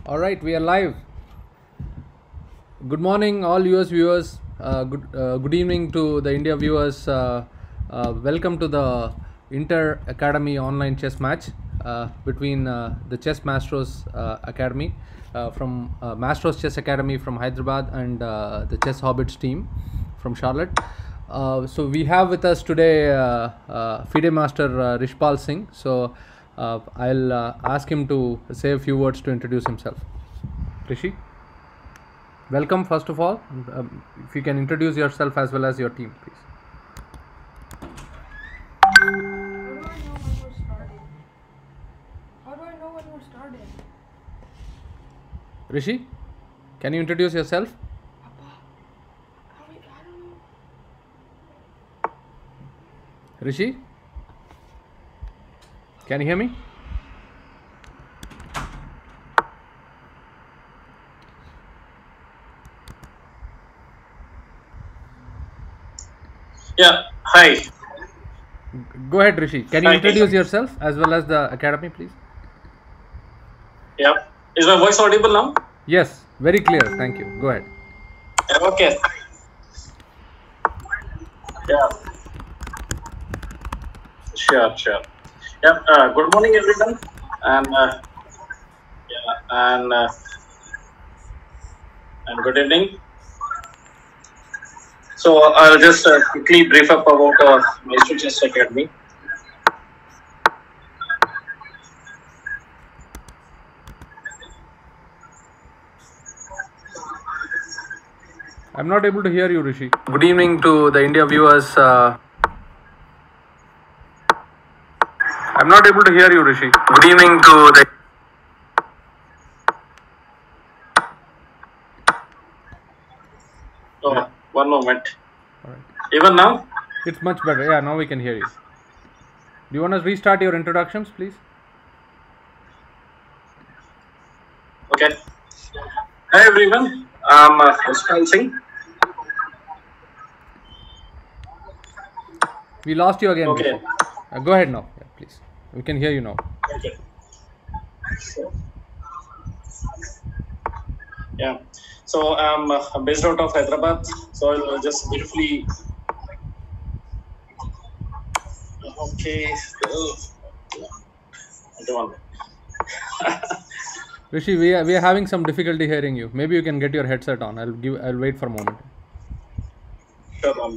All right, we are live. Good morning, all US viewers. Good evening to the India viewers. Welcome to the Inter Academy online chess match between the Chess Mastros Academy from Mastros Chess Academy from Hyderabad and the Chess Hobbits team from Charlotte. So we have with us today FIDE Master Rishpal Singh. So I'll ask him to say a few words to introduce himself. Rishi, welcome first of all. If you can introduce yourself as well as your team, please. How do I know when we're starting? Rishi, can you introduce yourself? I don't know. Rishi, can you hear me? Yeah, hi. Go ahead, Rishi. Can you introduce yourself as well as the academy, please? Yeah, is my voice audible now? Yes, very clear. Thank you. Go ahead. Okay. Yeah. Sure. Yeah. Good morning, everyone, and good evening. So I'll just quickly brief up about Maestro Chess Academy. I'm not able to hear you, Rishi. Good evening to the India viewers. I'm not able to hear you, Rishi. Good evening to the. Oh, one moment. All right. Even now? It's much better. Yeah, now we can hear you. Do you want to restart your introductions, please? Okay. Hi, everyone. I'm Rishpal Singh. We lost you again. Okay. Rishi. Go ahead now. Yeah, please. We can hear you now. Okay. Sure. Yeah. So I'm based out of Hyderabad. So I'll just briefly. Okay. Rishi, we are having some difficulty hearing you. Maybe you can get your headset on. I'll wait for a moment. Sure.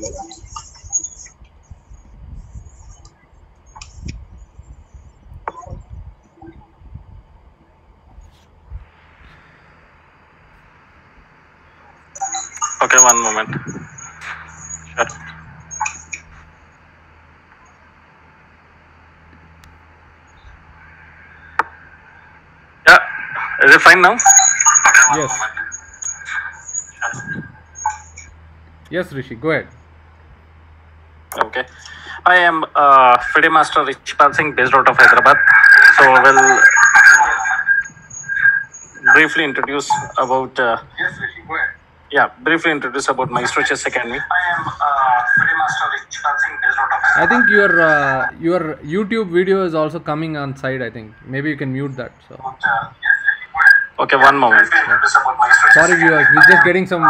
Okay, one moment. Sure. Yeah, is it fine now? Yes. Yes, Rishi, go ahead. Okay. I am FIDE Master Rishpal Singh, based out of Hyderabad. So we'll briefly introduce about. Yes, Rishi, go ahead. Yeah, briefly introduce about Maestro Chess Academy. I am FIDE Master Rishpal Singh, based out of Hyderabad. I think your YouTube video is also coming on side. I think maybe you can mute that. So. Okay, one moment. Yeah. Sorry, viewers. We're just having some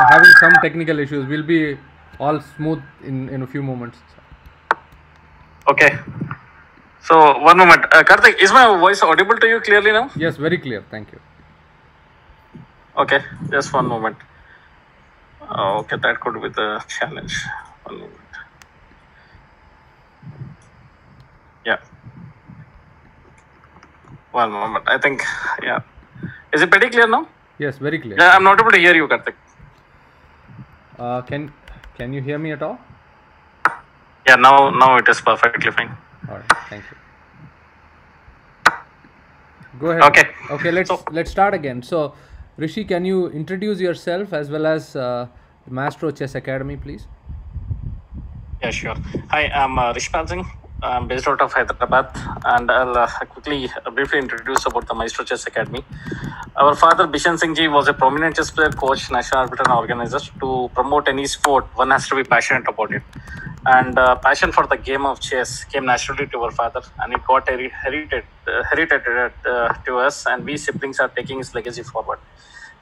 technical issues. We'll be all smooth in a few moments. Okay. So one moment, Karthik, is my voice audible to you clearly now? Yes, very clear. Thank you. Okay, just one moment. Okay, that could be the challenge. One moment. Yeah. One moment. I think, yeah. Is it pretty clear now? Yes, very clear. Yeah, I'm not able to hear you, Karthik. Can you hear me at all? Yeah, now it is perfectly fine. All right. Thank you. Go ahead. Okay. Let's start again. So, Rishi, can you introduce yourself as well as Maestro Chess Academy, please? Yeah, sure. Hi, I'm Rishpal Singh. I'm based out of Hyderabad, and I'll quickly briefly introduce about the Maestro Chess Academy. Our father Bishan Singh ji was a prominent chess player, coach, national arbiter, and organizer. To promote any sport, one has to be passionate about it. And passion for the game of chess came naturally to our father, and it got heredited to us, and we siblings are taking his legacy forward.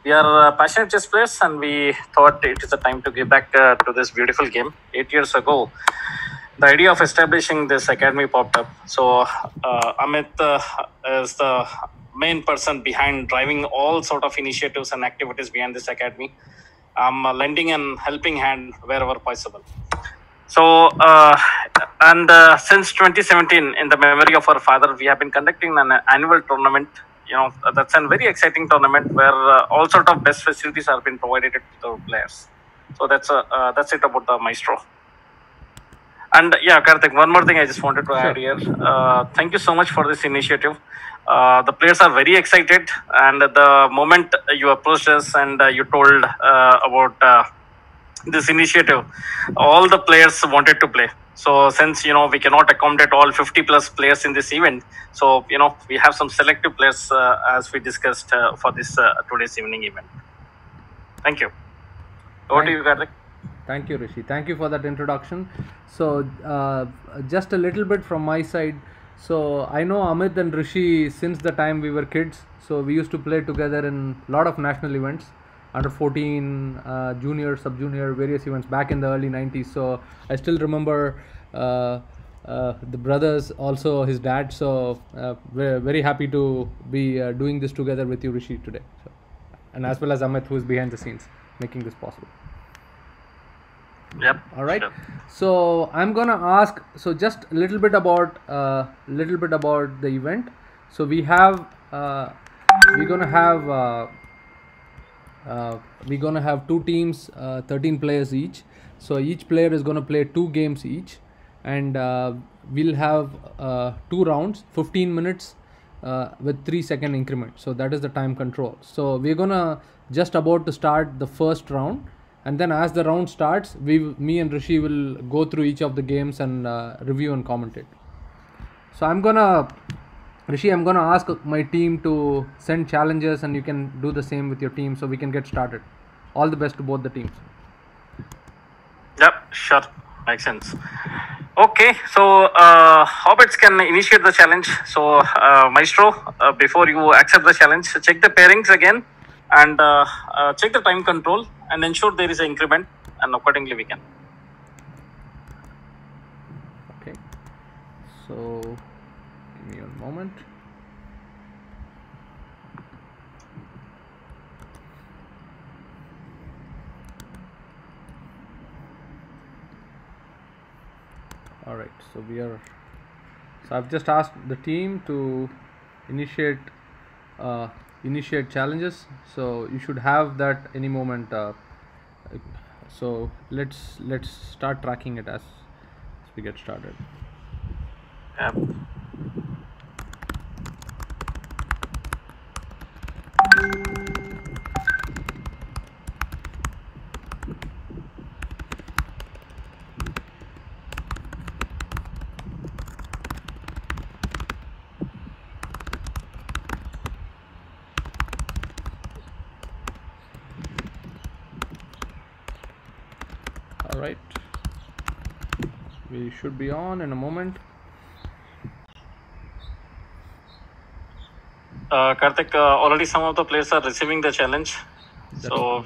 We are passionate chess players, and we thought it is a time to give back to this beautiful game. 8 years ago, the idea of establishing this academy popped up. So Amit is the main person behind driving all sort of initiatives and activities behind this academy. I'm lending and helping hand wherever possible. So, since 2017, in the memory of our father, we have been conducting an annual tournament. That's a very exciting tournament where all sort of best facilities have been provided to the players. So that's it about the Maestro. And yeah, Karthik, one more thing I just wanted to add here. Thank you so much for this initiative. The players are very excited, and the moment you approached us and you told about this initiative, all the players wanted to play. So since we cannot accommodate all 50 plus players in this event, so we have some selective players as we discussed for this today's evening event. Thank you. Over to you, Karthik. Thank you, Rishi. Thank you for that introduction. So, just a little bit from my side. So, I know Amit and Rishi since the time we were kids. So, we used to play together in a lot of national events, under 14, junior, sub-junior, various events back in the early 90s. So, I still remember the brothers, also his dad. So, we're very happy to be doing this together with you, Rishi, today. So, and as well as Amit, who is behind the scenes making this possible. Yep. All right. Sure. So I'm gonna ask. So just a little bit about the event. So we're gonna have two teams, 13 players each. So each player is gonna play 2 games each, and we'll have 2 rounds, 15 minutes with 3-second increment. So that is the time control. So we're gonna just about to start the first round. And then as the round starts, me and Rishi will go through each of the games and review and commentate. So Rishi, I'm gonna ask my team to send challenges, and you can do the same with your team so we can get started. All the best to both the teams. Yep, sure. Makes sense. Okay, so Hobbits can initiate the challenge. So Maestro, before you accept the challenge, check the pairings again and check the time control and ensure there is an increment, and accordingly we can. Okay, so give me a moment. All right, so I've just asked the team to initiate challenges, so you should have that any moment. So let's start tracking it as we get started. Yep. All right, we should be on in a moment. Karthik, already some of the players are receiving the challenge.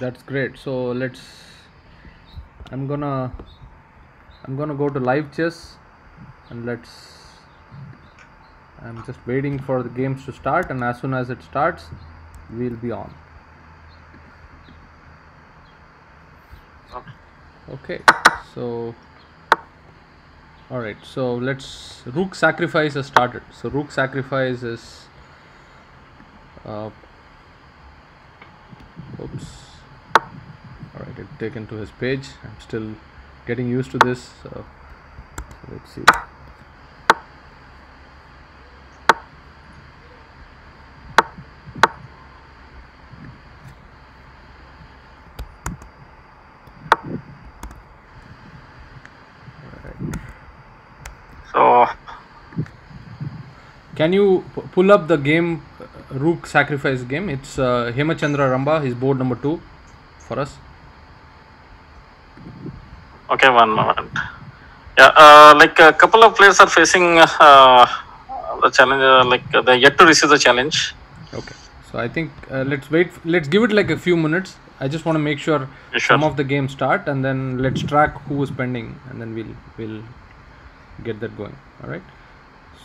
That's great. So I'm gonna go to live chess, and I'm just waiting for the games to start, and as soon as it starts, we'll be on. Okay, so all right, so rook sacrifice has started. So rook sacrifice is oops, all right, it's taken to his page. I'm still getting used to this, so let's see. So can you pull up the game, rook sacrifice game? It's Hemachandra Ramba, his board number 2 for us. okay, one moment. Yeah, like a couple of players are facing the challenge, they're yet to receive the challenge. Okay, so I think let's wait. Let's give it like a few minutes. I just want to make sure Yeah, sure. some of the games start, and then let's track who is pending, and then we'll get that going. All right.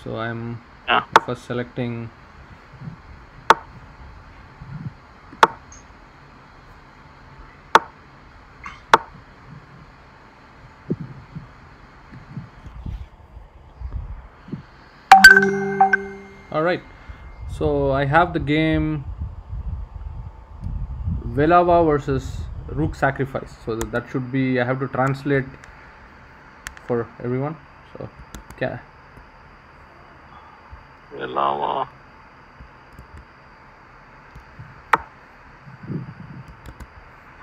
So I'm Yeah. first selecting. All right. So I have the game Velava versus Rook Sacrifice. So that should be. I have to translate for everyone. So, yeah. Lava.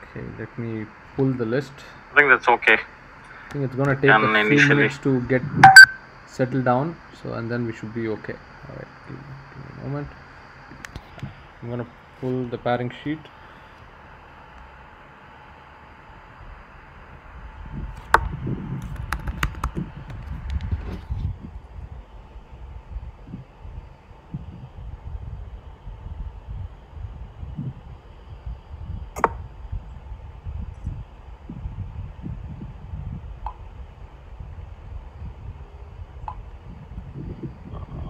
Okay, let me pull the list. I think that's okay. I think it's gonna take And a few initially- minutes to get settled down. So and then we should be okay. All right, give me a moment. I'm gonna pull the pairing sheet.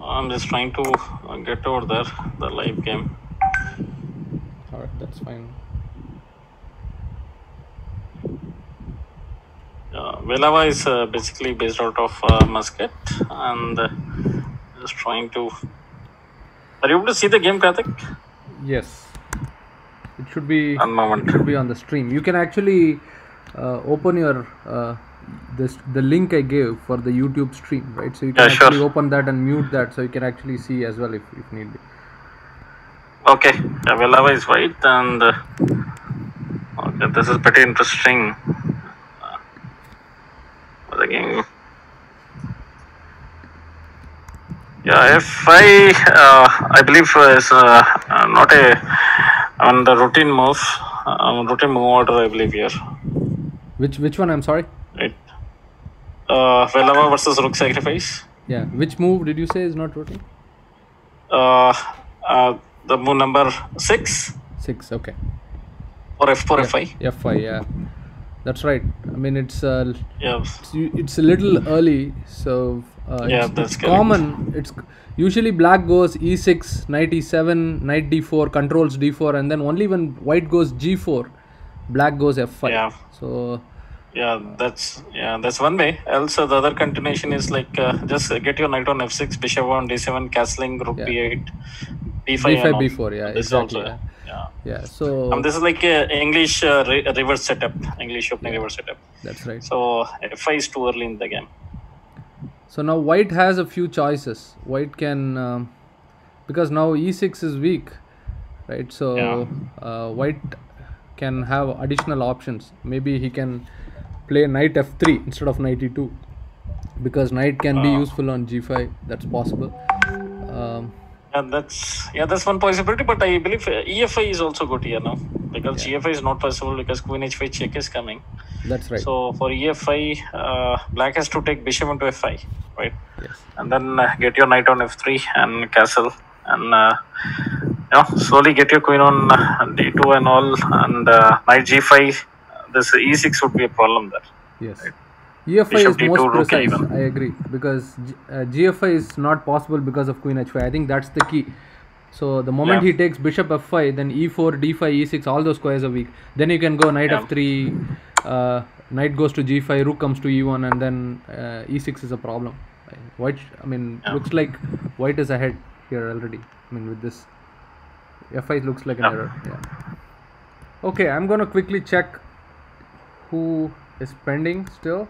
I'm just trying to get over there, the live game. All right, that's fine. Velava is basically based out of Muscat, and just trying to. Are you able to see the game, Karthik? Yes, it should be. One moment. It should be on the stream. You can actually open your the link I gave for the YouTube stream, right? So you can Yeah, sure. actually open that and mute that, so you can actually see as well if need be. Okay, yeah, Velava is white, and okay, this is pretty interesting. The game. Yeah, F5, I believe is not on the routine move, routine move order, I believe here. Which one? I'm sorry. Right. Velava versus Rook Sacrifice. Yeah. Which move did you say is not routine? The move number 6 6. Okay. or F4, Yeah, F5. F5. Yeah. That's right. I mean, it's Yeah. it's a little early, so Yeah, it's that's correct. common. It's usually black goes e6, knight e7, knight d4, controls d4, and then only when white goes g4, black goes f5. Yeah. So Yeah, that's one way. Else, the other continuation is like just get your knight on f6, bishop on d7, castling, rook Yeah. b8, b5, b5, and all. b4. Yeah, This is exactly. also Yeah. Yeah. So this is like English reverse setup, English opening reverse setup. that's right. So f5 is too early in the game. So now white has a few choices. White can because now e6 is weak, right? So white can have additional options. Maybe he can play knight f3 instead of knight e2, because knight can be useful on g5. That's possible. That's one possibility. But I believe EFI is also good here now, because GFI is not possible because queen h5 check is coming. That's right. So for EFI, black has to take bishop into f5, right? Yes. And then get your knight on f3 and castle, and slowly get your queen on d2 and all, and knight g5. This e6 would be a problem there. Yes. EFI Bishop is d2, most rook precise. a1. I agree, because GFI is not possible because of queen h5. I think that's the key. So the moment he takes bishop f5, then e4, d5, e6, all those squares are weak. Then you can go knight f3, knight goes to g5, rook comes to e1, and then e6 is a problem. White, looks like white is ahead here already. I mean, with this f5 looks like an error. Yeah. Okay, I'm gonna quickly check who is pending still.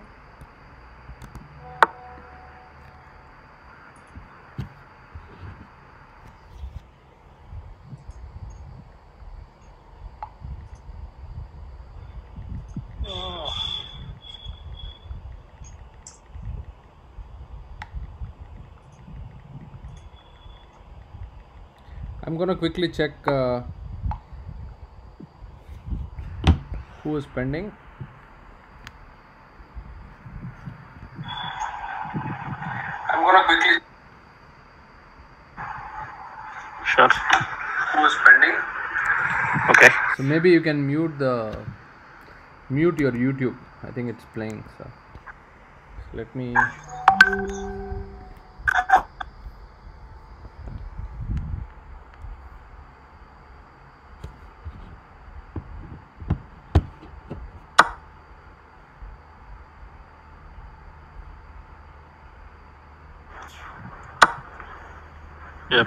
I'm gonna quickly check who is pending. I'm gonna quickly. Sure. Who is pending? Okay. So maybe you can mute your YouTube. I think it's playing. So let me. Yep.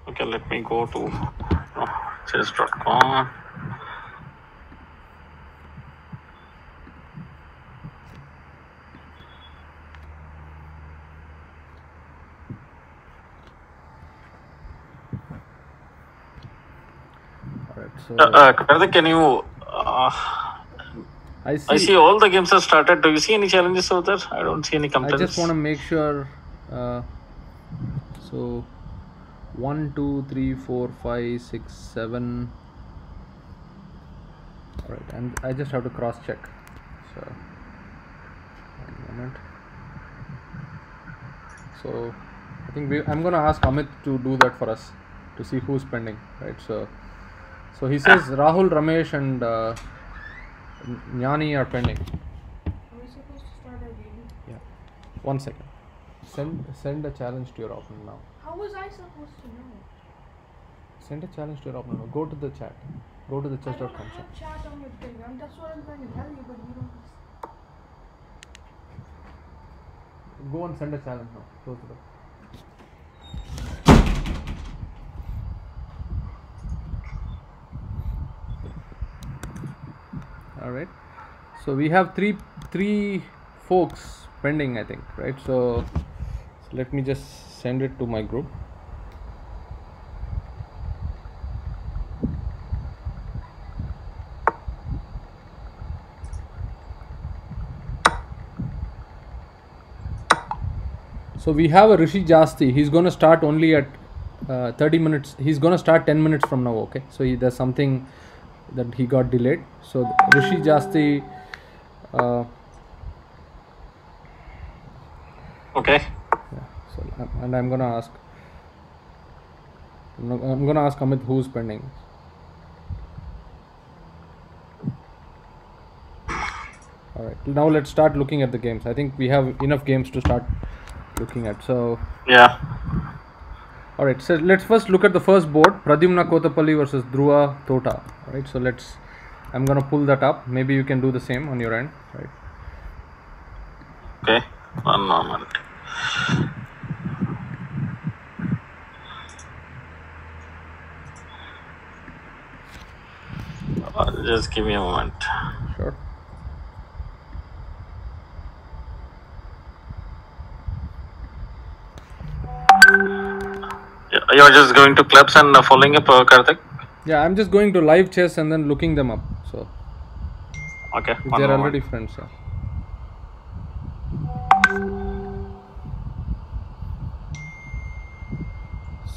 Okay, let me go to chess.com. Alright, so Karthik, can you? I I see. see all the games have started. Do you see any challenges over there? I don't see any I complaints. just want to make sure. So 1, 2, 3, 4, 5, 6, 7. All right, and I just have to cross check. So 1 moment. So I think I'm gonna ask Amit to do that for us to see who's pending, right? So he says Rahul, Ramesh, and Jnani are pending. Are we supposed to start our game? Yeah. 1 second. Send a challenge to your opponent now. How was I supposed to know? Send a challenge to your opponent. Go to the chat. Go to the I don't chess.com chat. have chat on your thing. That's what I'm trying to tell you, but you don't. Go and send a challenge now. Close it up. All right. So we have three folks pending, I think, right? So let me just send it to my group. So we have a Rishi Jasti. He's going to start only at 30 minutes. He's going to start 10 minutes from now. Okay. So there's something that he got delayed. So Rishi Jasti. Okay. Yeah. So and I'm going to ask. I'm going to ask Amit who's pending. All right. Now let's start looking at the games. I think we have enough games to start looking at. So Yeah. all right. So let's first look at the first board: Pradyumna Kotapalli versus Dhruva Tota. All right. So I'm gonna pull that up. Maybe you can do the same on your end, right? Okay. 1 moment. Just give me a moment. Sure. You're just going to clubs and following up, Karthik? Yeah, I'm just going to live chess and then looking them up. So Okay. if 1 they're moment. already friends, yeah.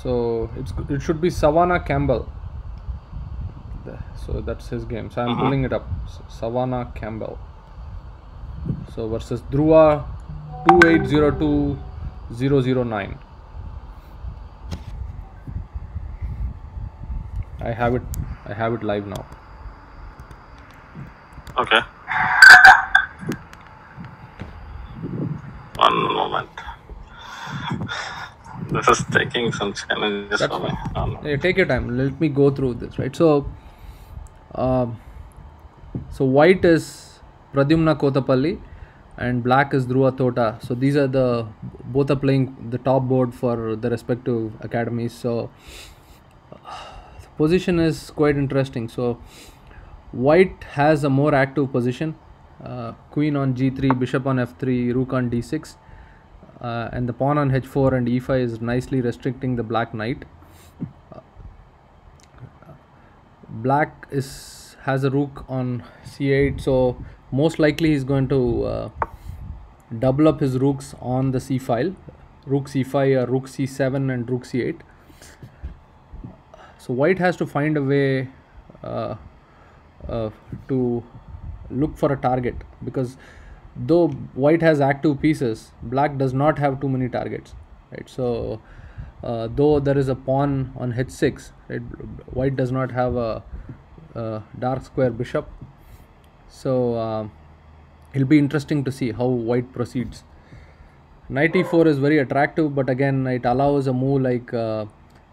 So it should be Savannah Campbell. So that's his game. So I'm pulling it up. Savannah Campbell. So versus Dhruva 2802009. I have it live now. Okay. 1 moment. This is taking some challenges That's for me. fine. Yeah, take your time. Let me go through this, right? So white is Pradyumna Kotapalli and black is Dhruva Tota. So these are both are playing the top board for the respective academies. So the position is quite interesting. So white has a more active position. Queen on g3, bishop on f3, rook on d6, and the pawn on h4 and e5 is nicely restricting the black knight. Black has a rook on c8, so most likely he's going to double up his rooks on the c file, rook c5 or rook c7 and rook c8. So white has to find a way to look for a target, because though white has active pieces, black does not have too many targets, right? So though there is a pawn on h6, right, white does not have a dark square bishop. So it'll be interesting to see how white proceeds. Knight e4 is very attractive, but again it allows a move like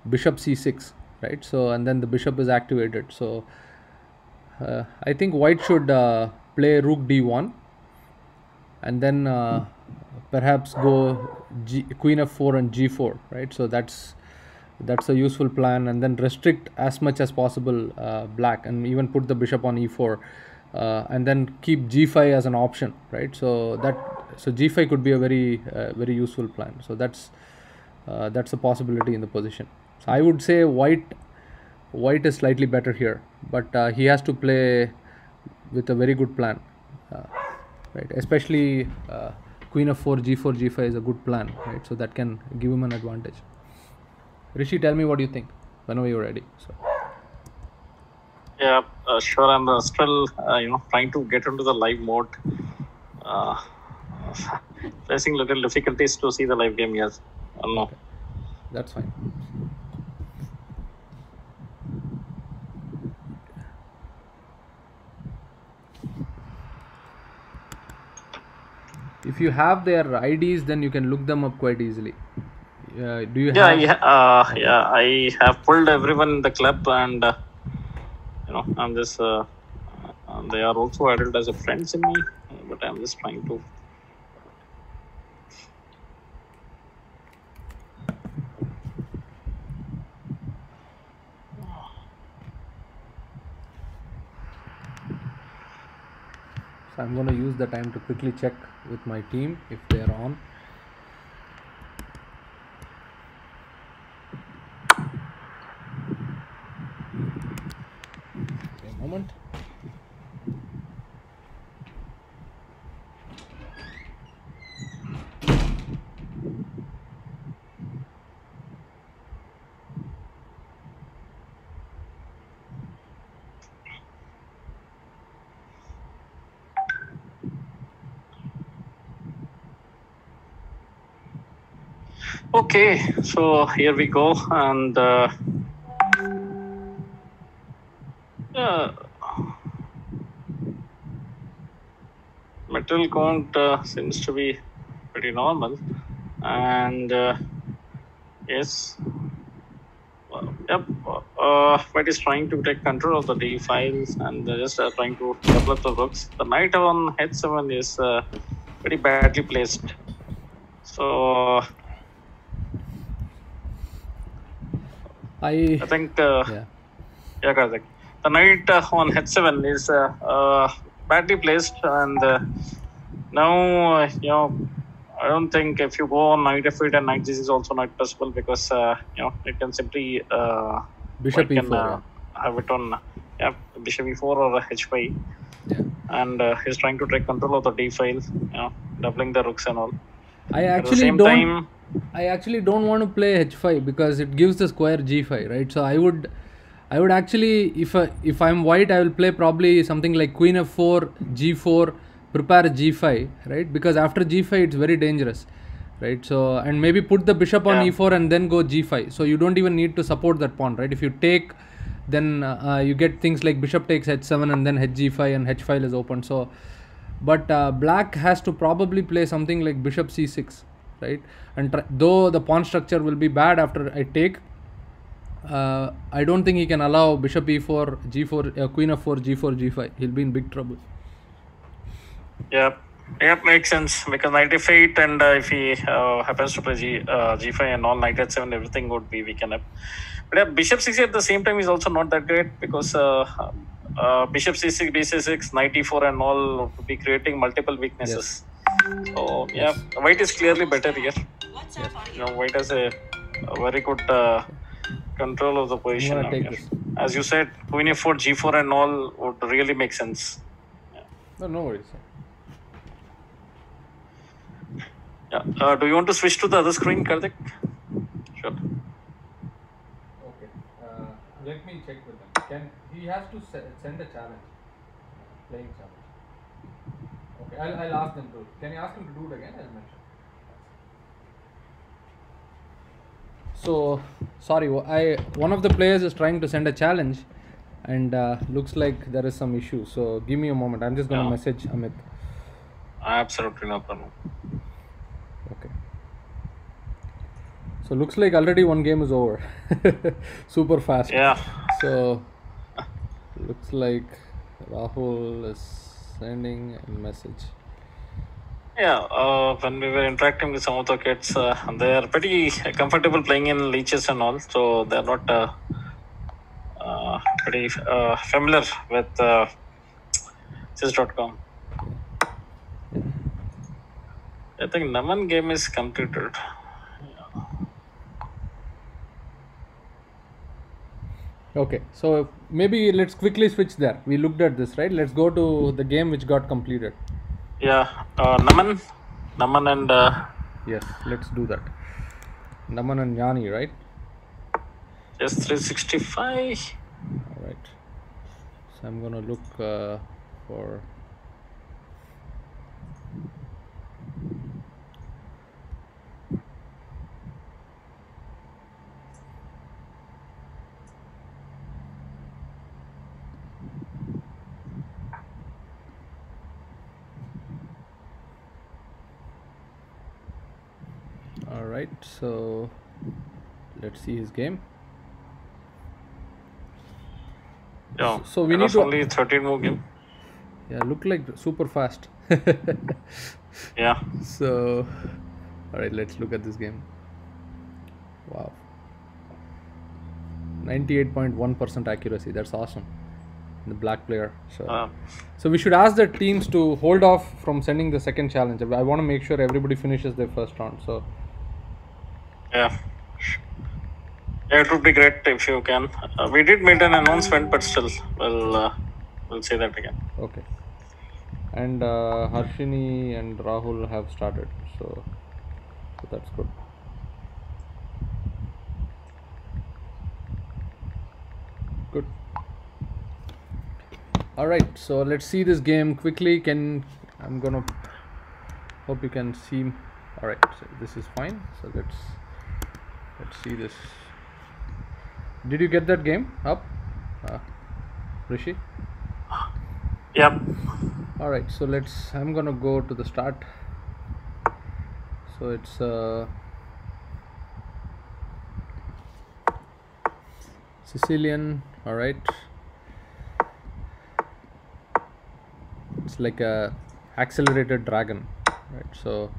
bishop c6, right? So and then the bishop is activated. So I think white should play rook d1, and then perhaps go queen f4 and g4, right? So that's a useful plan, and then restrict as much as possible black, and even put the bishop on e4, and then keep g5 as an option, right? So g5 could be a very useful plan. So that's a possibility in the position. So I would say white is slightly better here, but he has to play with a very good plan, uh, right? Especially queen f4 g4 g5 is a good plan, right? So that can give him an advantage. Rishi, tell me what you think whenever you're ready. So Yeah, sure. I'm still, trying to get into the live mode. Uh, Facing little difficulties to see the live game. Yes, no. okay, that's fine. If you have their IDs, then you can look them up quite easily. Do you have? Yeah. I have pulled everyone in the club, and I'm just. They are also added as a friends in me, but I'm just trying to. So I'm going to use the time to quickly check with my team if they are on. Okay, a moment. Okay, so here we go, and material count seems to be pretty normal, and yes, yep. White is trying to take control of the d files, and just trying to develop the rooks. The knight on h7 is very badly placed, so I think Yeah. yeah, Karthik. The knight on h7 is badly placed, and now I don't think if you go on knight f8 and knight g6 is also not possible, because it can simply Bishop white can e4. have it on bishop e4 or h5, Yeah. and he's trying to take control of the d file, doubling the rooks and all. I At the actually same don't. time, I actually don't want to play h5 because it gives the square g5, right? So I would actually, if I'm white, I will play probably something like queen f4, g4, prepare g5, right? Because after g5 it's very dangerous, right? So and maybe put the bishop on yeah. e4 and then go g5. So you don't even need to support that pawn, right? If you take, then you get things like bishop takes h7 and then hg5 and h file is open. So but black has to probably play something like bishop c6, right? And though the pawn structure will be bad after I take, I don't think he can allow bishop e4 g4 queen f4 g4 g5. He'll be in big trouble. Yeah, makes sense, because knight f8, and if he happens to play g5 and all, knight h7, everything would be weakened up. But yeah, bishop c6 at the same time is also not that great, because bishop c6, bc6, knight e4 and all would be creating multiple weaknesses. So yeah, white is clearly better here. White has a very good control of the position. I'm now gonna take here. this. As you said, queen f4, g4 and all would really make sense. No worries. Yeah. Do you want to switch to the other screen, Karthik? Sure. Okay. Let me check with him. He has to send a challenge, playing challenge. Okay, I'll ask them to. Can you ask him to do it again? I'll mention. So, sorry, one of the players is trying to send a challenge, and looks like there is some issue. So, give me a moment. I'm just gonna Yeah. message Amit. Absolutely no problem. Okay. So looks like already one game is over. Super fast. Yeah. So looks like Rahul is sending a message. Yeah, when we were interacting with some of the kids, they are pretty comfortable playing in leeches and all, so they're not pretty familiar with chess.com. I think Naman game is completed. Okay, so maybe let's quickly switch there. We looked at this, right? Let's go to the game which got completed. Yeah, Naman and Yes, let's do that. Naman and Yani, right? yes, 365. All right. So I'm gonna look for. All right, so let's see his game. Yeah, So we it need was to. only 13 move game. Yeah, look like super fast. Yeah, So, all right, let's look at this game. Wow, 98.1% accuracy. That's awesome. The black player. So we should ask the teams to hold off from sending the second challenge. I want to make sure everybody finishes their first round. So yeah. Yeah, it would be great if you can. We did make an announcement, but still, we'll say that again. okay. And Harshini and Rahul have started. So that's good. Good. All right, so let's see this game quickly. I'm gonna hope you can see. All right, so this is fine. So let's see this. Did you get that game up, Rishi? Yep. All right, so I'm gonna go to the start. So it's Sicilian. All right. It's like a accelerated dragon, right? So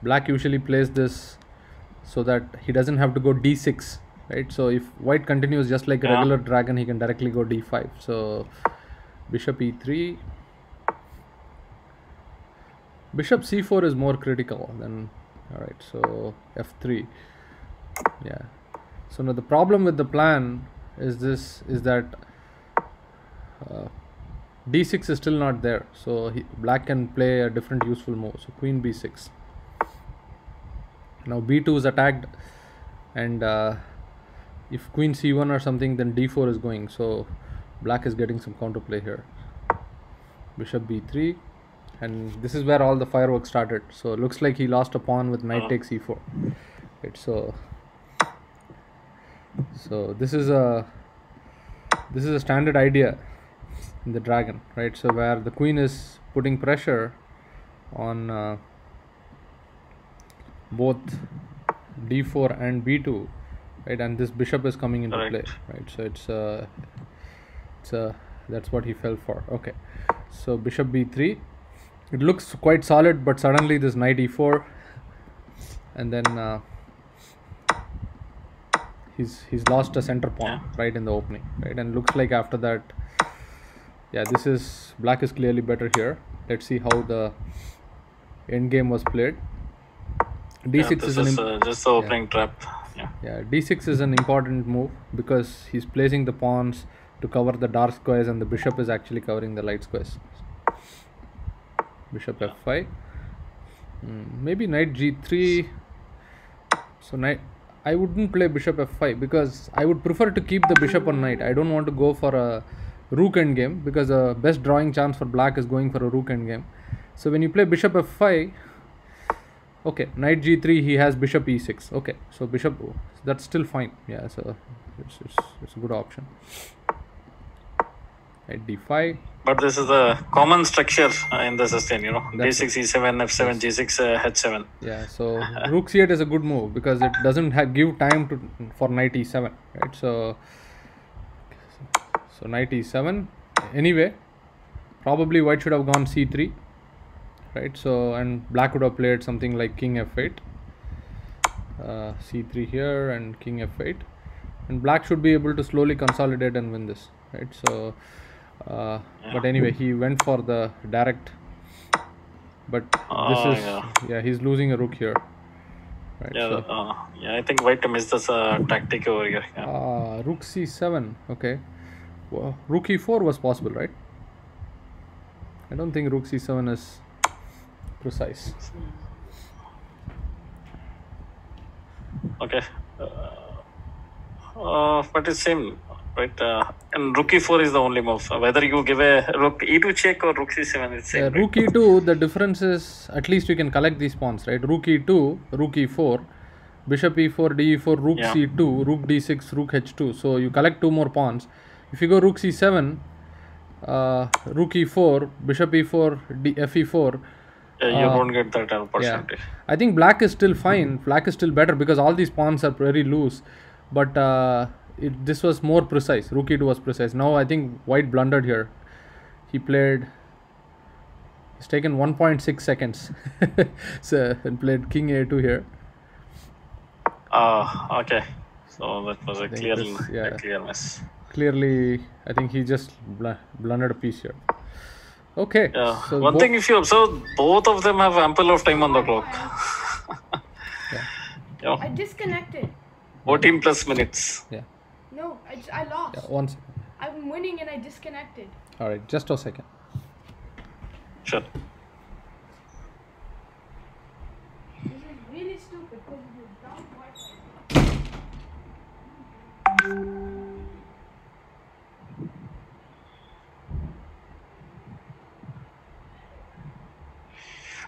black usually plays this so that he doesn't have to go d6, right? So if white continues just like a Yeah. regular dragon, he can directly go d5. So bishop e3. Bishop c4 is more critical than. All right, so f3. Yeah. So now the problem with the plan is that d6 is still not there, so black can play a different useful move. So queen b6. Now b2 is attacked, and if queen c1 or something, then d4 is going. So black is getting some counterplay here. Bishop b3, and this is where all the fireworks started. So it looks like he lost a pawn with knight takes e4. Right, so this is a standard idea in the dragon, right? So where the queen is putting pressure on both d4 and b2, right? And this bishop is coming into play, right? So that's what he fell for. Okay, so bishop b3. It looks quite solid, but suddenly this knight e4, and then he's lost a center pawn right in the opening, right? And looks like after that, yeah, black is clearly better here. Let's see how the end game was played. d6 is just the opening trap. Yeah, d6 is an important move because he's placing the pawns to cover the dark squares, and the bishop is actually covering the light squares. Bishop f5. Maybe knight g3. So I wouldn't play bishop f5 because I would prefer to keep the bishop on knight. I don't want to go for a rook endgame because the best drawing chance for black is going for a rook endgame. So when you play bishop f5, okay, knight g3, he has bishop e6. Okay, so bishop, that's still fine. Yeah, so it's a good option. Knight d5. But this is the common structure in the system, you know, That's d6, e7, f7, Yes. g6, h7. Yeah, so rook c8 is a good move because it doesn't give time to for knight e7, right? So knight e7. Anyway, probably white should have gone c3, right? So, and black would have played something like king f8, c3 here and king f8, and black should be able to slowly consolidate and win this, right? So but anyway, he went for the direct, but this is he's losing a rook here, right? Yeah, I think white missed this tactic over here. Yeah. Rook c7. Okay, well, rook e4 was possible, right? I don't think rook c7 is precise. Okay, but it's same, right? And rook e4 is the only move. Whether you give a rook e2 check or rook c7, it's same. Rook e2, the difference is at least you can collect these pawns, right? Rook e2, rook e4, bishop e4, d4, rook c2, rook d6, rook h2. So you collect 2 more pawns. If you go rook c7, rook e4, bishop e4, fe4. You don't get that opportunity. Yeah. I think black is still fine. Black is still better because all these pawns are very loose. But this was more precise. Rook e2 was precise. Now I think white blundered here. He's taken 1.6 seconds. So, and played king a2 here. Okay. So that was a clear miss. Clearly, I think he just blundered a piece here. Okay. Yeah. So one thing, if you observe, both of them have ample of time on the clock. Yeah. I disconnected. 14 plus minutes. Yeah. No, I lost. Yeah, 1 second. I'm winning and I disconnected. All right, just a second. Sure. This is really stupid because you dumb Wi-Fi.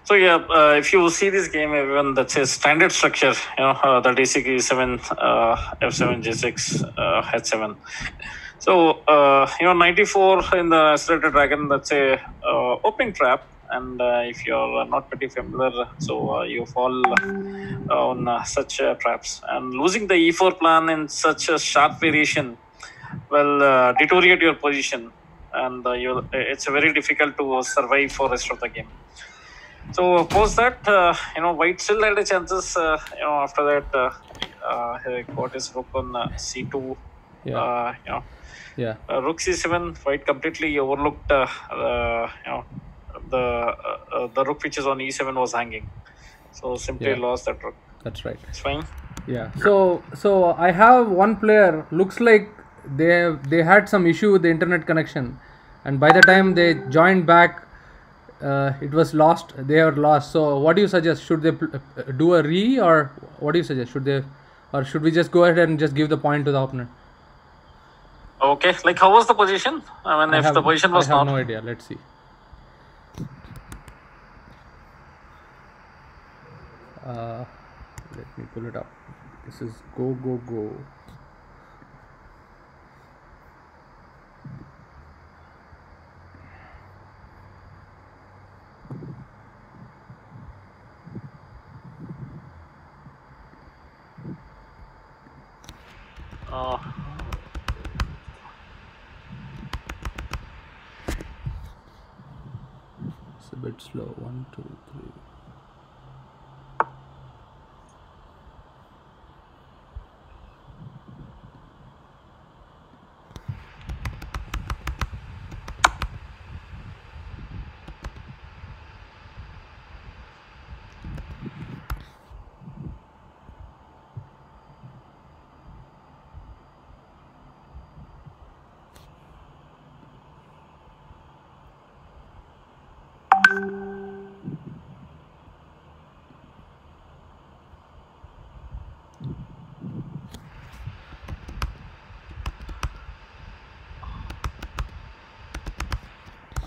So yeah, if you see this game, everyone, that's a standard structure. You know, the d6, e7, f7, g6, h7. So you know, 94 in the Accelerated Dragon, that's a opening trap. And if you're not pretty familiar, so you fall on such traps. And losing the e4 plan in such a sharp variation will deteriorate your position, and it's very difficult to survive for rest of the game. So post that, you know, white still had a chances. You know, after that, he got his rook on c2. You know, rook c7. White completely overlooked. You know, the rook which is on e7 was hanging. So simply lost that rook. That's right. It's fine. Yeah. So I have one player. Looks like they had some issue with the internet connection, and by the time they joined back, it was lost. They are lost. So what do you suggest? Should they do a re, or what do you suggest? Should we just go ahead and just give the point to the opponent? Okay. Like, how was the position? I mean, if the position was I have no idea. Let's see. Let me pull it up. This is go. It's a bit slow. 1, 2, 3.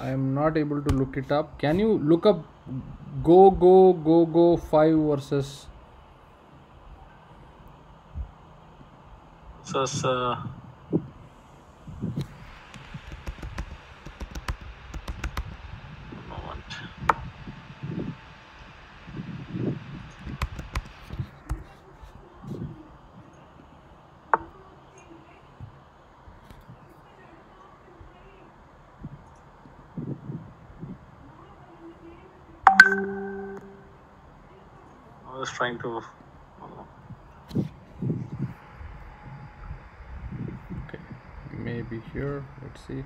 I am not able to look it up. Can you look up Go 5 versus moment. I was trying to. okay, maybe here. Let's see.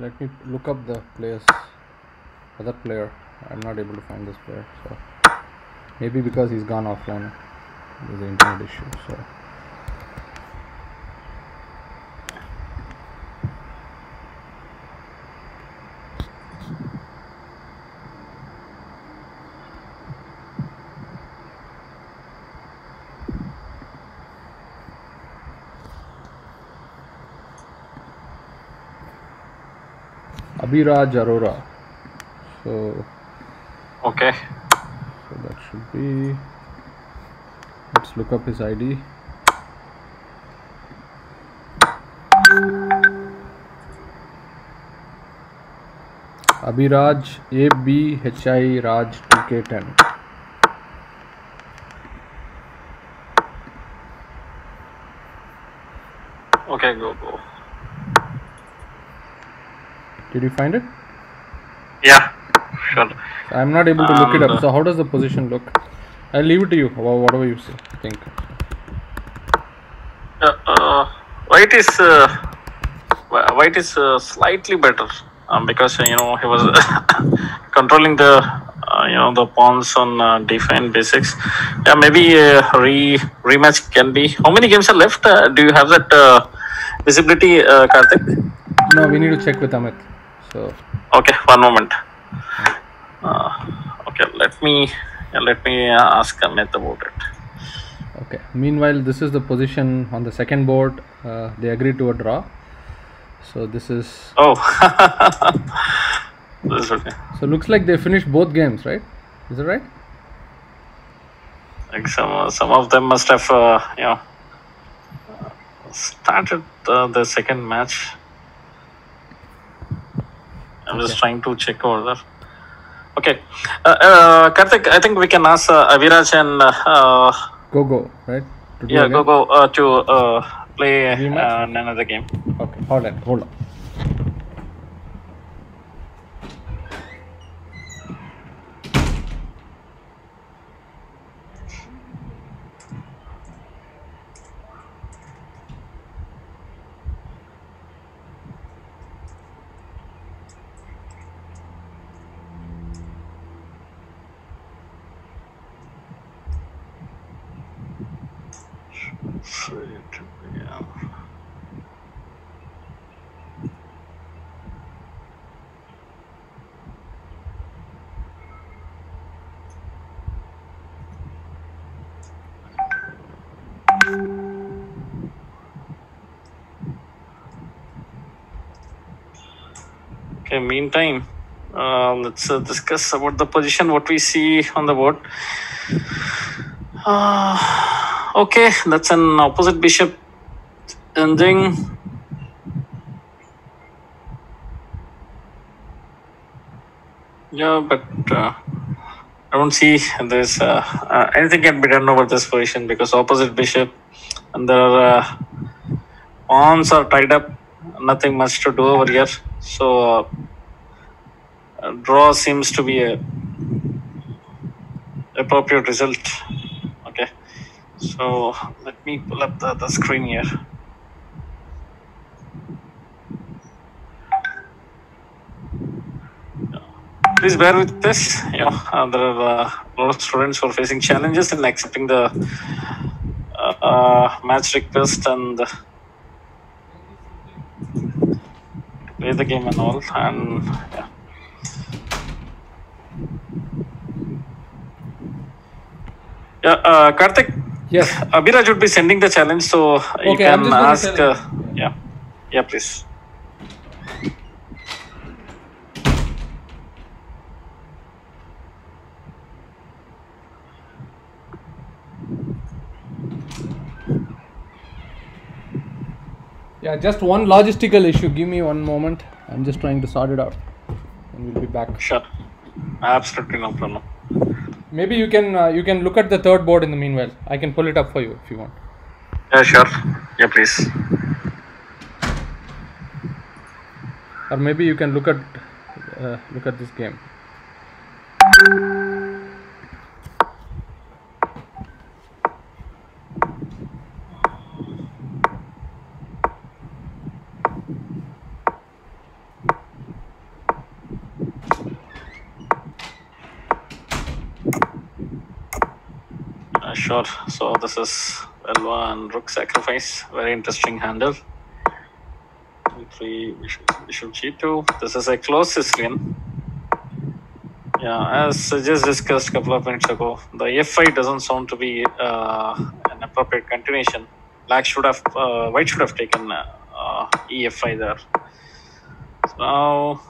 Let me look up the players. Other player. I'm not able to find this player. So maybe because he's gone offline. There's an internet issue. So. Abhiraj Arora. So Okay. So that should be. Let's look up his ID. Abhiraj ABHI Raj 2K10. Okay, go. Did you find it? Yeah, sure. I'm not able to look it up. And, So how does the position look? I'll leave it to you. Whatever you think. White is slightly better because he was controlling the the pawns on defined basics. Yeah, maybe rematch can be. How many games are left? Do you have that visibility, Karthik? No, we need to check with Amit. So Okay, one moment. Okay, let me ask Amit about it. okay. Meanwhile, this is the position on the second board. They agreed to a draw. So this is. Oh, this is okay. So looks like they finished both games, right? Is that right? Like some of them must have started the second match. I'm just trying to check over there. Okay, Karthik, I think we can ask Aviraj and Go, right? To do yeah, again? go to play Rematch? another game. Okay, hold on. Yeah. Okay, meantime, let's discuss about the position, what we see on the board. Okay, that's an opposite bishop ending. Yeah, but I don't see there's anything can be done over this position because opposite bishop and there are pawns are tied up. Nothing much to do over here. So draw seems to be a appropriate result. Okay, so let me pull up the screen here. Please bear with this. There are a lot of students who are facing challenges in accepting the match request, and play the game and all. And yeah. Yeah, Karthik. Yes. Abhiraj would be sending the challenge, so you Okay, I'm can just gonna ask. tell him. Yeah, please. Yeah, just one logistical issue. Give me one moment. I'm just trying to sort it out, and we'll be back. Sure, absolutely no problem. Maybe you can look at the third board in the meanwhile. I can pull it up for you if you want. Yeah, sure. Yeah, please. Or maybe you can look at this game. Sure. So this is Elva and Rook sacrifice. Very interesting handle. 3 bishop g2. This is a close Sicilian. Yeah, as just discussed a couple of minutes ago, the f5 doesn't sound to be an appropriate continuation. White should have taken ef5 there. So now,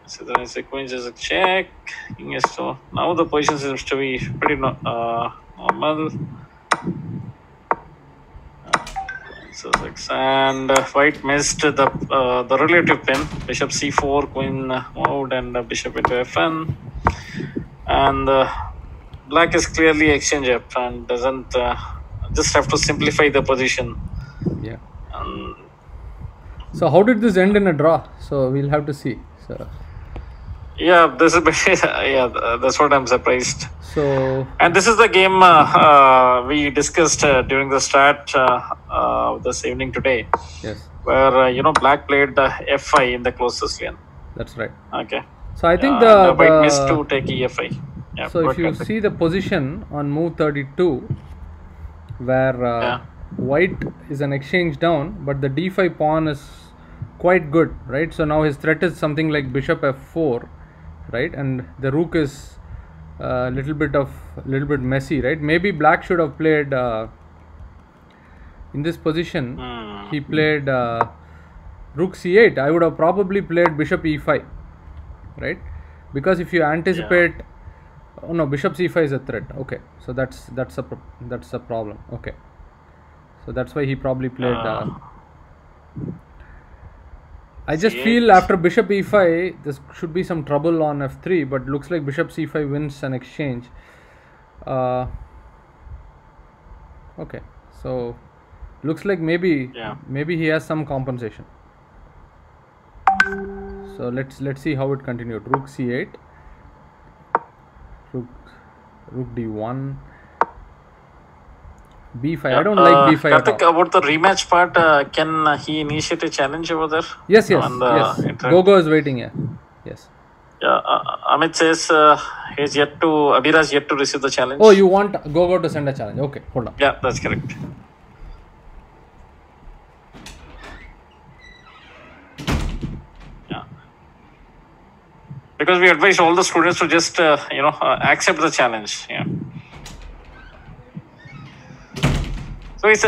so there is a queen is a check. King is so now the position seems to be pretty normal. And white missed the relative pin. Bishop c4, queen moved, and bishop into fn. And black is clearly exchange up and doesn't just have to simplify the position. Yeah. So how did this end in a draw? So we'll have to see. So yeah, this is that's what I'm surprised. So and this is the game we discussed during the start this evening today. Yes. Where black played f5 in the close Sicilian. That's right. Okay. So I think the white missed to take ef5. Yeah, so if you see the position on move 32, where white is an exchange down, but the d5 pawn is quite good, right? So now his threat is something like bishop f4, right? And the rook is a little bit messy, right? Maybe black should have played in this position. He played rook c8. I would have probably played bishop e5, right? Because if you anticipate, oh no, bishop c5 is a threat. Okay, so that's a problem. Okay, so that's why he probably played. I just feel after bishop e5, there should be some trouble on f3, but looks like bishop c5 wins an exchange. Okay, so looks like maybe he has some compensation. So let's see how it continued. Rook c8, rook d1, b5. I don't like b5 at all. About the rematch part, can he initiate a challenge over there? Yes. Gogo is waiting here. Yes. Yeah, Amit says Abhiraj is yet to receive the challenge. Oh, you want Gogo to send a challenge? Okay, hold on. Yeah, that's correct. Yeah, because we advise all the students to just accept the challenge. Yeah. So it's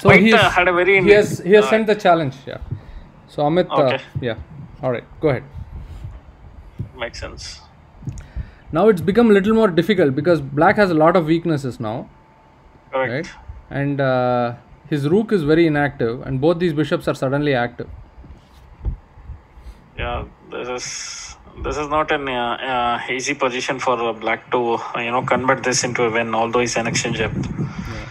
So White had a very he has sent the challenge. Yeah. So Amit, yeah. All right, go ahead. Makes sense. Now it's become a little more difficult because black has a lot of weaknesses now. Correct. Right? And his rook is very inactive, and both these bishops are suddenly active. Yeah, this is not an easy position for black to convert this into a win, although it's an exchange up. Yeah.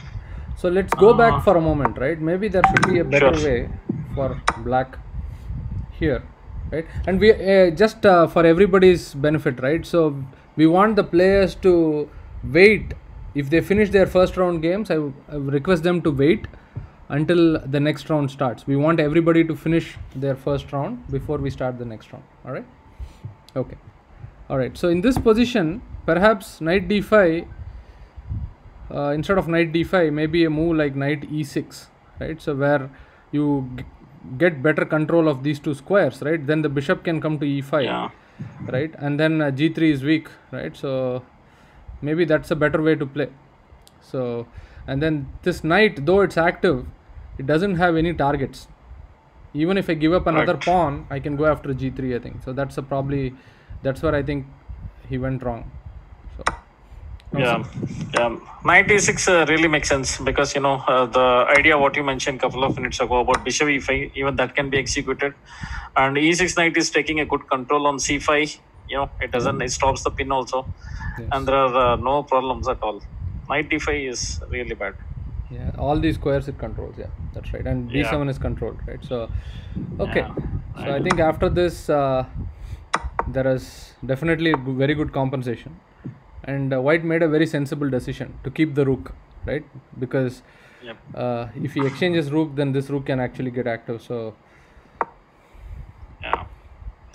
So let's go back for a moment, right? Maybe there should be a better way for black here, right? And we just for everybody's benefit, right? So we want the players to wait. If they finish their first round games, I request them to wait until the next round starts. We want everybody to finish their first round before we start the next round. All right? Okay. All right. So in this position, perhaps knight d5, instead of knight d5, maybe a move like knight e6, right? So where you get better control of these two squares, right, then the bishop can come to e5, Yeah. right, and then g3 is weak, right, so maybe that's a better way to play. So, and then this knight, though it's active, it doesn't have any targets. Even if I give up another Correct. pawn, I can go after g3, I think. So that's that's where I think he went wrong. So now Yeah, yeah. Knight e6 really makes sense because the idea what you mentioned a couple of minutes ago about bishop e5, even that can be executed, and e6 knight is taking a good control on c5. It stops the pin also, yes. and there are no problems at all. Knight d5 is really bad. Yeah, all these squares it controls. Yeah, that's right. And Yeah. b7 is controlled, right? So, okay. Yeah, So I right. think after this, there is definitely a very good compensation, and White made a very sensible decision to keep the rook, right? Because Yep. if he exchanges rook, then this rook can actually get active. So, Yeah.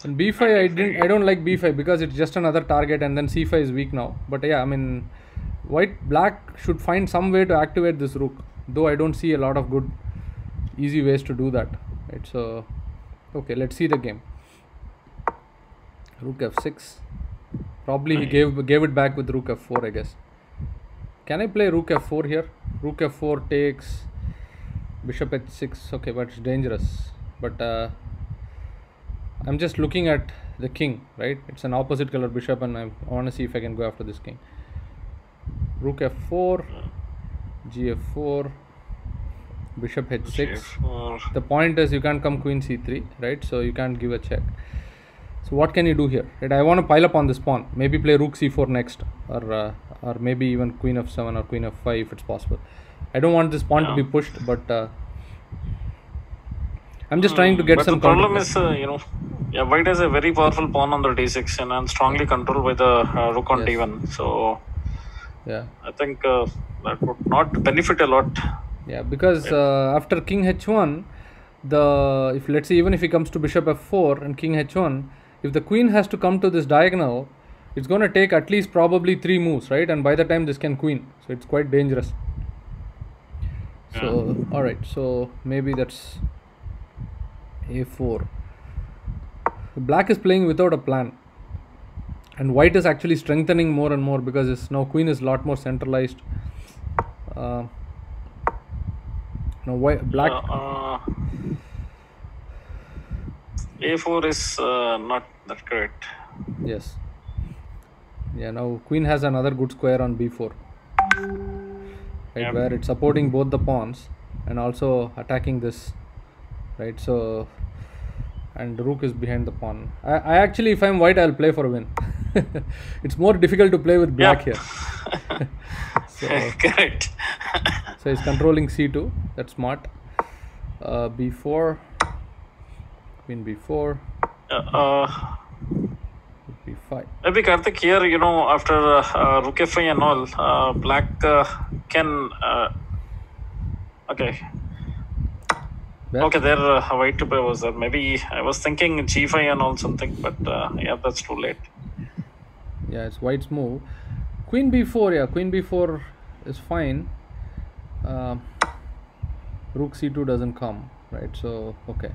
and b5 I don't like b5 because it's just another target, and then c5 is weak now. But yeah, I mean, black should find some way to activate this rook, though I don't see a lot of good easy ways to do that, right? So okay, let's see the game. Rook f6, probably he gave it back with rook f4, I guess. Can I play rook f4 here? Rook f4 takes bishop h6. Okay, but it's dangerous. But I'm just looking at the king, right? It's an opposite color bishop, and I want to see if I can go after this king. Rook f4, gf4, bishop h6. G4. The point is you can't come queen c3, right? So you can't give a check. So what can you do here? Right? I want to pile up on this pawn. Maybe play rook c4 next, or maybe even queen f7 or queen f5 if it's possible. I don't want this pawn to be pushed, but I'm just trying to get But some the problem counterplay. is, White has a very powerful pawn on the d6 and strongly controlled by the rook on Yes. d1. So Yeah. I think that would not benefit a lot. Yeah, because after king h1, if let's say even if he comes to bishop f4 and king h1, if the queen has to come to this diagonal, it's going to take at least probably 3 moves, right? And by the time this can queen, so it's quite dangerous. So all right, so maybe that's a4. Black is playing without a plan, and white is actually strengthening more and more because his now queen is a lot more centralized. Now black. A4 is not that great. Yes. Yeah, now queen has another good square on b4, right, where it's supporting both the pawns and also attacking this, right? So, and rook is behind the pawn. I actually, if I'm white, I'll play for a win. It's more difficult to play with black here. So, Correct. so he's controlling c2. That's smart. b4, queen b4, b5. Maybe Karthik here, after rook f5 and all, black can. Okay. Where? Okay, there white was there. Maybe I was thinking g5 and all something, but yeah, that's too late. Yeah, it's white's move. Queen b4, yeah, queen b4 is fine. Rook c2 doesn't come, right? So, okay.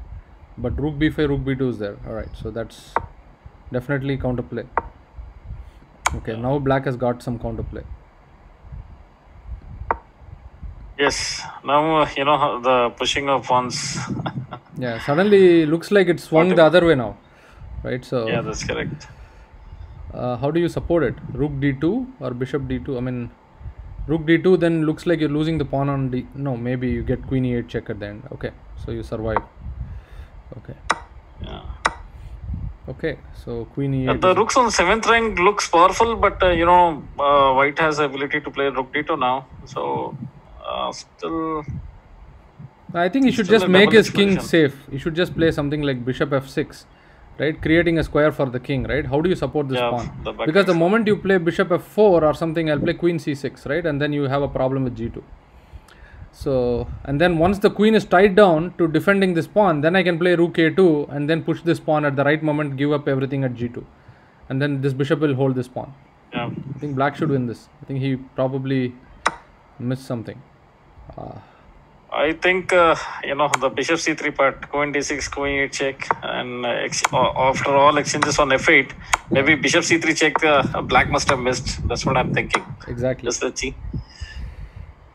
But rook b5, rook b2 is there. Alright, so that's definitely counterplay. Okay, now black has got some counterplay. Yes, now the pushing of pawns. Yeah, suddenly looks like it swung the other way now, right? So Yeah, that's correct. how do you support it? Rook d2 or bishop d2? I mean, rook d2 then looks like you're losing the pawn on d. No, maybe you get queen e8 check at the end. Okay, so you survive. Okay. Yeah. Okay, so queen e8. The rooks on 7th rank looks powerful, but white has the ability to play rook d2 now. So still. I think he should still just a make double his king position. safe. He should just play something like bishop f6, right? Creating a square for the king, right? How do you support this Yeah, pawn? the back Because the f4. moment you play bishop f4 or something, I'll play queen c6, right? And then you have a problem with g2. So, and then once the queen is tied down to defending this pawn, then I can play rook a2 and then push this pawn at the right moment, give up everything at g2. And then this bishop will hold this pawn. Yeah. I think black should win this. I think he probably missed something. I think the bishop c3 part, queen d6, queen e8 check, and after all exchanges on f8, maybe bishop c3 check. Black must have missed. That's what I'm thinking. Exactly. Just let's see.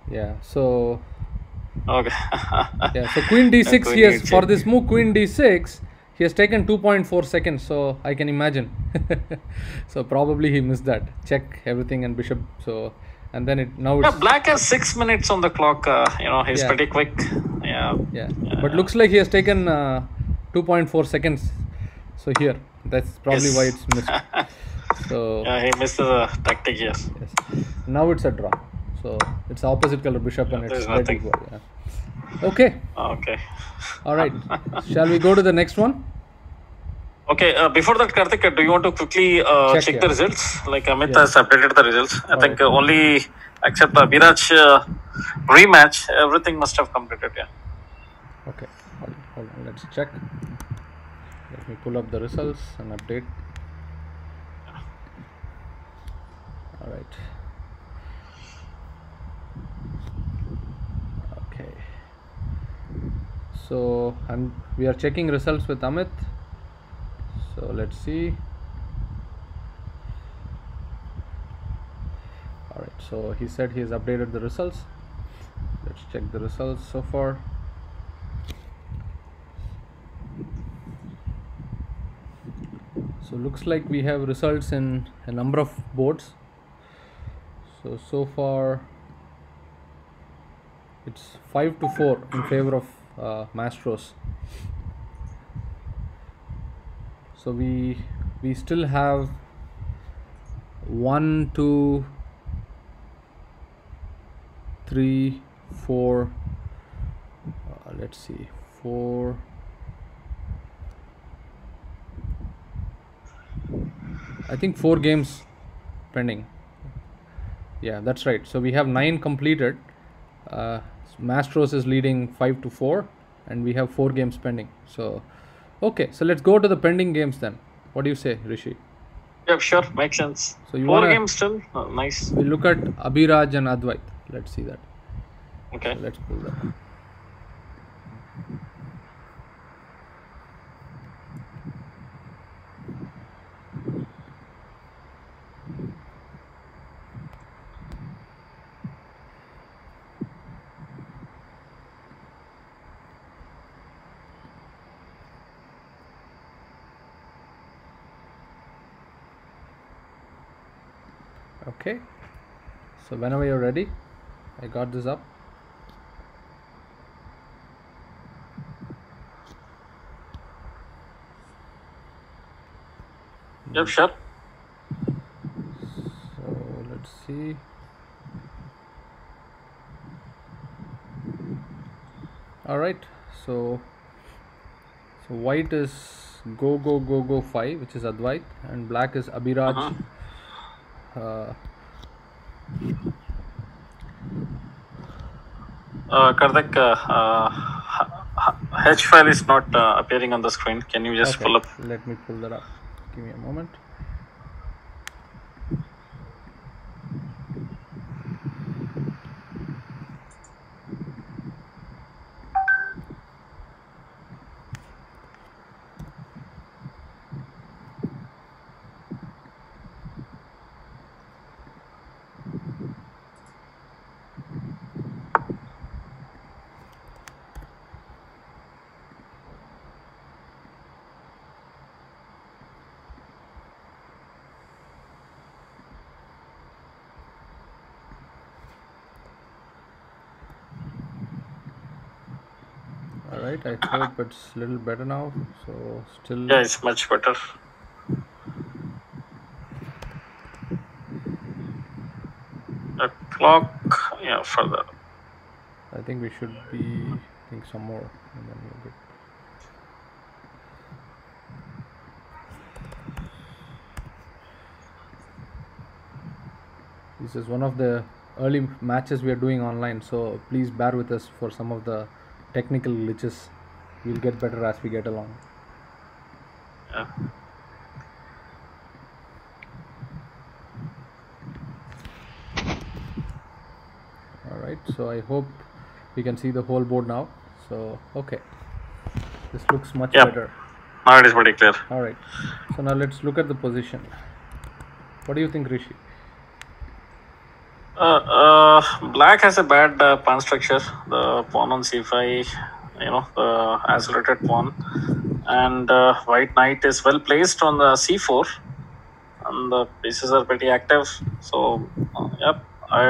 Yeah. So Okay. yeah. So queen d6. Queen He has e8 for check. this move queen d6. He has taken 2.4 seconds. So I can imagine. So probably he missed that. Check everything and bishop. So and then now Yeah, it's black has 6 minutes on the clock. He's yeah. pretty quick. Yeah. Yeah, but looks like he has taken 2.4 seconds. So here, that's probably why Yes. it's missed. So Yeah, he missed the tactic here. yes, now it's a draw. So it's opposite color bishop and There's it's red nothing. equal. Yeah. Okay, Okay. all right. Shall we go to the next one? Okay, before that, Karthik, do you want to quickly check yeah. the results? Like Amit Yeah. has updated the results. I think right. only except the Viraj rematch, everything must have completed. Yeah. Okay, hold on. Let's check. Let me pull up the results and update. All right. Okay. So we are checking results with Amit. So let's see. All right. So he said he has updated the results. Let's check the results so far. So looks like we have results in a number of boards. So far it's 5-4 in favor of Maestros. So we still have 1, 2, 3, 4. Let's see, 4. I think 4 games pending. Yeah, that's right. So we have 9 completed. Mastros is leading 5-4, and we have 4 games pending. So, okay. So let's go to the pending games then. What do you say, Rishi? Yep, sure, makes sense. So you 4 wanna games still, nice. we look at Abhiraj and Advait. Let's see that. Okay. So let's pull that. Okay. So whenever you're ready, I got this up. Yep, sure. So let's see. All right. So white is go 5, which is Advait, and black is Abhiraj. Karthik, H file is not appearing on the screen. Can you just Okay, pull up? let me pull that up. Give me a moment. All right, I hope it's a little better now. So still, Yeah, it's much better. The clock, yeah, further. I think we should be, I think some more, and then we'll get. This is one of the early matches we are doing online, so please bear with us for some of the technical glitches. We'll get better as we get along. Yeah. All right, so I hope we can see the whole board now. So okay, this looks much Yeah. better. Now it is pretty clear. All right, so now let's look at the position. What do you think, Rishi? Black has a bad pawn structure. The pawn on c5, the accelerated pawn, and white knight is well placed on the c4, and the pieces are pretty active. So, yep, I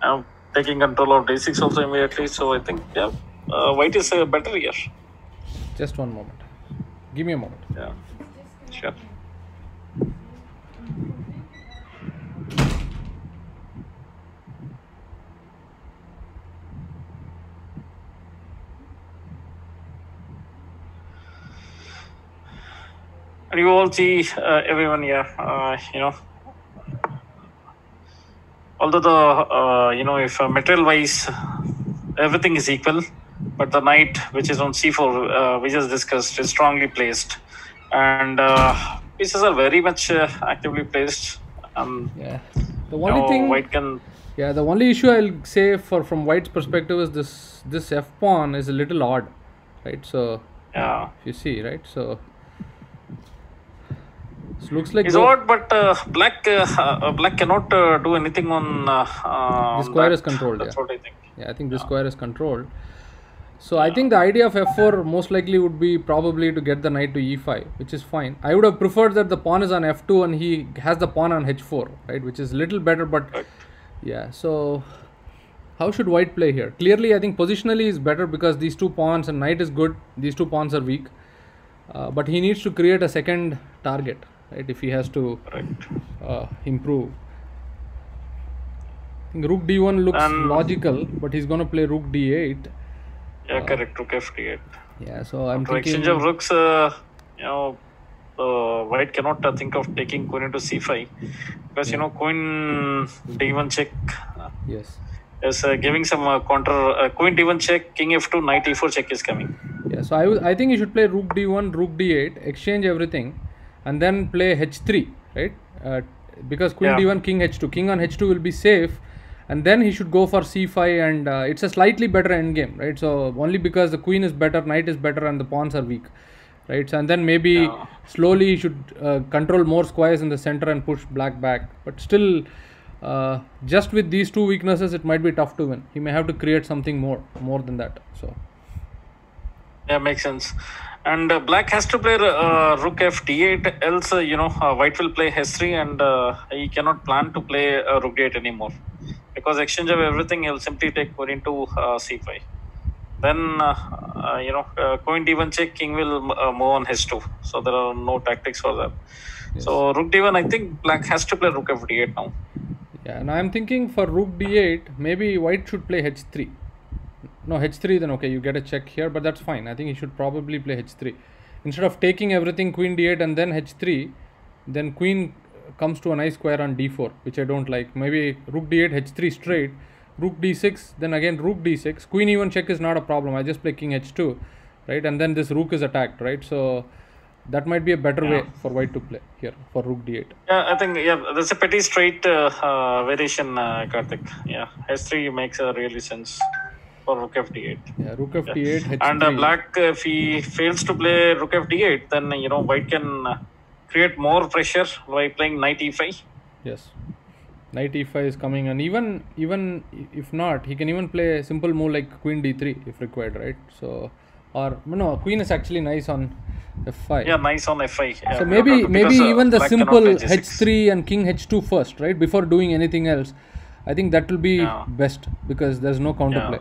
am taking control of d6 also immediately. So I think white is better here. Just one moment. Give me a moment. Yeah, sure. And you all see everyone here, although the, if material wise everything is equal, but the knight which is on c4, we just discussed, is strongly placed. And pieces are very much actively placed. Yeah. The only thing white can. Yeah, the only issue I'll say from white's perspective is this f pawn is a little odd, right? So Yeah. if you see, right? So this looks like It's odd, but black cannot do anything on. the square is controlled. That's what I think. Yeah, I think this square is controlled. So I think the idea of f4 most likely would be probably to get the knight to e5, which is fine. I would have preferred that the pawn is on f2 and he has the pawn on h4, right? Which is a little better, but Right. yeah. So how should white play here? Clearly, I think positionally is better because these two pawns and knight is good. These two pawns are weak, but he needs to create a second target, right? If he has to improve. I think rook d1 looks logical, but he's going to play rook d8. Yeah, correct. Rook f8. Yeah, so I'm For thinking. exchange of rooks, white cannot think of taking queen into c5 because queen d1 check Yes. is giving some counter. Queen d1 check, king f2, knight e4 check is coming. Yeah, so I think you should play rook d1, rook d8, exchange everything, and then play h3, right? Because queen d1, king h2, king on h2 will be safe, and then he should go for c5, and it's a slightly better endgame, right? So only because the queen is better, knight is better, and the pawns are weak, right? So, and then maybe slowly he should control more squares in the center and push black back. But still, just with these two weaknesses, it might be tough to win. He may have to create something more than that. So yeah, makes sense. And black has to play rook f d8, else white will play h3, and he cannot plan to play rook d8 anymore, because exchange of everything he'll simply take queen into c5. Then queen d1 check, king will move on h2, so there are no tactics for that. Yes. So rook d1, I think black has to play rook f d8 now. Yeah, and I'm thinking for rook d8, maybe white should play h3. No, h3, then okay, you get a check here, but that's fine. I think he should probably play h3 instead of taking everything queen d8 and then h3. Then queen comes to a nice square on d4, which I don't like. Maybe rook d8, h3 straight, rook d6, then again rook d6. Queen e1 check is not a problem. I just play king h2, right? And then this rook is attacked, right? So that might be a better way for white to play here for rook d8. Yeah, I think that's a pretty straight variation, Karthik. Yeah, h3 makes really sense for rook f d8. Yeah, rook f d8, h3. And black, if he fails to play rook f d8, then white can create more pressure by playing knight e5. Yes, knight e5 is coming, and even if not, he can even play a simple move like queen d3 if required, right? So, or no, queen is actually nice on f5. Yeah, nice on f5. Yeah, so maybe even the simple h3 and king h2 first, right, before doing anything else. I think that will be best because there's no counterplay.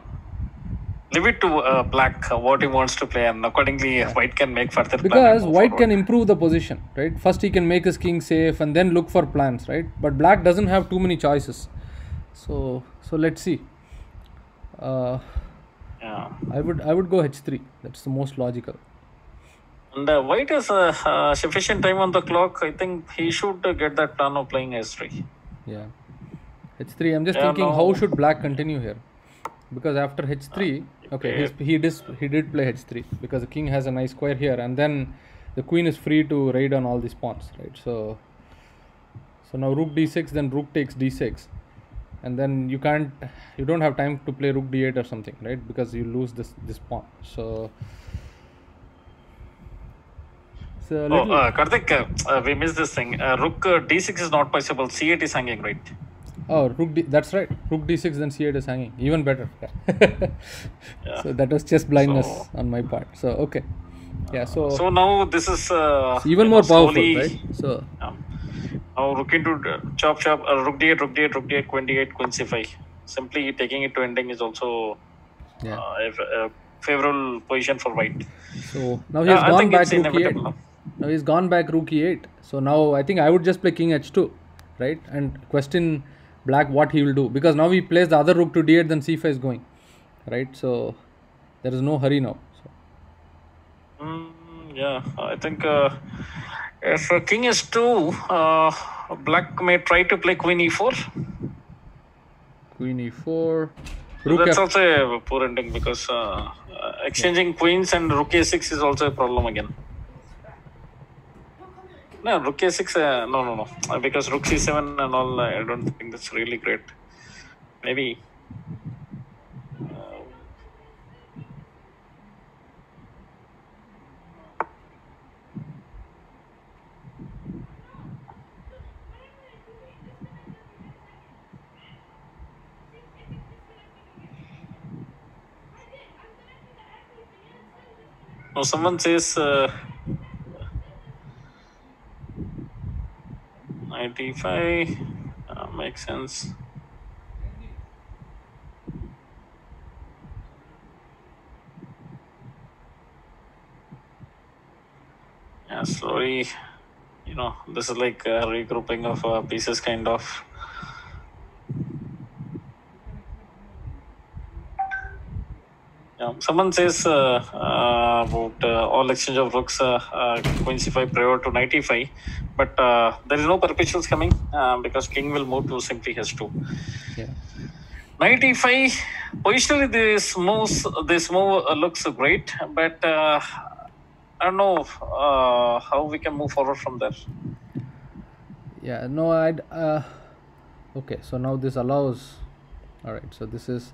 Leave it to black what he wants to play, and accordingly white can make further because white can improve the position, right? First he can make his king safe and then look for plans, right? But black doesn't have too many choices, so let's see. I would go h3. That's the most logical. And white has sufficient time on the clock. I think he should get that plan of playing h3. Yeah, h3. I'm just thinking how should black continue here, because after h3, he did play h3 because the king has a nice square here, and then the queen is free to raid on all these pawns, right? So now rook d6, then rook takes d6. and then you don't have time to play rook d8 or something, right? Because you lose this pawn. So it's a Oh, little. Karthik, we missed this thing. Rook d6 is not possible. c8 is hanging, right? Oh, that's right. Rook d6, then c8 is hanging. Even better. Yeah. Yeah. So that was just blindness So, on my part. So okay. Yeah. So so now this is it's even more powerful, slowly. right? So Now rook into chop chop. Rook d8, rook d8, rook d8, queen d8, queen c5. Simply taking it to ending is also yeah. a favorable position for white. So now he has I gone think back it's rook e8. inevitable. Now he's gone back rook e8. So now I think I would just play king h2, right? And question black what he will do, because now he plays the other rook to d8, then c5 is going, right? So there is no hurry now. So, Yeah, I think if king is2, black may try to play queen e4. queen e4, So rook that's f. also a poor ending because exchanging queens and rook a6 is also a problem again. No, rook a6, no. Because rook c7 and all, I don't think that's really great. Maybe. No, someone says 95 makes sense. Yeah, slowly, this is like regrouping of pieces, kind of. Yeah, someone says about all exchange of rooks, queen c5 prior to knight e5, but there is no perpetuals coming because king will move to simply h2. Yeah. Knight e5, positionally this move looks great, but I don't know how we can move forward from there. Yeah. No, I'd. Okay. So now this allows. All right. So this is.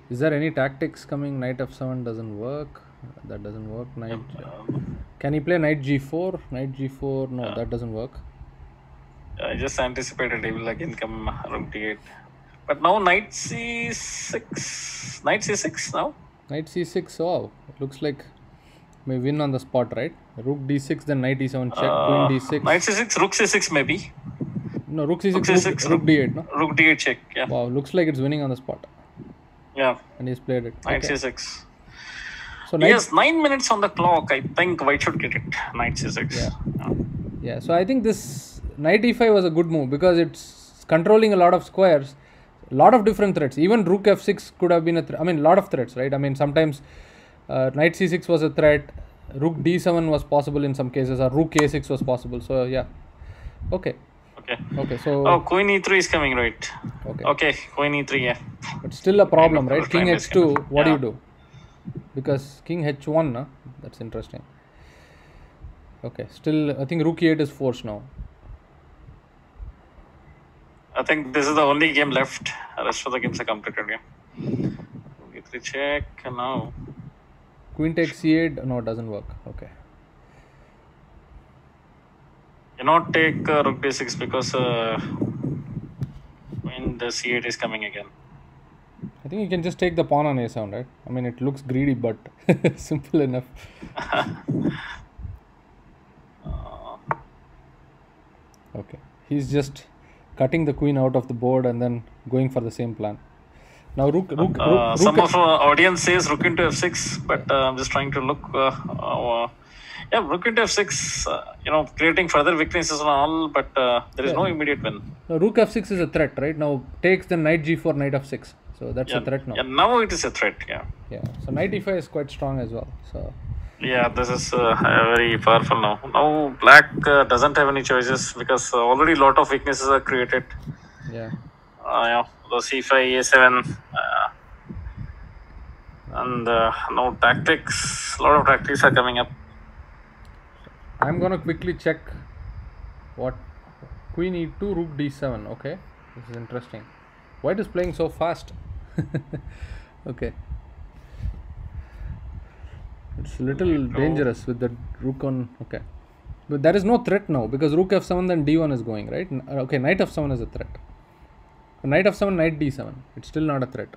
Is there any tactics coming? Knight f7 doesn't work. That doesn't work. Knight. Can he play knight g4? Knight g4. No, that doesn't work. I just anticipated he will again come rook d8. But now knight c6. Knight c6 now? Knight c6. Oh, it looks like may win on the spot, right? Rook d6, then knight e7 check, queen d6. Knight c6, rook c6 maybe. No, rook c6, Rook c6, rook d8, no? Rook d8 check, yeah. Wow, looks like it's winning on the spot. Yeah. And he's played it. Knight Okay. c6. So Yes, 9 minutes on the clock. I think white should get it. Knight c6. Yeah. Yeah, so I think this knight e5 was a good move because it's controlling a lot of squares, a lot of different threats. Even rook f6 could have been a lot of threats, right? I mean, sometimes knight c6 was a threat, rook d7 was possible in some cases, or rook a6 was possible. So yeah, okay. Okay, so Oh, queen e3 is coming, right? Okay, queen e3, yeah. but still a problem, right? King Time is h2, what do yeah. you do? Because king h1, no? That's interesting. Okay, still I think rook e8 is forced now. I think this is the only game left. The rest of the games are completed, yeah. e3 check now. Queen takes c8, no, it doesn't work. Okay. Cannot take rook d6 because when the c8 is coming again. I think you can just take the pawn on a7, right? I mean, it looks greedy, but simple enough. Okay, he's just cutting the queen out of the board and then going for the same plan. Now rook some of our audience says rook into f6, but I'm just trying to look. Yeah, rook into f6, creating further weaknesses and all, but there is no immediate win. Now, rook f6 is a threat, right? Now takes the knight g4, knight f6. So that's a threat now. Yeah, now it is a threat, yeah. Yeah, so knight e5 is quite strong as well. So yeah, this is very powerful now. Now black doesn't have any choices because already a lot of weaknesses are created. Yeah. Yeah, the c5, a7, and now tactics. A lot of tactics are coming up. I'm gonna quickly check what queen e2, rook d7. Okay. This is interesting. White is playing so fast. Okay. It's a little dangerous with the rook on. Okay. But there is no threat now because rook f7 then d1 is going, right? Okay, knight f7 is a threat. Knight f7, knight d7. It's still not a threat.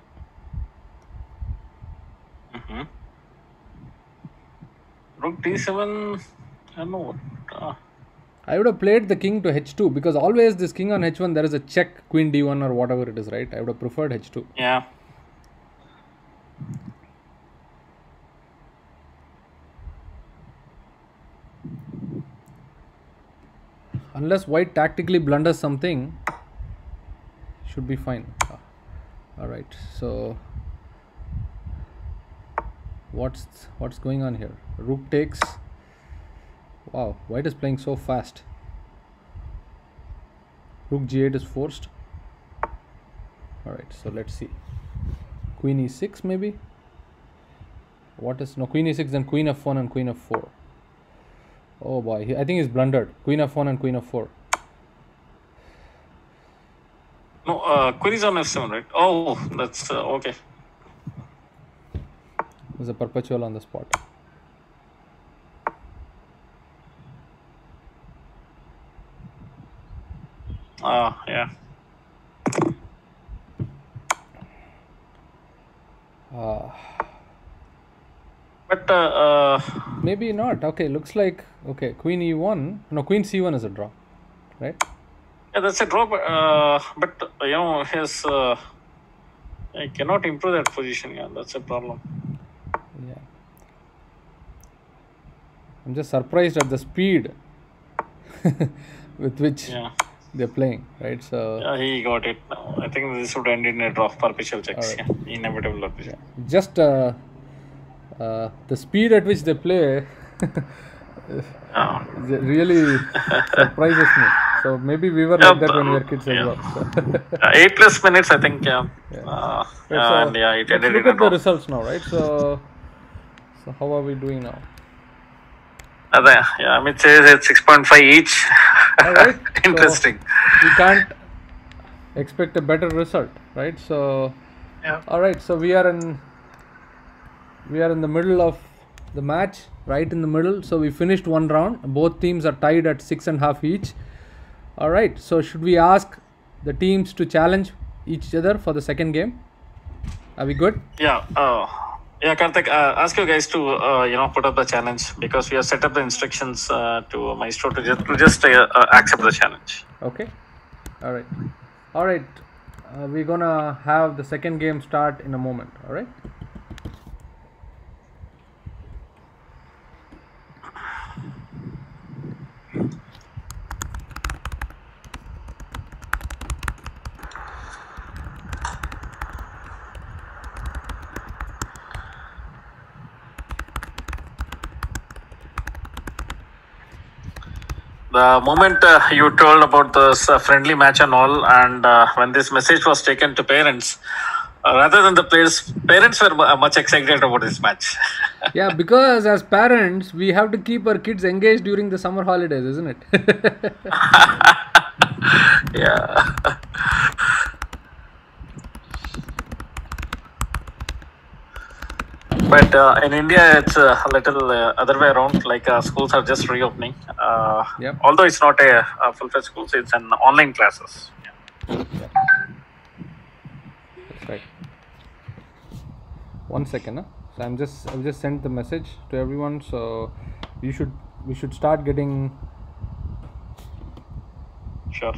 Rook d7. I don't know what. I would have played the king to h2 because always this king on h1 there is a check, queen d1 or whatever it is, right? I would have preferred h2. Yeah. Unless white tactically blunders something, should be fine. Alright, so what's going on here? Rook takes. Wow, white is playing so fast. Rook g8 is forced. Alright, so let's see. Queen e6 maybe? What is, no, queen e6, then queen f1 and queen f4. Oh boy, I think he's blundered. Queen f1 and queen f4. No, queen is on f7, right? Oh, that's okay. There's a perpetual on the spot. Yeah. But maybe not. Okay, looks like, okay, queen e1. No, queen c1 is a draw, right? yeah, that's a draw. But you know, his I cannot improve that position. Yeah, that's a problem. Yeah. I'm just surprised at the speed with which they're playing, right? So yeah, he got it. I think this would end in a draw, perpetual checks. Right. Yeah, inevitable. Yeah. Just the speed at which they play really surprises me. So maybe we were like that when we were kids as well. So 8+ minutes, I think. Yeah. So And yeah, it let's ended look in a at the draw. results now, right? So how are we doing now? Yeah, I mean, it says it's 6.5 each. All right. Interesting. So we can't expect a better result, right? So Yeah. all right. So we are in the middle of the match, right in the middle. So we finished one round. Both teams are tied at 6.5 each. All right. So should we ask the teams to challenge each other for the second game? Are we good? Yeah. Yeah, Karthik, ask you guys to put up the challenge because we have set up the instructions to Maestro to just accept the challenge. Okay. All right. All right. We're gonna have the second game start in a moment. All right. The moment you told about this friendly match and all, and when this message was taken to parents, rather than the players, parents were much excited about this match. Yeah, because as parents, we have to keep our kids engaged during the summer holidays, isn't it? Yeah. But in India, it's a little other way around. Like schools are just reopening. Yep. Although it's not a full-fledged school, it's an online classes. Yeah. That's right. 1 second. So I've just sent the message to everyone. So we should start getting. Sure.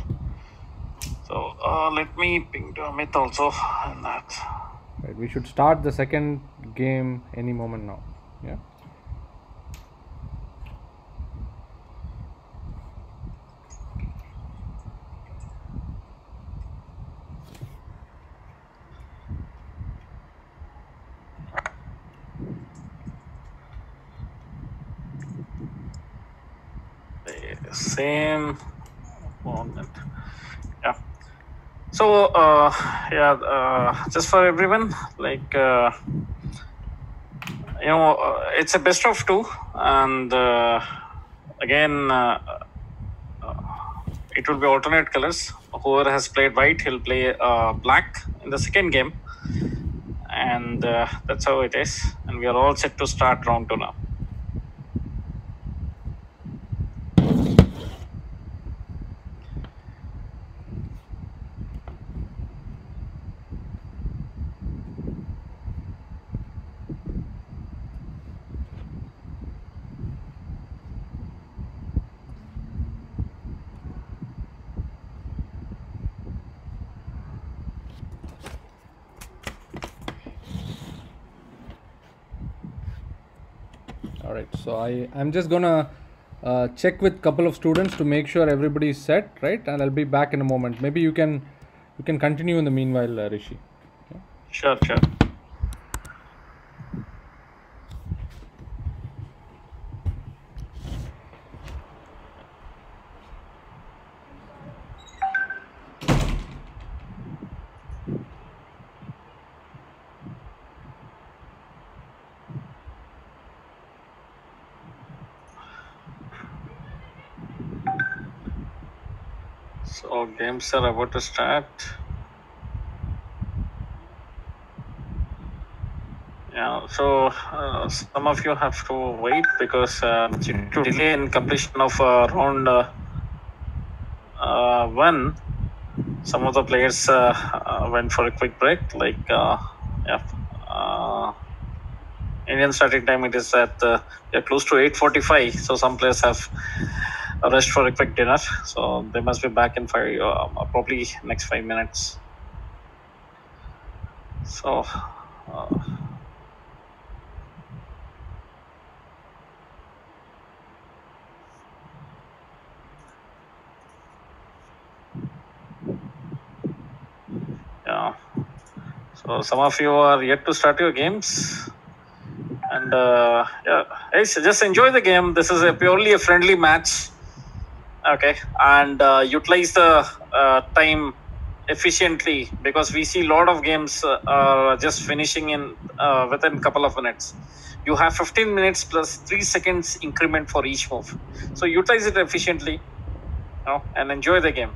So let me ping to Amit also on that. Right, we should start the second game any moment now. Yeah. Same moment. Yeah. So just for everyone, like it's a best of two, and again it will be alternate colors. whoever has played white, he'll play black in the second game. And that's how it is. And we are all set to start round 2 now. All right, so I'm just gonna check with couple of students to make sure everybody is set, right? And I'll be back in a moment. Maybe you can continue in the meanwhile, Rishi. Okay? Sure. So games are about to start. Yeah, so some of you have to wait because due to delay in completion of round 1, some of the players went for a quick break. Like, Indian starting time, it is at close to 8:45. So some players have rushed for a quick dinner. So they must be back in probably next 5 minutes. So. Yeah. So some of you are yet to start your games. And just enjoy the game. This is purely a friendly match. Okay. And utilize the time efficiently because we see a lot of games are just finishing in within a couple of minutes. You have 15 minutes plus 3 seconds increment for each move. So utilize it efficiently, and enjoy the game.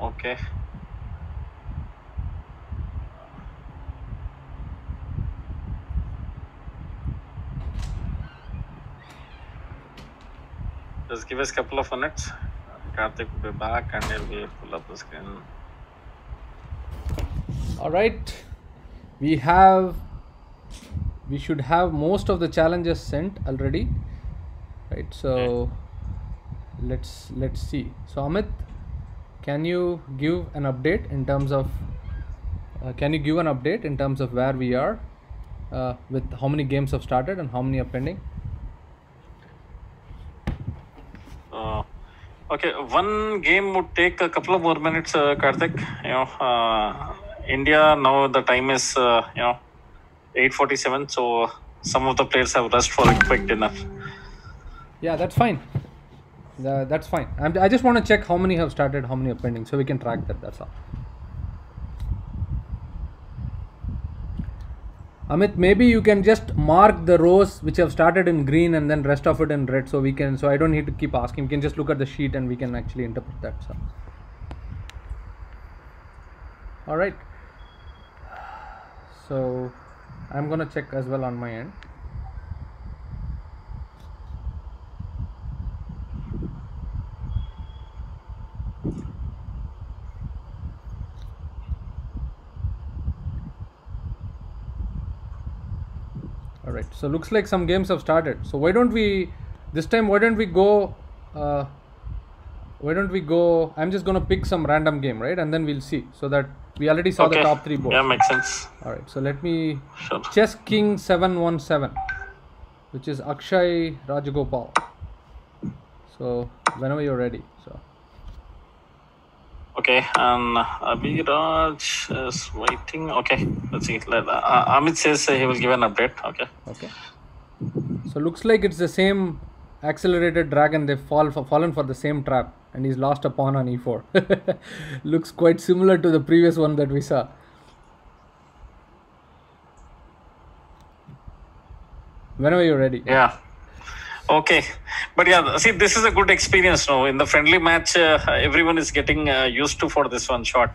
Okay. Just give us a couple of minutes. Karthik will be back and he'll be pull up the screen. All right, we should have most of the challenges sent already, right? So let's see. So Amit, can you give an update in terms of where we are with how many games have started and how many are pending? Okay, one game would take a couple of more minutes, Karthik. India now the time is 8:47, so some of the players have rushed for a quick dinner. Yeah, that's fine. That's fine. I just want to check how many have started, how many are pending, so we can track that. That's all. Amit, maybe you can just mark the rows which have started in green and then rest of it in red, so we can. So I don't need to keep asking. We can just look at the sheet and we can actually interpret that. So, all right. So I'm gonna check as well on my end. All right. So looks like some games have started. So why don't we this time? Why don't we go? Why don't we go? I'm just gonna pick some random game, right, and then we'll see. So that we already saw the Okay. top three boards. Yeah, makes sense. All right. So let me Sure. Chess King 717, which is Akshay Rajagopal. So whenever you're ready. So Okay, and Abhiraj is waiting. Okay, let's see. Amit says he will give an update. Okay. okay. So looks like it's the same accelerated dragon. They've fallen for the same trap, and he's lost a pawn on e4. Looks quite similar to the previous one that we saw. Whenever you're ready. Yeah. Okay, but yeah, see, this is a good experience now. In the friendly match, everyone is getting used to for this one shot,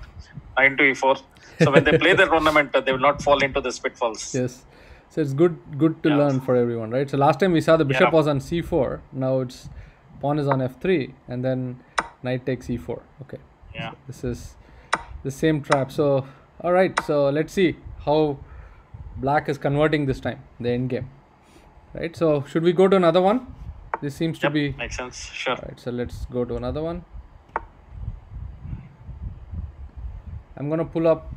9 to e4. So when they play the tournament, they will not fall into the pitfalls. Yes. So it's good to Yeah. learn for everyone, right? So last time we saw the bishop Yeah. was on c4. Now it's pawn is on f3, and then knight takes e4. Okay. Yeah. This is the same trap. So all right. So let's see how black is converting this time, the end game. Right. So should we go to another one? This seems to Yep, be makes sense. Sure. all right. So let's go to another one. I'm gonna pull up.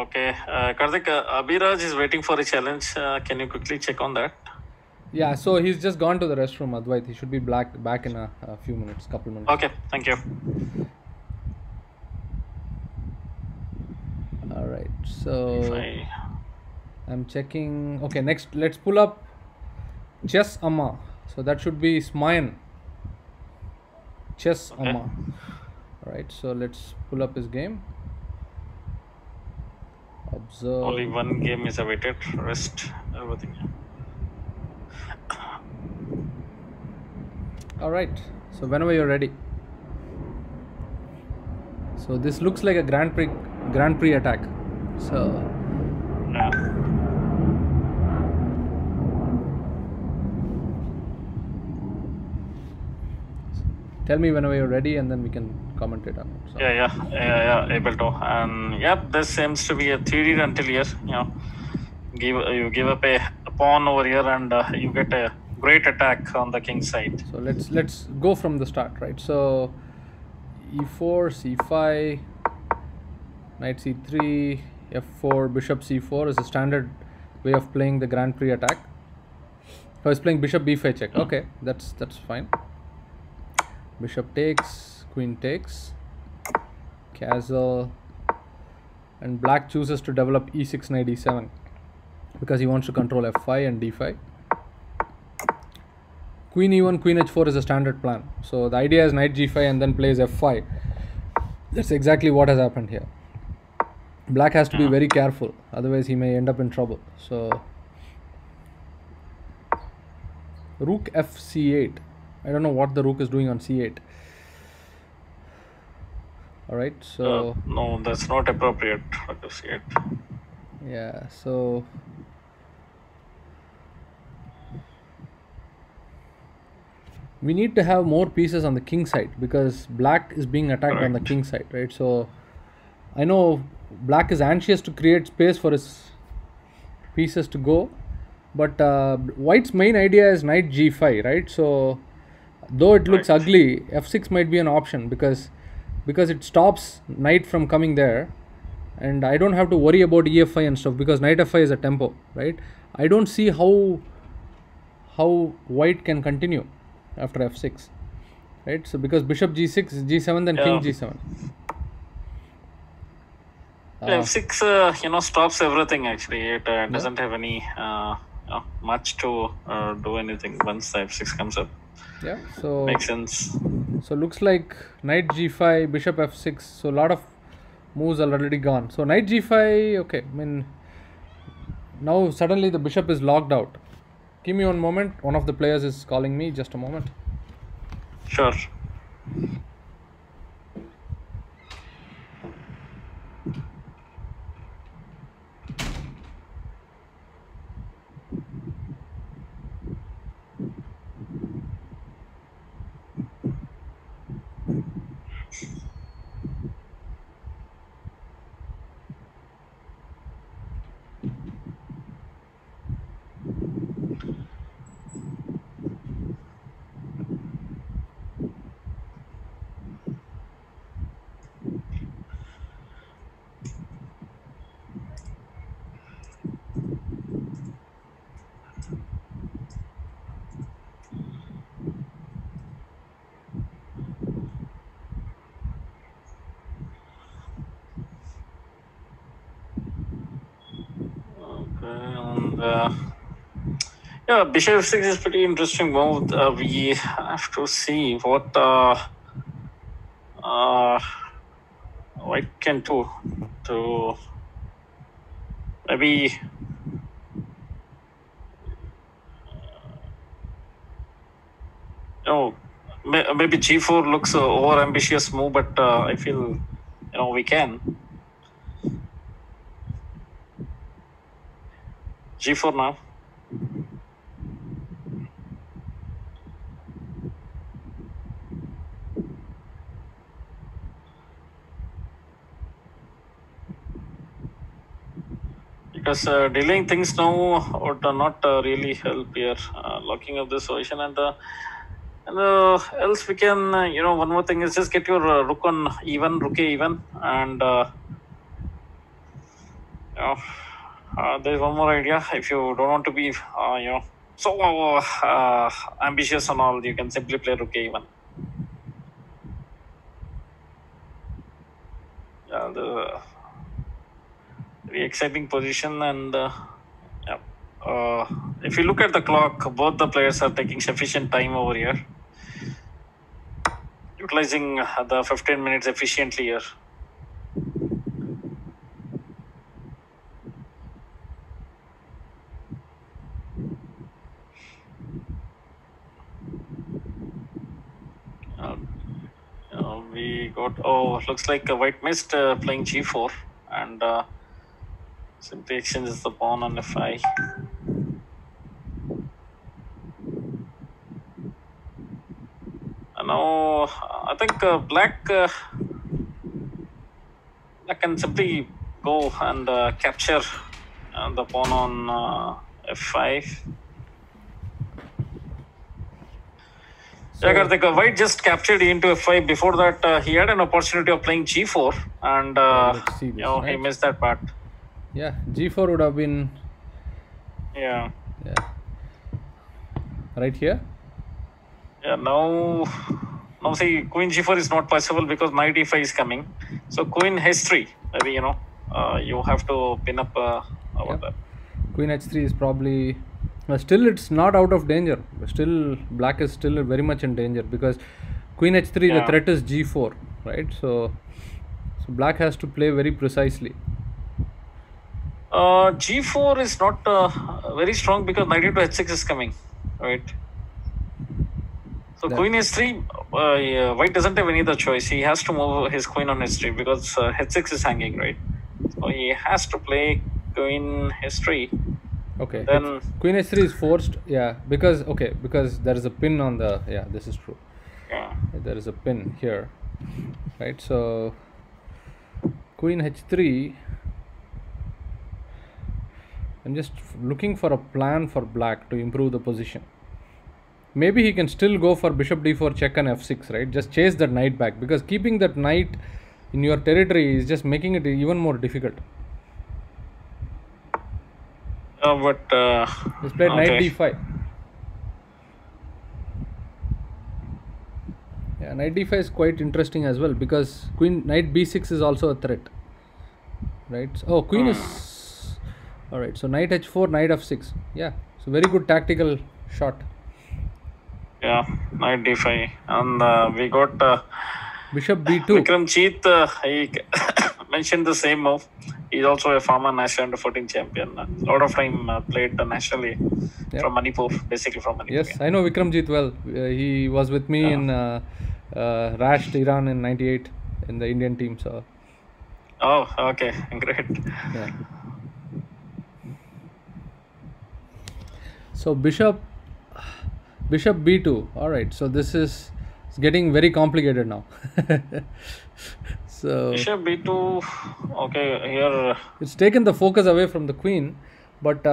Okay, Karthik, Abhiraj is waiting for a challenge. Can you quickly check on that? Yeah. So he's just gone to the restroom, Advait. He should be back in a few minutes, couple minutes. Okay, thank you. All right. So Fine. I'm checking. Okay, next let's pull up Chess Amma. So that should be Smayan. Chess Okay. Amma. All right. So let's pull up his game. Observe. Only one game is awaited. Rest everything. All right. So whenever you're ready. So this looks like a Grand Prix attack. So Yeah. tell me whenever you're ready, and then we can commentate on it. So, Yeah, able to. And yep, this seems to be a theory until here. You know, you give up a pawn over here, and you get a great attack on the king side. So let's go from the start, right? So e4, c5, knight c3, f4, bishop c4 is a standard way of playing the Grand Prix attack. So he's playing bishop b5 check. Okay, that's fine. Bishop takes, queen takes, castle, and black chooses to develop e6, knight e7 because he wants to control f5 and d5. Queen e1, queen h4 is a standard plan. So the idea is knight g5 and then plays f5. That's exactly what has happened here. Black has to be very careful, otherwise he may end up in trouble. So rook f c8. I don't know what the rook is doing on c8. All right, so No, that's not appropriate. Rook of c8. yeah, so we need to have more pieces on the king side because black is being attacked on the Correct. king side, right? So I know black is anxious to create space for his pieces to go, but white's main idea is knight g5, right? So though it looks Right. ugly, f6 might be an option because it stops knight from coming there, and I don't have to worry about e5 and stuff because knight f5 is a tempo, right? I don't see how white can continue after f6, right? So because bishop g6, g7, then king Yeah. g7. f6, stops everything actually. It doesn't have any much to do anything once the f6 comes up. Yeah, so Makes sense. looks like knight g5, bishop f6. So a lot of moves are already gone. So knight g5. Okay, I mean now suddenly the bishop is locked out. Give me one moment. One of the players is calling me. Just a moment. Sure. Okay, and yeah, bishop f6 is pretty interesting move. We have to see what white can do to maybe maybe g4 looks over ambitious move, but I feel we can g4 now. Because delaying things now would not really help here, locking up this position, and else we can, one more thing is just get your rook on even, rook a even, and there's one more idea. If you don't want to be, so ambitious and all, you can simply play rook a even. Yeah, the very exciting position, and if you look at the clock, both the players are taking sufficient time over here, utilizing the 15 minutes efficiently here. We got, looks like white missed playing g4, and simply exchanges the pawn on f5. Now I think black can simply go and capture the pawn on f5. So, Karthik, white just captured into f5. Before that, he had an opportunity of playing g4, and let's see this, right? he missed that part. Yeah, g4 would have been. Yeah. Right here. Yeah. Now see, queen g4 is not possible because knight e5 is coming. So queen h3. Maybe you have to pin up about that. Queen h3 is probably. Still, it's not out of danger. Still, black is still very much in danger because queen h3, the threat is g4, right? So black has to play very precisely. G4 is not very strong because knight into h6 is coming, right? So queen h3, white doesn't have any other choice. He has to move his queen on h3 because h6 is hanging, right? So he has to play queen h3. Okay. Then queen h3 is forced, because there is a pin on the, this is true. Yeah. There is a pin here, right? So queen h3. I'm just looking for a plan for black to improve the position. Maybe he can still go for bishop d4 check and f6, right? Just chase that knight back, because keeping that knight in your territory is just making it even more difficult. But he's played knight d5. Yeah, knight d5 is quite interesting as well because knight b6 is also a threat, right? Oh, queen is all right. So knight h4, knight f6. Yeah, so very good tactical shot. Yeah, knight d5, and we got bishop b2. Vikramjit. He mentioned the same move. He's also a former national under 14 champion. A lot of time played nationally Yeah. from Manipur, basically from Manipur. Yes, I know Vikramjit well. He was with me in Rasht, Iran in '98 in the Indian team. So Oh, okay, great. yeah. So bishop b2. All right. So this is it's getting very complicated now. So Bishop b2. Okay, here. it's taken the focus away from the queen, but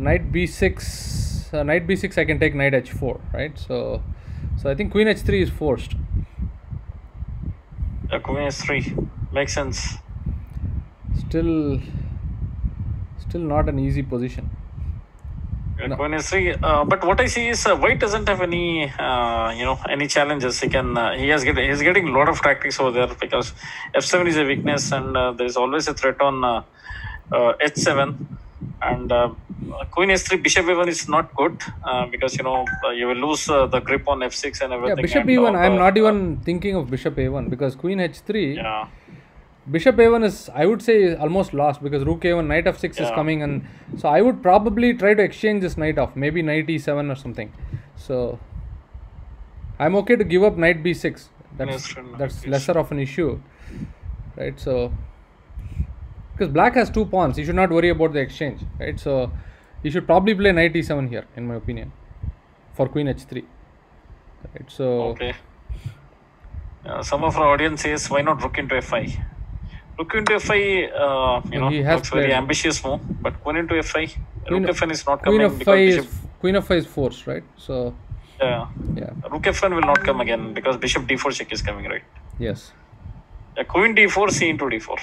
knight b6. Knight b6. I can take knight h4. Right. So I think queen h3 is forced. Queen h3 makes sense. Still not an easy position. Queen h3. But what I see is white doesn't have any any challenges. He's getting a lot of tactics over there because f7 is a weakness and there is always a threat on h7 and queen h3 bishop a1 is not good because you will lose the grip on f6 and everything. Yeah, bishop and e1. I'm not even thinking of bishop a1 because queen h3. Yeah. Bishop a1 is, I would say, almost lost because rook a1, knight f6 is coming, and so I would probably try to exchange this knight off, maybe knight e7 or something. So I'm okay to give up knight b6. That's lesser of an issue, right? So because black has 2 pawns, you should not worry about the exchange, right? So you should probably play knight e7 here, in my opinion, for queen h3. Right? So okay. Some of our audience says, why not rook into f5? Rook into f5, he has looks very played. ambitious move, but queen into f5, Queen rook f1 is not queen coming f5 queen f5 is forced, right? So yeah, rook f1 will not come again because bishop d4 check is coming, right? yes. Queen d4, c into d4.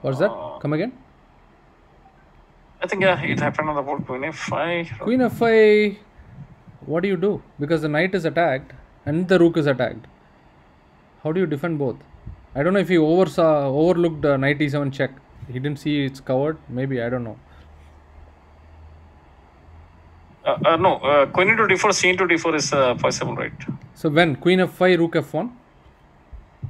What's that? Come again? I think it happened on the board. Queen f5. Queen f5. What do you do? Because the knight is attacked and the rook is attacked. How do you defend both? I don't know if he overlooked knight e7 check. He didn't see it's covered. Maybe, I don't know. No, queen into d4, c into d4 is possible, right? So when? Queen f5, rook f1?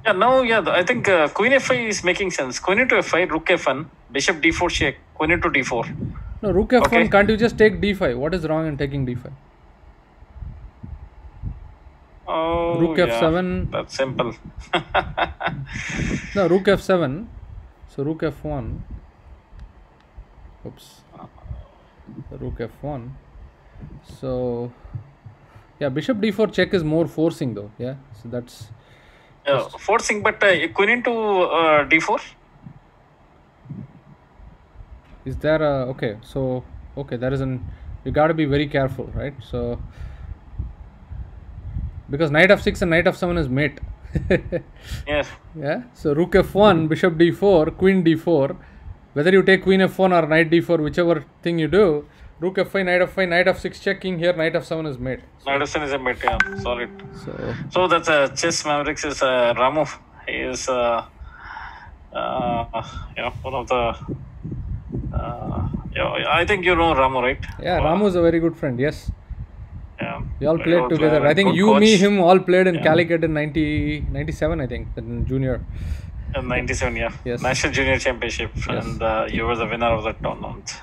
Yeah, now, I think queen f5 is making sense. Queen into f5, rook f1, bishop d4 check, queen into d4. No, rook f1, Okay. can't you just take d5? What is wrong in taking d5? Oh, Rook f7. That's simple. No, rook f7. So rook f1. Oops. Rook f1. So yeah, bishop d4 check is more forcing though. Yeah, so that's Forcing, but queen into d4. is there a okay? So okay, there is an you got to be very careful, right? So because knight f6 and knight f7 is mate. Yes. Yeah. So rook f1, bishop d4, queen d4. Whether you take queen f1 or knight d4, whichever thing you do, rook f5, knight f6 checking here, knight f7 is mate. So, Knight f7 is a mate, yeah. Solid. so So that's chess mavericks is Ramu. He is one of the I think you know Ramu, right? yeah, Ramu is a very good friend. Yes. Yeah. We all Very played good together. player, I think good you, me, coach. him all played in Yeah. Calicut in 97, I think, in junior. 97, yeah. Yes. National Junior Championship, Yes. and you were the winner of that tournament.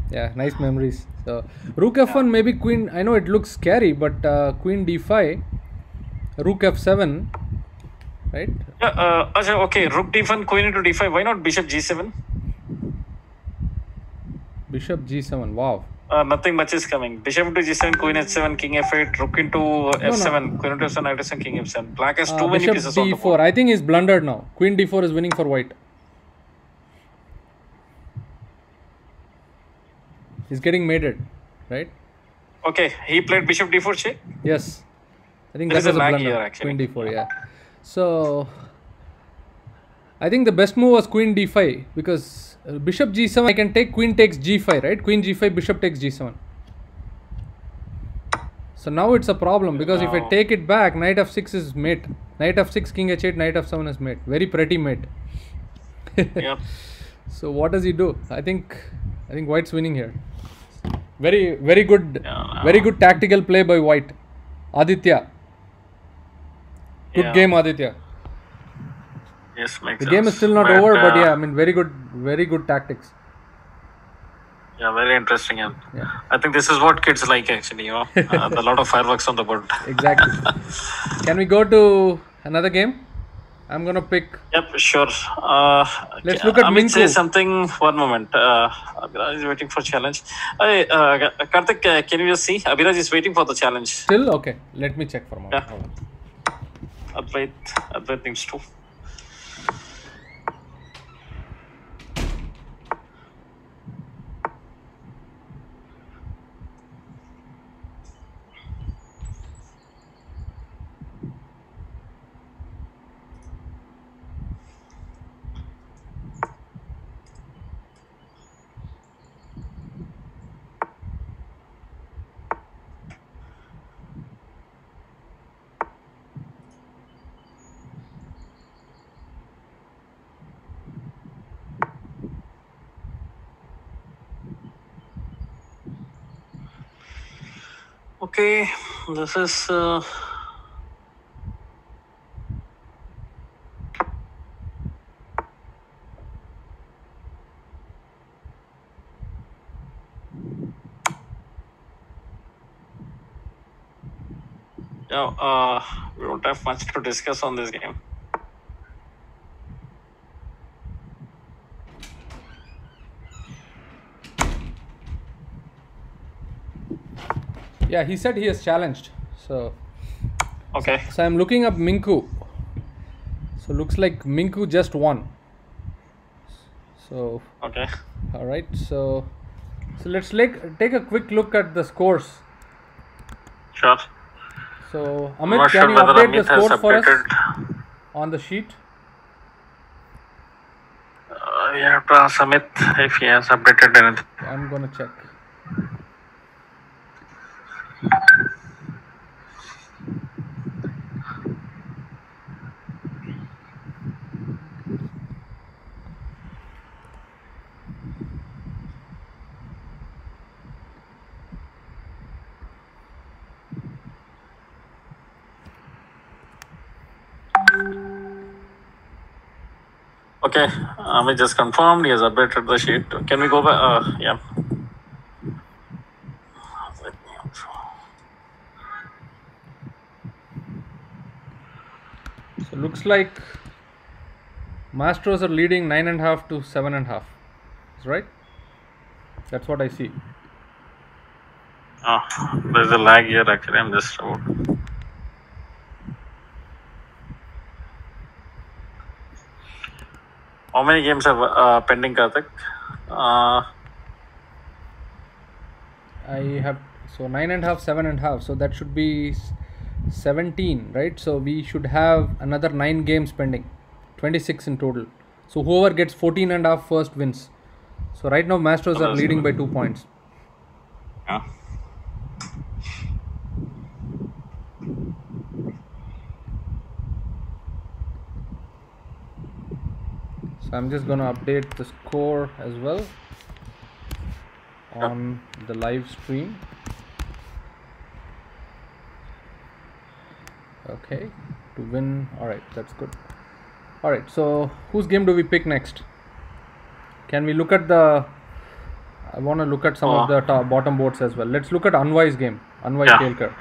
Yeah, nice memories. So rook f1, maybe queen. I know it looks scary, but queen d5, rook f7, right? Yeah, okay, rook d1, queen into d5. Why not bishop g7? Bishop g7. Wow. Nothing much is coming. Bishop into g7, queen h7, king f8, rook into f7, queen into f7, knight f7, king f7. Black has too many Bishop pieces on the d4. board. I think he's blundered now. Queen d4 is winning for white. He's getting mated, right? Okay, he played bishop d4 check. Yes. I think There that is was a a lag blunder. here, actually. Queen d4, yeah. So I think the best move was queen d5 because bishop g7 I can take, queen takes g5, right? Queen g5, bishop takes g7. So now it's a problem because if I Now- take it back, knight f6 is mate. Knight f6, king h8, knight f7 is mate. Very pretty mate. Yep. So what does he do? I think white's winning here. Very good, Yeah. very good tactical play by white. Aditya. Good Yeah. game, Aditya. Yes, makes The sense. game is still not But, over, but yeah, I mean, very good tactics. yeah, very interesting. And Yeah, I think this is what kids like actually. A lot of fireworks on the board. exactly. Can we go to another game? I'm gonna pick. Yep, sure. Let's look at Amit say Minku. something. One moment. Abhiraj is waiting for challenge. Hey, Karthik, can you just see? Abhiraj is waiting for the challenge. Still okay. Let me check for a moment. Yeah. Hold on. Advait needs to. Okay, this is. Yeah, we don't have much to discuss on this game. Yeah, he said he is challenged. So Okay. I'm looking up Minku. So looks like Minku just won. So Okay. all right. So let's take a quick look at the scores. Sure. So I'm Amit, not can sure you whether update the Amit has scores for us updated. on the sheet? You have to ask Amit if he has updated anything. I'm gonna check. Okay, Amit just confirmed he has updated the sheet. Can we go back? Yeah. So looks like Mastros are leading 9.5 to 7.5. Is right? That's what I see. There's a lag here actually. I'm just about. How many games have pending, Karthik? I have so 9.5, 7.5. So that should be 17, right? So we should have another 9 games pending, 26 in total. So whoever gets 14.5 first wins. So right now Mastros are leading by 2 points. Yeah. So I'm just gonna update the score as well on the live stream. Okay, to win. All right, that's good. All right, so whose game do we pick next? Can we look at the? I want to look at some of the bottom boards as well. Let's look at Anvai's game. Anvai Kelkar.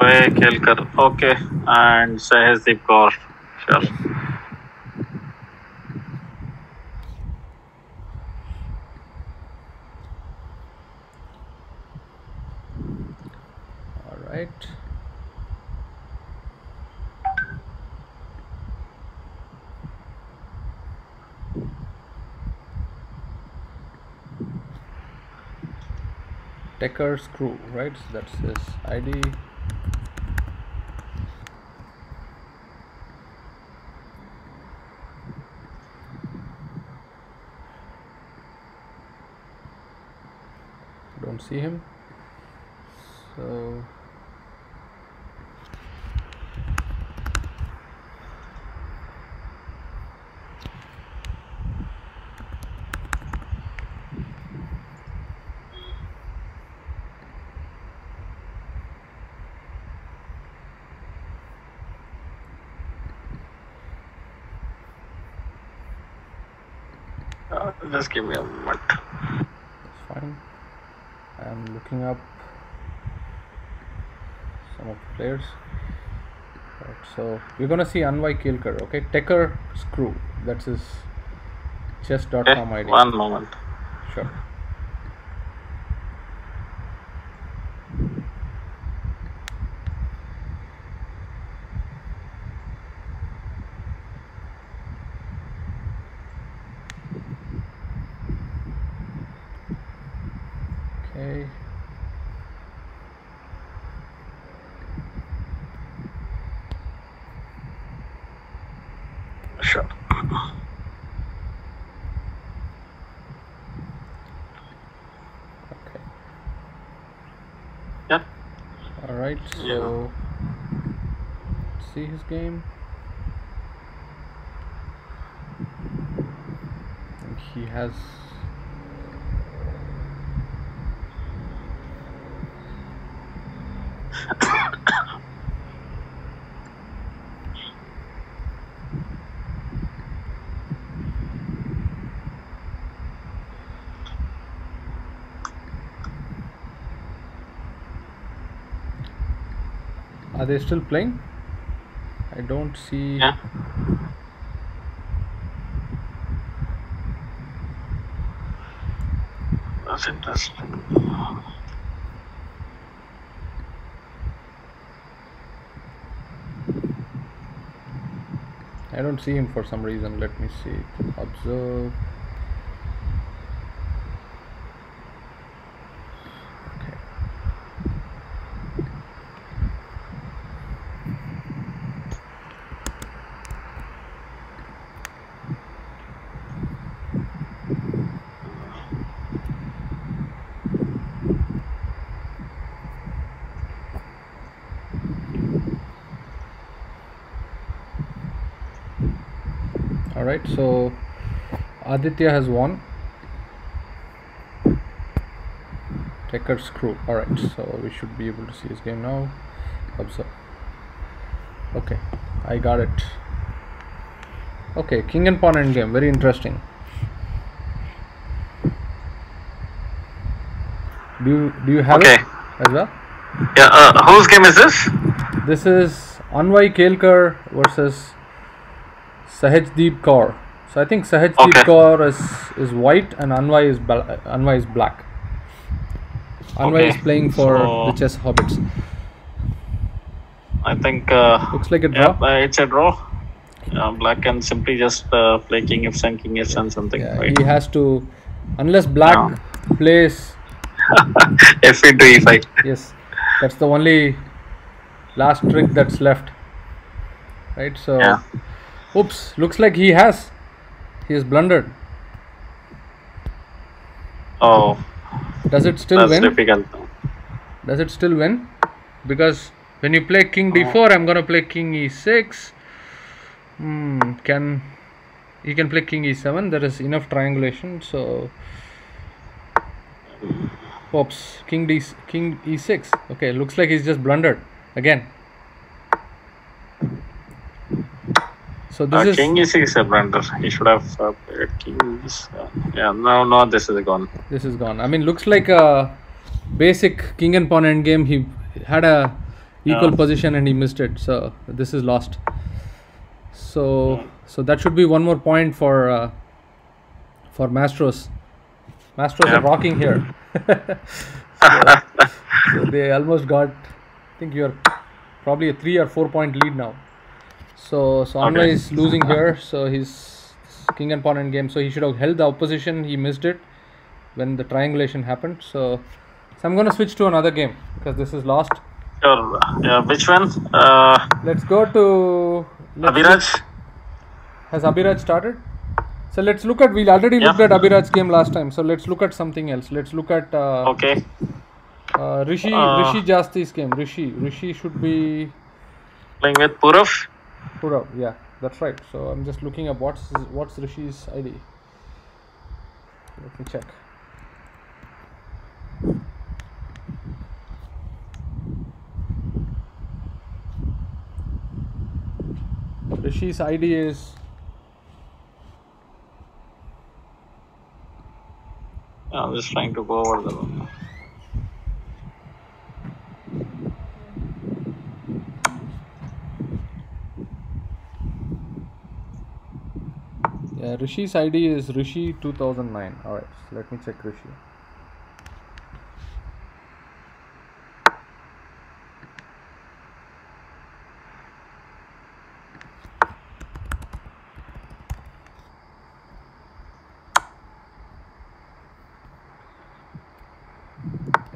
Anvai Kelkar. Okay, and Sahasdeep Kaur. Sure. All right. Techers Crew, right? So that's his ID. Don't see him. So Just give me a moment. That's fine. I'm looking up some of the players. Right, so we're gonna see Anvai Kelkar, okay? Tecker Screw. That's his chess.com ID. One moment. Sure. Okay. Sure. Okay. Yeah. All right. So let's see his game. And he has. Are they still playing? I don't see. Yeah. That's interesting. I don't see him for some reason. Let me see. Observe. Okay. All right. So Aditya has won. Tecker Screw. All right. So we should be able to see his game now. Observe. Okay, I got it. Okay, king and pawn endgame. Very interesting. Do you have Okay. it as well? Yeah. Whose game is this? This is Anvai Kelkar versus Sahajdeep Kaur. So I think Sahajdeep Okay. Kaur is white and Anvai is black. Anvai Okay, is playing for so- the chess Hobbits. I think. Looks like a draw. It's a draw. Black can simply just play king f7, king f7 something, Yeah, right? he has to, unless black plays. F into e5. Yes, that's the only last trick that's left, right? So Yeah. oops, looks like he has blundered. Oh, Does it still that's win? difficult. Does it still win? Because when you play king d4, I'm gonna play king e6. He can play king e7. There is enough triangulation. So oops, king e6. Okay, looks like he's just blundered again. So this is King e6 is a blunder. He should have played king e7. Yeah, no, this is gone. This is gone. I mean, looks like a basic king and pawn endgame. He had a equal position and he missed it. So this is lost. So that should be one more point for Maestros. Maestros are rocking here. so they almost got. I think you're probably a 3 or 4 point lead now. So Anvai is losing here. So he's king and pawn endgame. So he should have held the opposition. He missed it when the triangulation happened. So I'm gonna switch to another game because this is lost. Sure. Yeah, which one? Let's go to Abhiraj? Has Abhiraj started? So let's look at. We already looked at Abhiraj's game last time. So let's look at something else. Let's look at Okay. Rishi Jasti's game. Rishi should be Playing with Purav? Purav. Yeah, that's right. So I'm just looking at what's Rishi's ID. Let me check. Rishi's ID is I'm just trying to go over the. Yeah, Rishi's ID is Rishi 2009. All right, so let me check Rishi.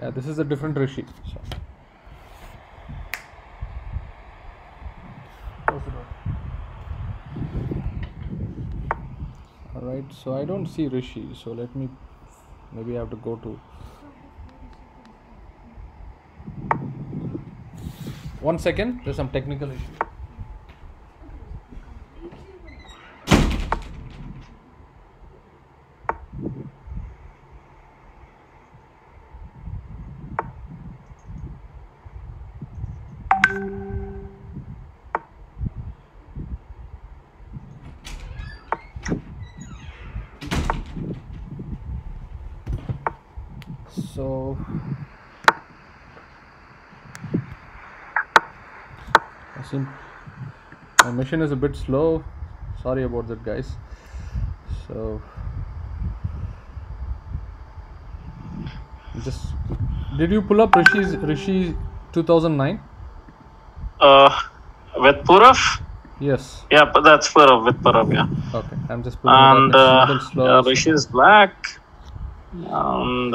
Yeah, this is a different Rishi. So. Close the door. All right, so I don't see Rishi. So let me, maybe I have to go to. 1 second. There's some technical issue. So I think my machine is a bit slow. Sorry about that, guys. So just, did you pull up Rishi 2009? With Purav? Yes. Yeah, but that's Purav, with Purav, yeah. Okay, I'm just pulling it up. It's a little slow. Rishi is black. And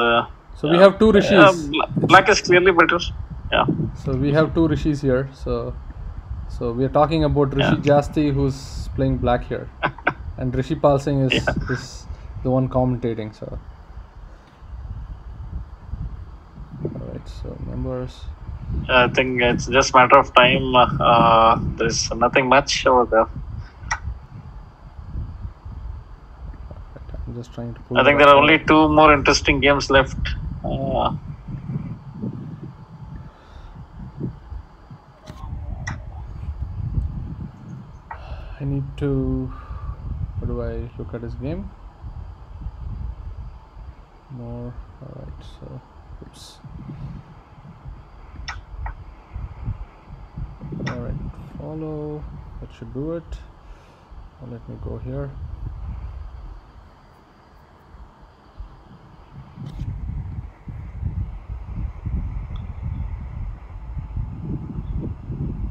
so we have two Rishis. Black is clearly better. Yeah. So we have two Rishis here. So we are talking about Rishi Jasti, who's playing black here, and Rishi Pal Singh is the one commentating. So all right, so members. I think it's just a matter of time. There's nothing much over there. I'm just trying to pull. I think there are only 2 more interesting games left. I need to. How do I look at his game? More. All right. So, oops. All right. Follow. That should do it. Now let me go here.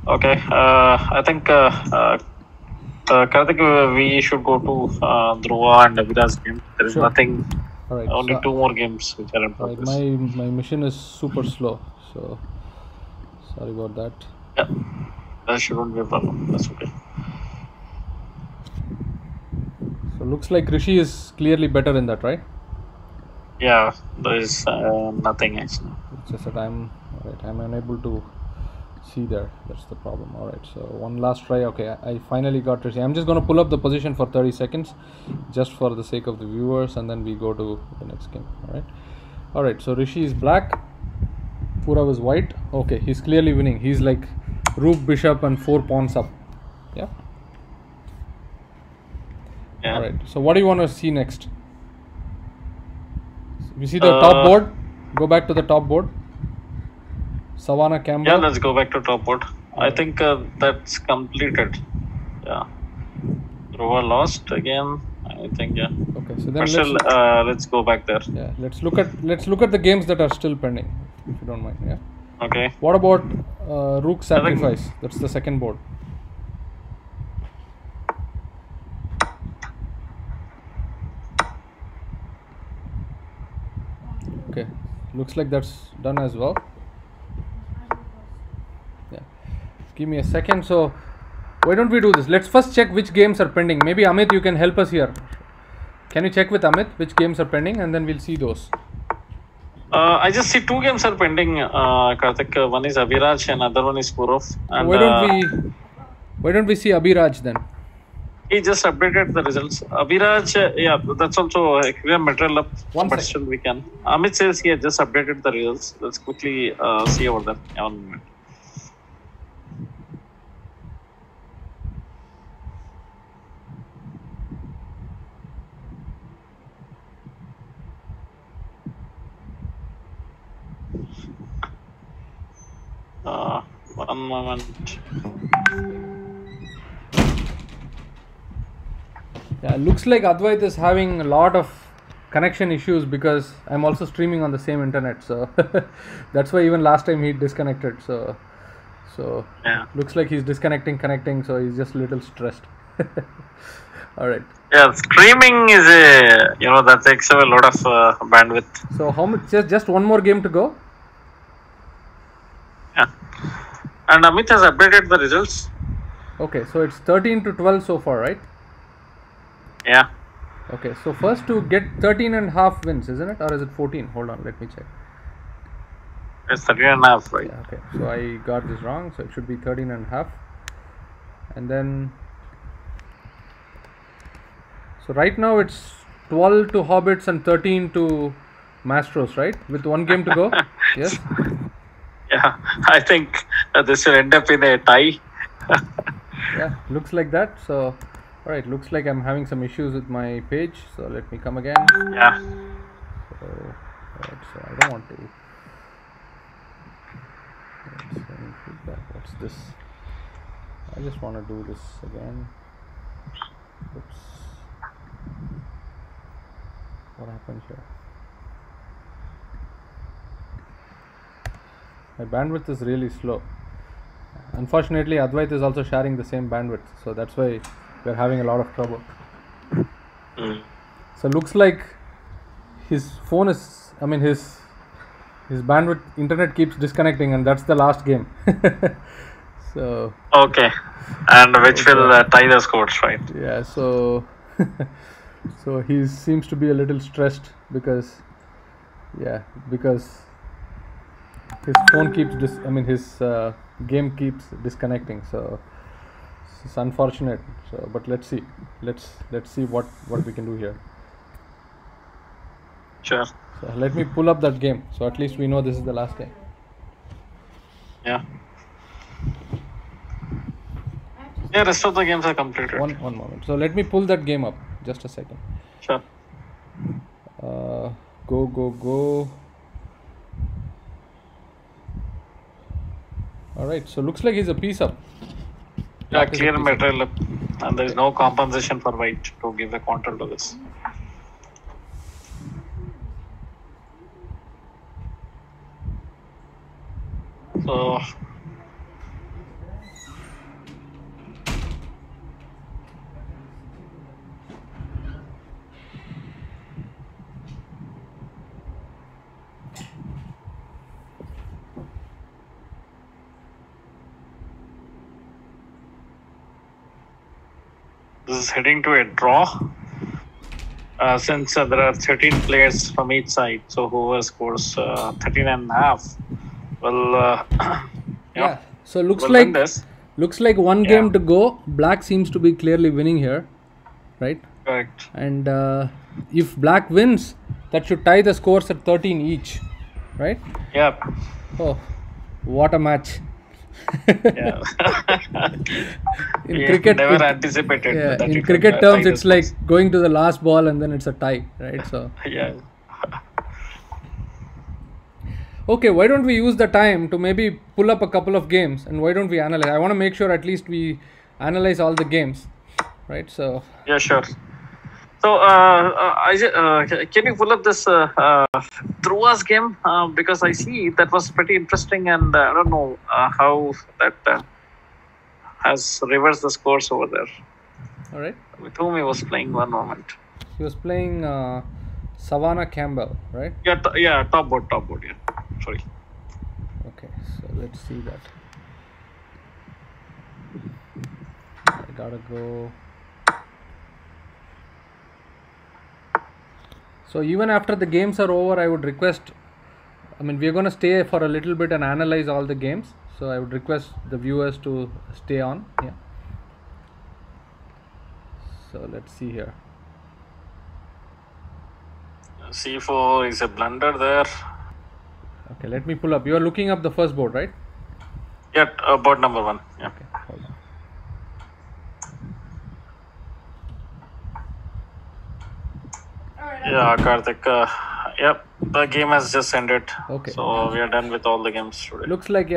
Okay. I think Karthik, we should go to Dhruva and Abhiraj's game. There is nothing. All right. Only 2 more games which are in progress. My machine is super slow, so sorry about that. Yeah, that shouldn't be a problem. That's okay. So looks like Rishi is clearly better in that, right? Yeah, there is nothing actually. It's just that I'm unable to see there. That's the problem. All right, so one last try. Okay, I finally got Rishi. I'm just going to pull up the position for 30 seconds just for the sake of the viewers, and then we go to the next game. All right, so Rishi is black, Purav is white. Okay, he's clearly winning. He's like rook, bishop and 4 pawns up. Yeah. All right, so what do you want to see next? You see the top board? Go back to the top board. Savannah Campbell. Yeah, let's go back to top board. I think that's completed. Yeah. Dhruva lost again. I think, yeah. Okay, so then but still, let's go back there. Yeah, let's look at the games that are still pending, if you don't mind. Yeah. Okay. What about rook sacrifice? That's the second board. Okay, looks like that's done as well. Yeah, give me a second. So why don't we do this? Let's first check which games are pending. Maybe Amit, you can help us here. Can you check with Amit which games are pending, and then we'll see those. I just see 2 games are pending, Karthik. One is Abhiraj and other one is Purav. And why don't we see Abhiraj then? He just updated the results. Abhiraj, yeah, that's also we have material up. But still we can. Amit says he has just updated the results. Let's quickly see over there. 1 minute. One moment. Yeah, looks like Advait is having a lot of connection issues because I'm also streaming on the same internet. So that's why even last time he disconnected. So Yeah. looks like he's disconnecting, connecting. So he's just a little stressed. All right. Yeah, streaming is that takes a lot of bandwidth. So how much? Just one more game to go. Yeah. And Amit has updated the results. Okay, so it's 13 to 12 so far, right? Yeah. Okay, so first to get 13 and a half wins, isn't it? Or is it 14? Hold on, let me check. It's 13.5, right? Yeah, okay, so I got this wrong, so it should be 13 and a half. And then, so right now it's 12 to Hobbits and 13 to Maestros, right? With one game to go. Yes? Yeah, I think this will end up in a tie. Yeah, looks like that. So, alright, looks like I'm having some issues with my page. So let me come again. Yeah. So, alright, so I don't want to. Send feedback. What's this? I just want to do this again. Oops. What happened here? My bandwidth is really slow. Unfortunately, Advait is also sharing the same bandwidth, so that's why we're having a lot of trouble. So looks like his phone is, I mean his bandwidth, internet keeps disconnecting, and that's the last game. So Okay. And which will tie the scores, right? yeah, so so he seems to be a little stressed because his phone keeps his game keeps disconnecting, so it's unfortunate. So but let's see what we can do here. Sure. So let me pull up that game, so at least we know this is the last game. Yeah. Yeah, rest of the games are completed. One moment. So let me pull that game up. Just a second. Sure. Go. Alright, so looks like he's a piece up. Yeah, Black is a clear piece up. material up, and there is no compensation for white to give the counter to this. So this is heading to a draw. Since there are 13 players from each side, so whoever scores 13 and a half will Yeah. So looks will like win this. one Yeah. game to go. Black seems to be clearly winning here, right? Correct. And if Black wins, that should tie the scores at 13 each, right? Yep. Oh, what a match! Yeah. In We cricket, never anticipated that in it cricket would, terms, tie it's the like scores. going to the last ball and then it's a tie, right? So Yeah. okay, why don't we use the time to maybe pull up a couple of games, and why don't we analyze? I want to make sure at least we analyze all the games, right? So Yeah, sure. So, can you pull up this Dhruva's game? Because I see that was pretty interesting, and I don't know how that has reversed the scores over there. all right, With whom he was playing? One moment. he was playing Savannah Campbell, right? Yeah, top board. Yeah, sorry. Okay, so let's see that. I gotta go. So even after the games are over, I would request, I mean, we're going to stay for a little bit and analyze all the games. So I would request the viewers to stay on. Yeah. So let's see here. C4 is a blunder there. Okay, let me pull up. You are looking up the first board, right? Yeah, board number 1. Yeah. Okay, hold on. Alright, Yeah, Karthik. Yep, the game has just ended. Okay. So we are done with all the games today. Looks like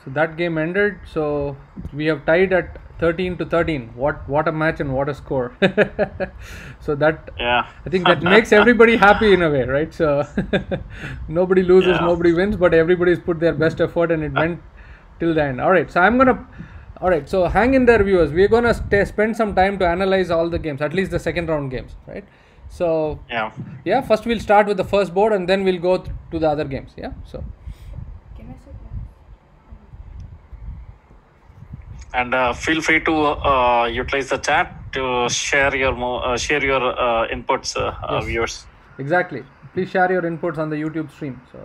So that game ended. So we have tied at 13-13. What a match and what a score. So that, Yeah. I think that makes everybody happy in a way, right? So nobody loses, Yeah. nobody wins, but everybody's put their best effort and it went till the end. All right. So all right. So hang in there, viewers. We're gonna spend some time to analyze all the games, at least the second round games, right? So Yeah. first we'll start with the first board and then we'll go to the other games. Yeah. So. Can I sit down? And feel free to utilize the chat to share your inputs, Yes. viewers. Exactly. Please share your inputs on the YouTube stream. So.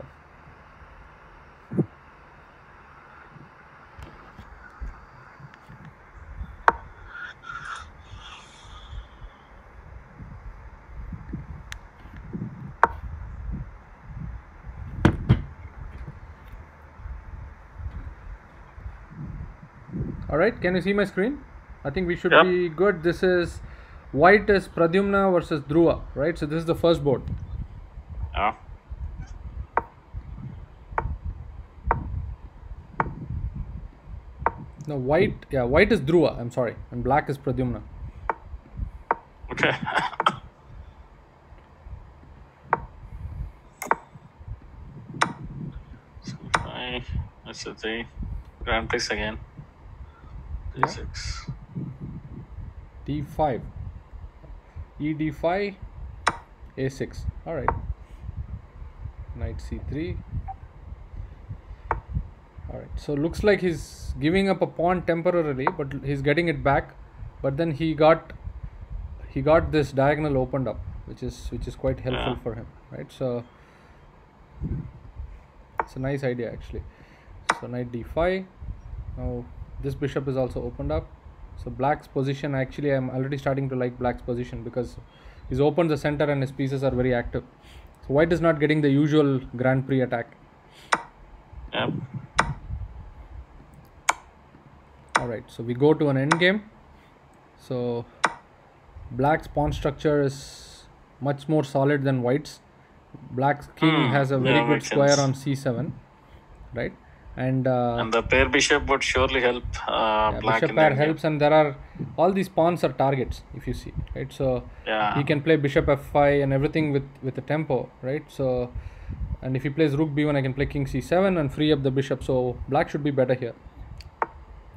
All right. Can you see my screen? I think we should Yep. be good. This is white is Pradyumna versus Dhruva, right? So this is the first board. Yeah. No, white. Yeah, white is Dhruva. I'm sorry, and black is Pradyumna. Okay. So that's a 3. Grand Prix again. Yeah. D6. D5. E5. A6. All right. Knight C3. All right. So looks like he's giving up a pawn temporarily, but he's getting it back. But then he got this diagonal opened up, which is quite helpful Yeah. for him, right? So it's a nice idea actually. So knight D5. Now this bishop is also opened up. So black's position, actually I'm already starting to like black's position because he's opened the center and his pieces are very active. So white is not getting the usual Grand Prix attack. Yep. Alright, so we go to an endgame. So black's pawn structure is much more solid than white's. Black's king has a very Yeah, good makes square sense. on c7, right? And And the pair bishop would surely help yeah, black bishop in pair the game. helps, and there are all these pawns are targets if you see, right? So Yeah. he can play bishop f5 and everything with the tempo, right? So, and if he plays rook b1, I can play king c7 and free up the bishop. So black should be better here,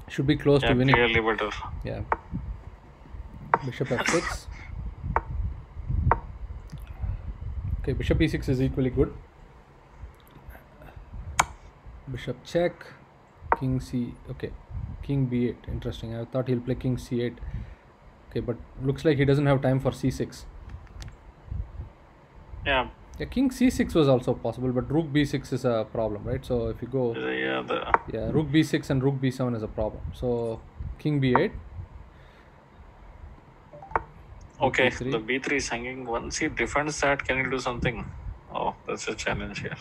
should be close Yeah, to winning. clearly better. Yeah. Bishop f6. Okay, bishop e6 is equally good. Bishop check, king c. Okay, king b8. Interesting. I thought he'll play king c8. Okay, but looks like he doesn't have time for c6. Yeah. Yeah, king c6 was also possible, but rook b6 is a problem, right? So if you go, Yeah. rook b6 and rook b7 is a problem. So king b8. Okay. B3. The b3 is hanging. Once he defends that, can he do something? Oh, that's a challenge here.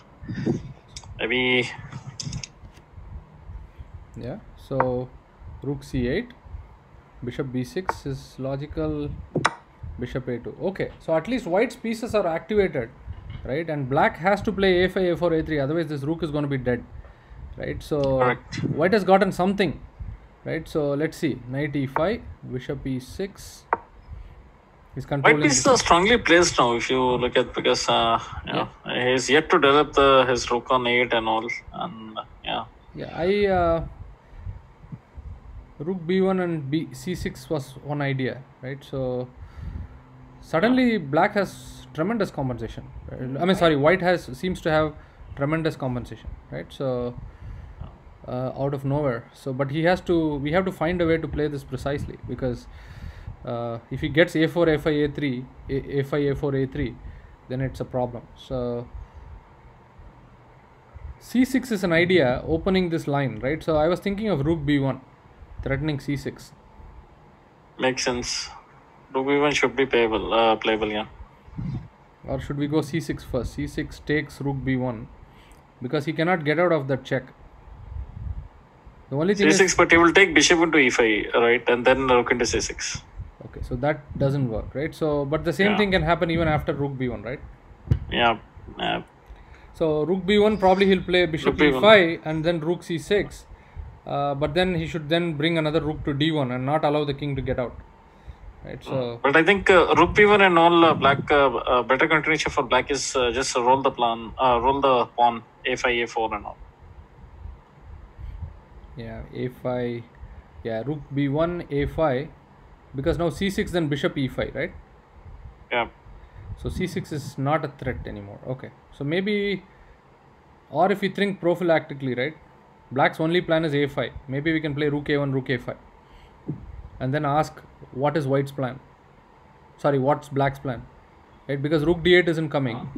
Maybe. Yeah, so rook c8, bishop b6 is logical, bishop a2. Okay, so at least white's pieces are activated, right? And black has to play a5, a4, a3, otherwise this rook is going to be dead, right? So Correct. white has gotten something, right? So let's see, knight e5, bishop e6. He's White controlling. pieces are strongly placed now. If you look at, because he's yet to develop his rook on 8 and all, and yeah. Yeah, rook b1 and c6 was one idea, right? So suddenly black has tremendous compensation. I mean, sorry, white seems to have tremendous compensation, right? So out of nowhere. So, but we have to find a way to play this precisely, because if he gets a4, a5, a3, a5, a4, a3, then it's a problem. So c6 is an idea, opening this line, right? So I was thinking of rook b1, threatening c6. Makes sense. Rook b1 should be playable, yeah. Or should we go c6 first? c6 takes rook b1, because he cannot get out of that check. The only thing c6, is, but he will take bishop into e5, right? And then rook into c6. okay, so that doesn't work, right? So, but the same Yeah. thing can happen even after rook b1, right? Yeah. So rook b1, probably he'll play bishop Rook b1. e5 and then rook c6, But then he should then bring another rook to d1 and not allow the king to get out. Right. So But I think rook b1 and all black better continuation for black is just roll the pawn a5 a4 and all. yeah, a5. Yeah, rook b1 a5, because now c6 then bishop e5, right? Yeah. So c6 is not a threat anymore. Okay, so maybe, or if we think prophylactically, right, black's only plan is a5, maybe we can play rook a1 rook a5 and then ask what is white's plan, sorry, what's black's plan, right? Because rook d8 isn't coming,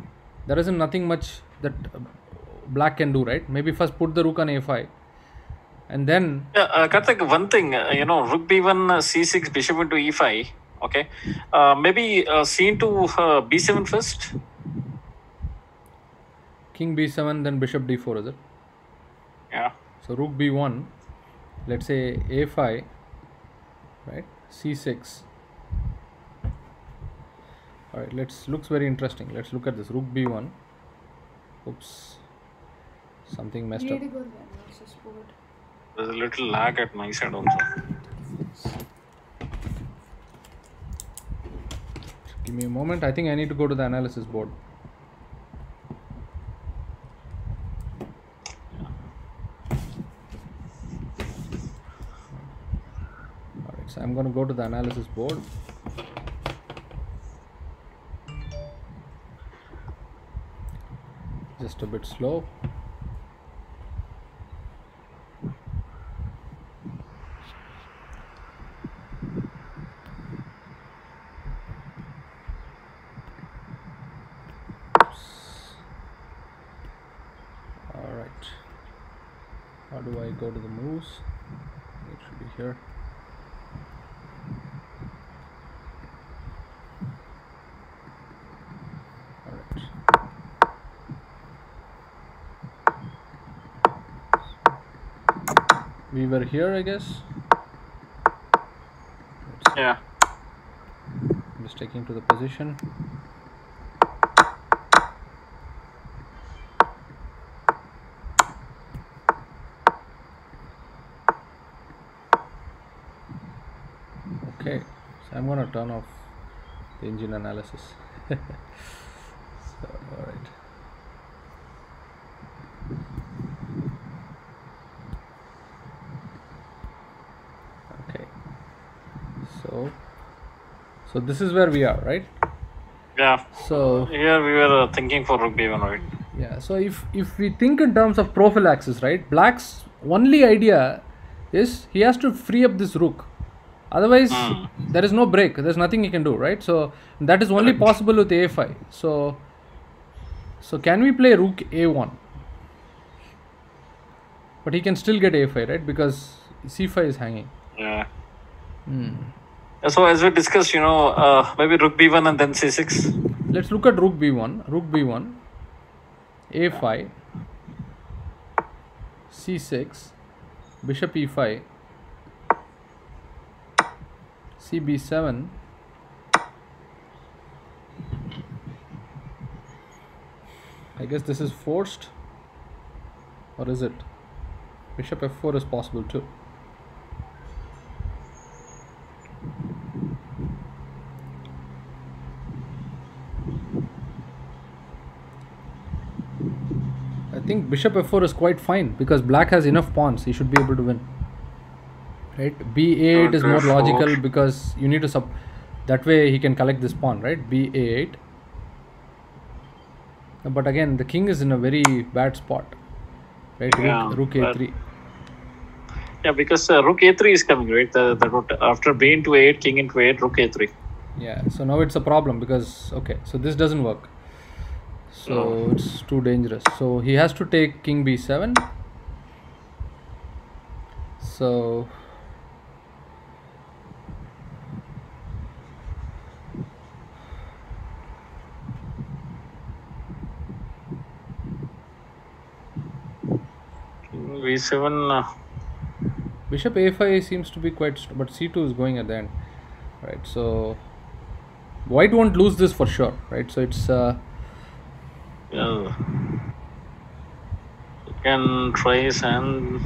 there isn't nothing much that black can do, right? Maybe first put the rook on a5 and then Karthik, one thing, rook b1, c6, bishop into e5. Okay, maybe c into b7 first. king b7 then bishop d4, is it? Yeah. So rook b1, let's say a5, right? c6. All right, looks very interesting. Let's look at this. Rook b1. Oops, something messed You up. need to go to the analysis board. There's a little lag at my side also. Give me a moment. I think I need to go to the analysis board. All right, so I'm going to go to the analysis board. Just a bit slow. All right. How do I go to the moves? It should be here. All right. We were here, I guess. Yeah. I'm just taking to the position. Okay, so I'm going to turn off the engine analysis. So, all right. Okay. So this is where we are, right? Yeah. So Here we were thinking for rook b1, right? yeah, so if we think in terms of prophylaxis, right, black's only idea is he has to free up this rook, otherwise there is no break, there's nothing he can do, right? So that is only possible with a5. So can we play rook a1? But he can still get a5, right, because c5 is hanging. Yeah. So as we discussed, maybe rook b1 and then c6. Let's look at rook b1, a5, c6, bishop e5, cb7, I guess this is forced, or is it? Bishop f4 is possible too. I think bishop f4 is quite fine because black has enough pawns. He should be able to win. Right? b8 is more logical because you need to that way he can collect this pawn, right? b8. But again, the king is in a very bad spot. Right? Yeah, Rook a3. Yeah, because rook a3 is coming, right? After b into a8, king into a8, rook a3. Yeah, so now it's a problem because, okay, so this doesn't work. So it's too dangerous. So he has to take king b7. So v7. Bishop a5 seems to be quite, but c2 is going at the end, right? So white won't lose this for sure, right? So it's Yeah. can try and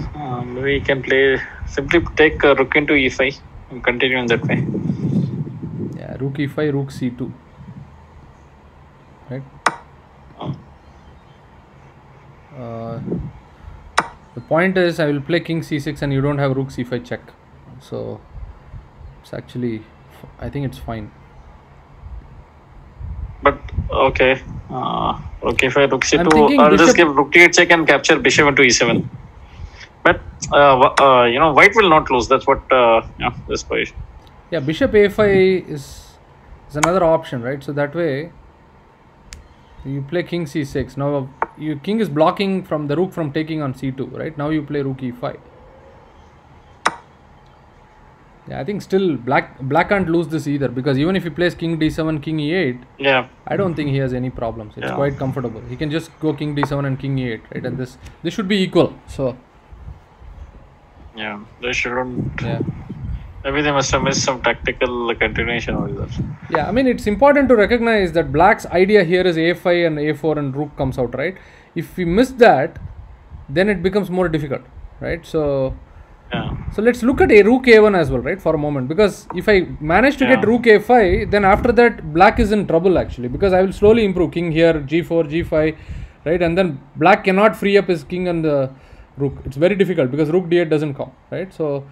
maybe you can play simply take rook into e5 and continue in that way. Yeah, rook e5, rook c2. Right. The point is, I will play king c6 and you don't have rook c5 check. So it's actually, I think it's fine. But okay, rook e5, rook I'm c2. thinking I'll just bishop- give rook d8 check and capture bishop into e7. But white will not lose. That's what this position. Yeah, bishop a5 is another option, right? So that way you play king c6. Now your king is blocking from the rook from taking on c2, right? Now you play rook e5. Yeah, I think still black can't lose this either, because even if he plays king d7, king e8, Yeah. I don't think he has any problems. It's Yeah. quite comfortable. He can just go king d7 and king e8, right? And this should be equal. So Yeah, they shouldn't. yeah. Maybe they must have missed some tactical continuation or that. Yeah, I mean, it's important to recognize that black's idea here is a5 and a4 and rook comes out, right? If we miss that, then it becomes more difficult, right? So Yeah. let's look at a rook a1 as well, right, for a moment, because if I manage to get Yeah. rook a5, then after that black is in trouble actually, because I will slowly improve king here, g4, g5, right? And then black cannot free up his king and the rook. It's very difficult because rook d8 doesn't come, right? So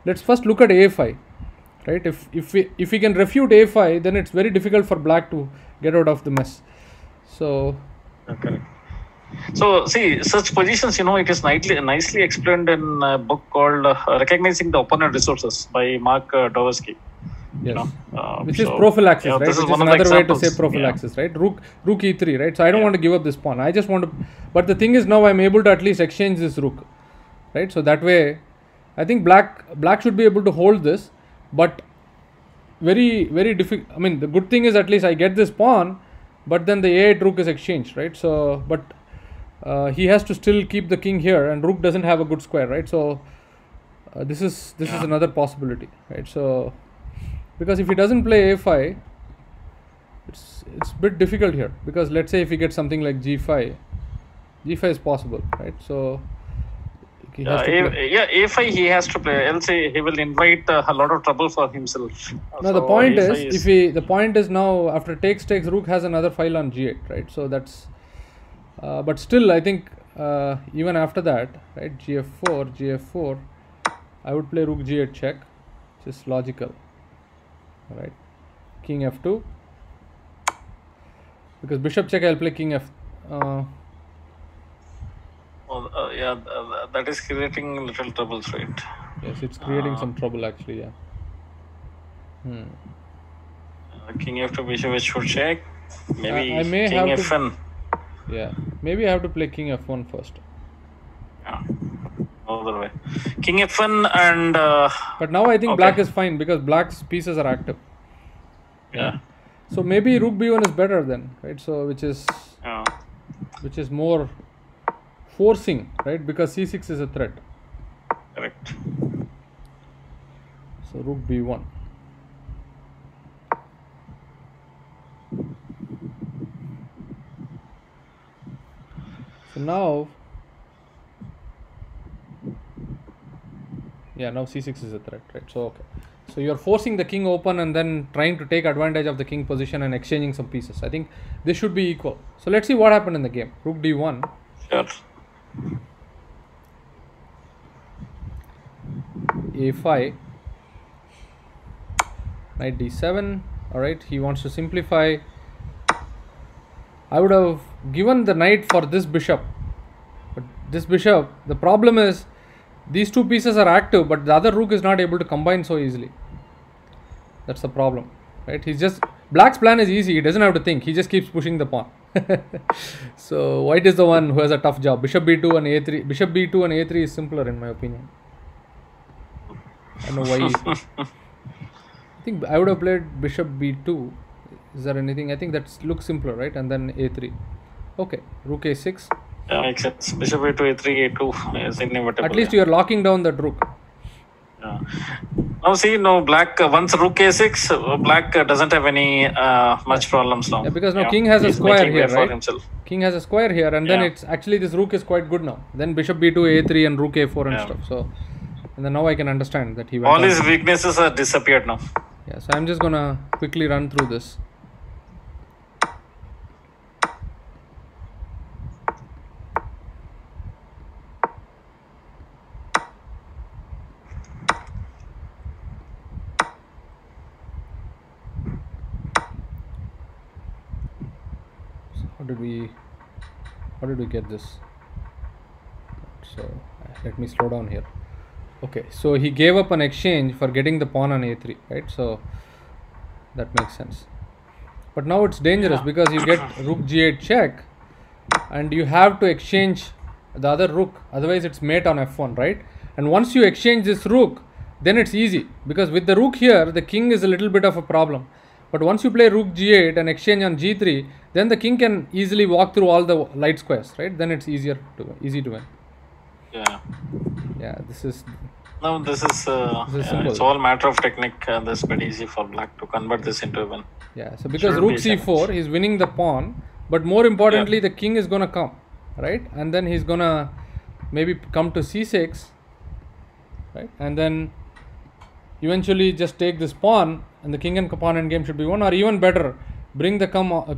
let's first look at a5, right? If we can refute a5, then it's very difficult for black to get out of the mess. So Correct. So see, such positions, it is nicely explained in a book called Recognizing the Opponent Resources by Mark Dovesky. yes, which so, is prophylaxis, yeah, right? this Which is is one of the another way to say examples. prophylaxis, right? Rook e3, right? So I don't want to give up this pawn. I just want to, but the thing is now I'm able to at least exchange this rook, right? So that way, I think black should be able to hold this, but very very difficult. I mean, the good thing is at least I get this pawn, but then the a8 rook is exchanged, right? So but he has to still keep the king here, and rook doesn't have a good square, right? So this is another possibility, right? So because if he doesn't play a5, it's a bit difficult here, because let's say if he gets something like g5 is possible, right? So he has to play. A5 he has to play, else he will invite a lot of trouble for himself. Now the So point A5 is, the point is now after takes, rook has another file on g8, right? So that's but still I think even after that, right, gf4, I would play rook g8 check, which is logical, right? King f2, because bishop check I'll play king f. That is creating little troubles, right? Yes, it's creating some trouble actually. Yeah. King f2, bishop h4 check. Maybe I may king have to- f1. Yeah, maybe I have to play king f1 first. Yeah. Other way. King f1 and But now I think Okay. black is fine because black's pieces are active. yeah. So maybe rook b1 is better then, right? So which is more forcing, right? Because c6 is a threat. Correct. So rook b1. So now, yeah, now c6 is a threat, right? So okay. So you're forcing the king open and then trying to take advantage of the king position and exchanging some pieces. I think this should be equal. So let's see what happened in the game. Rook d1. Sure. a5, knight d7. All right, he wants to simplify. I would have given the knight for this bishop, but this bishop, the problem is these two pieces are active, but the other rook is not able to combine so easily. That's the problem, right? Black's plan is easy. He doesn't have to think. He just keeps pushing the pawn. So white is the one who has a tough job. Bishop b2 and a3. Bishop b2 and a3 is simpler in my opinion. I don't know why. I think I would have played bishop b2. Is there anything? I think that looks simpler, right? And then a3. Okay, rook a6. Yeah, makes sense. Bishop a2, a3, a2 is inevitable. At least you are locking down that rook. Now see, no black. Once rook a6, black doesn't have any much problems now. Yeah, because now king has a he's square making way here, for right? himself. King has a square here, and then Yeah. it's actually this rook is quite good now. Then bishop b2, a3, and rook a4 and Yeah. stuff. So, and then now I can understand that he went All on. his weaknesses are disappeared now. Yeah, so I'm just gonna quickly run through this. So how did we get this? So let me slow down here. Okay, so he gave up an exchange for getting the pawn on a3, right? So that makes sense. But now it's dangerous because you get rook g8 check, and you have to exchange the other rook, otherwise it's mate on f1, right? And once you exchange this rook, then it's easy, because with the rook here the king is a little bit of a problem. But once you play rook g8 and exchange on g3, then the king can easily walk through all the light squares, right? Then it's easy to win. Yeah. This is Now this is simple. it's all matter of technique. That's pretty easy for black to convert this into a win. Yeah, so because Shouldn't rook be a c4, challenge. he's winning the pawn, but more importantly, the king is gonna come, right? And then he's gonna maybe come to c6, right? And then eventually just take this pawn, and the king and pawn endgame should be won, or even better, bring the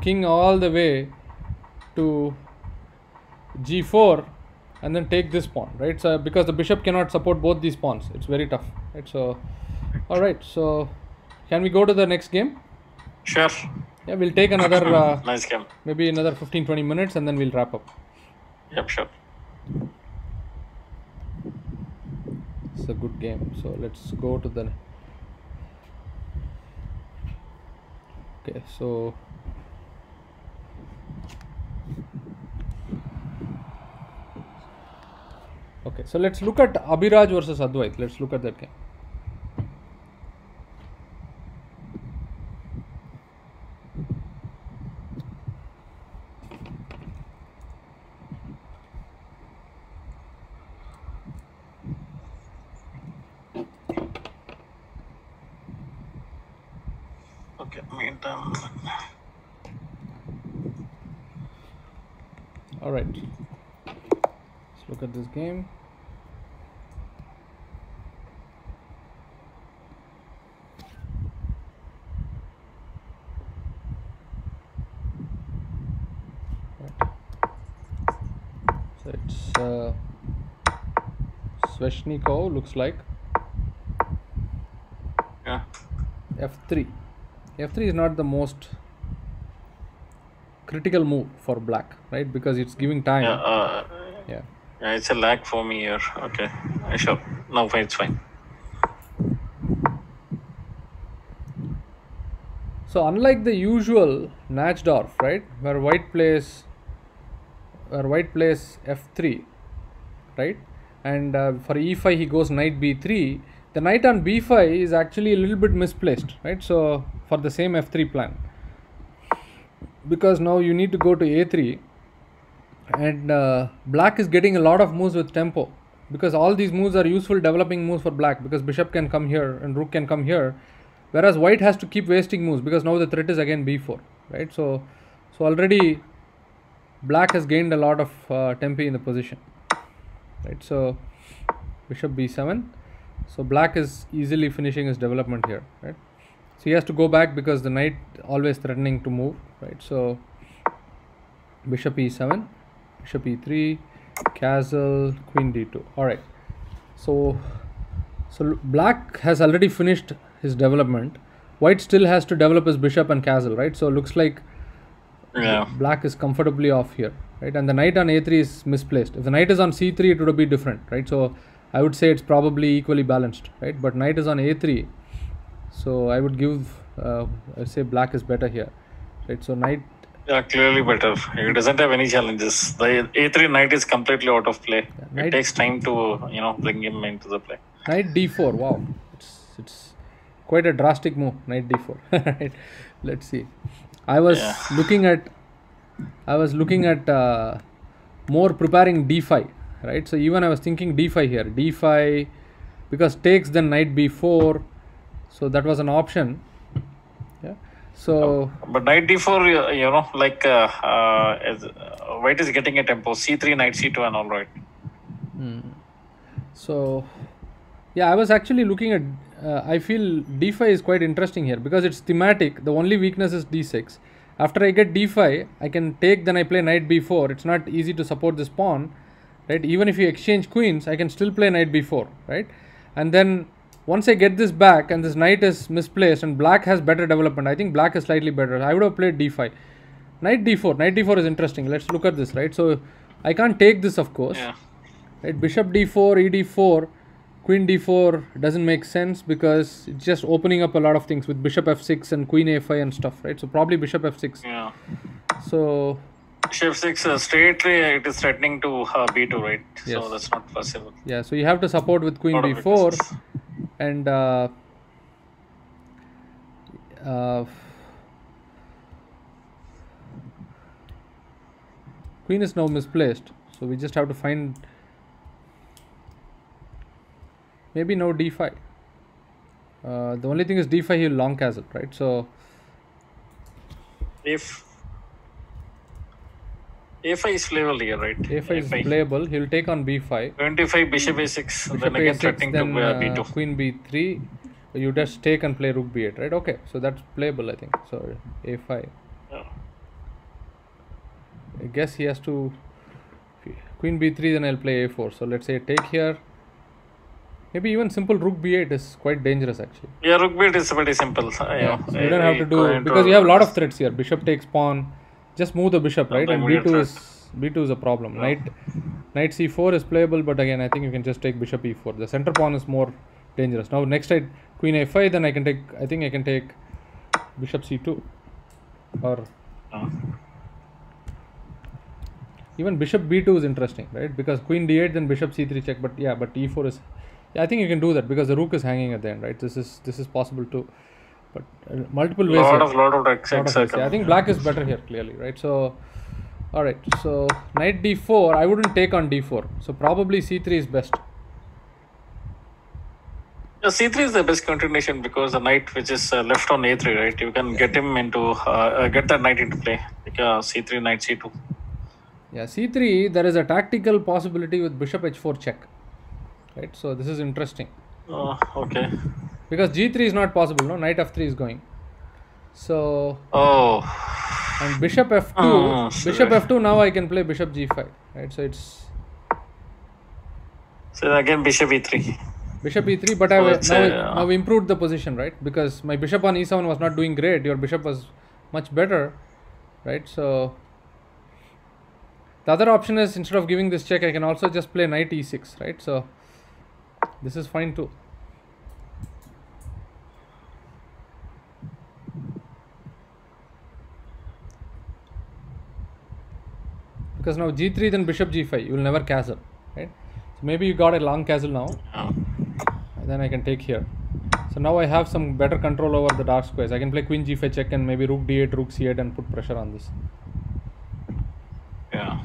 king all the way to g4, and then take this pawn, right? So because the bishop cannot support both these pawns, it's very tough, right? So, all right, so can we go to the next game? Sure. Yeah, we'll take another Nice game. maybe another 15-20 minutes, and then we'll wrap up. Yep, sure. It's a good game, so let's go to the okay. So let's look at Abhiraj versus Advait. Let's look at that game. Okay, meantime. All right, let's look at this game. So it's Sveshnikov, looks like. Yeah. f3 is not the most critical move for black, right? Because it's giving time. Yeah, it's a lag for me here. Okay, sure. No, fine, it's fine. So unlike the usual Nachdorf, right, where white plays f3, right, and for e5 he goes knight b3, the knight on b5 is actually a little bit misplaced, right? So for the same f3 plan, because now you need to go to a3, and black is getting a lot of moves with tempo, because all these moves are useful developing moves for black, because bishop can come here and rook can come here, whereas white has to keep wasting moves, because now the threat is again b4, right? So already black has gained a lot of tempo in the position, right? So bishop b7, so black is easily finishing his development here, right? So he has to go back because the knight always threatening to move, right? So bishop e7, bishop e3, castle, queen d2. All right, so black has already finished his development. White still has to develop his bishop and castle, right? So looks like black is comfortably off here, right? And the knight on a3 is misplaced. If the knight is on c3, it would be different, right? So I would say it's probably equally balanced, right? But knight is on a3, so I would give I say black is better here, right? So knight, clearly better. He doesn't have any challenges. The a3 knight is completely out of play. It takes time to bring him into the play. Knight d4. Wow, it's quite a drastic move. Knight d4. Right? Let's see. I was looking at more preparing d5, right? So even I was thinking d5 here, d5, because takes then knight b4. So that was an option. Yeah. So But knight d4, like white is getting a tempo. c3, knight c2, and all right. so yeah, I was actually looking at. I feel d5 is quite interesting here because it's thematic. The only weakness is d6. After I get d5, I can take. Then I play knight b4. It's not easy to support this pawn, right? Even if you exchange queens, I can still play knight b4, right? And then once I get this back and this knight is misplaced and black has better development, I think black is slightly better. I would have played d5. Knight d4. Knight d4 is interesting. Let's look at this, right? So I can't take this, of course. Yeah. Right? Bishop d4, ed4, queen d4 doesn't make sense because it's just opening up a lot of things with bishop f6 and queen a5 and stuff, right? So probably bishop f6. Yeah. So Bishop 6 straight, it is threatening to b2, right? Yes. So that's not possible. yeah, so you have to support with queen Lot of b4 weaknesses. and queen is now misplaced. So we just have to find maybe now d5. The only thing is d5 he'll long castle, right? So If a5 is playable here, right? a5 is playable. He'll take on b5. 25 bishop a6, Bishop then again a6, threatening then to b2. queen b3. You just take and play rook b8, right? Okay, so that's playable, I think. So a5. Yeah. I guess he has to queen b3, then I'll play a4. So let's say take here. Maybe even simple rook b8 is quite dangerous actually. Yeah, rook b8 is pretty simple. So you don't have to do because you have a lot of threats here. Bishop takes pawn. Just move the bishop, right? And b2 is a problem. Yeah. Knight c4 is playable, but again I think you can just take bishop e4. The center pawn is more dangerous. Now next I queen a5, then I think I can take bishop c2 or even bishop b2 is interesting, right? Because queen d8, then bishop c3 check. But yeah, but e4 is. Yeah, I think you can do that because the rook is hanging at the end, right? This is possible too, but multiple ways. Lot of tricks. Yeah, I think black is better here clearly, right? So, all right. So knight d4, I wouldn't take on d4. So probably c3 is best. Yeah, c3 is the best continuation because the knight which is left on a3, right? You can get him into get that knight into play. Like c3, knight c2. Yeah, c3. There is a tactical possibility with bishop h4 check. Right, so this is interesting. Okay. Because g3 is not possible, no? Knight f3 is going. So. And bishop f2. Bishop f2. Now I can play bishop g5. Right, so it's. So again bishop e3. Bishop e3, but now we improved the position, right? Because my bishop on e7 was not doing great. Your bishop was much better, right? So. The other option is instead of giving this check, I can also just play knight e6, right? So. This is fine too. Because now g3 then bishop g5, you will never castle, right? So maybe you got a long castle now. And then I can take here. So now I have some better control over the dark squares. I can play queen g5 check and maybe rook d8, rook c8 and put pressure on this. Yeah.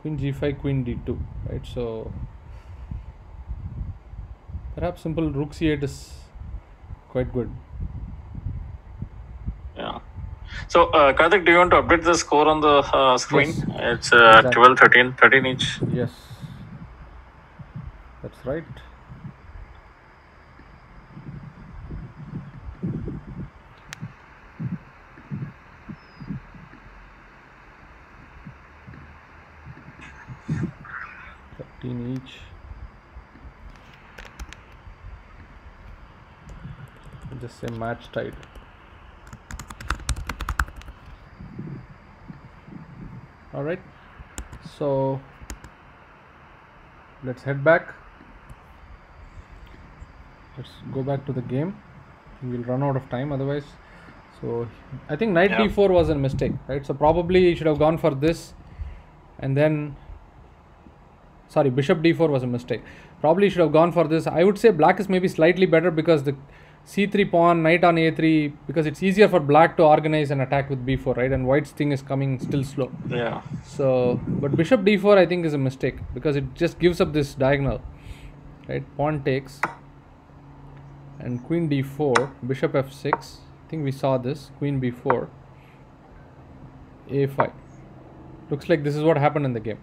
Queen g5, queen d2, right? So perhaps simple rook c8 is quite good. Yeah. So Karthik, do you want to update the score on the screen? Yes. It's 12, 13 each. Yes, that's right. Each. Just say match tied. All right, so let's head back. Let's go back to the game. We'll run out of time otherwise. So I think knight d4 was a mistake, right? So probably you should have gone for this and then bishop d4 was a mistake. Probably should have gone for this. I would say black is maybe slightly better because the c3 pawn, knight on a3, because it's easier for black to organize an attack with b4, right? And white's thing is coming still slow. Yeah. So, but bishop d4 I think is a mistake, because it just gives up this diagonal, right? Pawn takes, and queen d4, bishop f6. I think we saw this. Queen b4, a5. Looks like this is what happened in the game.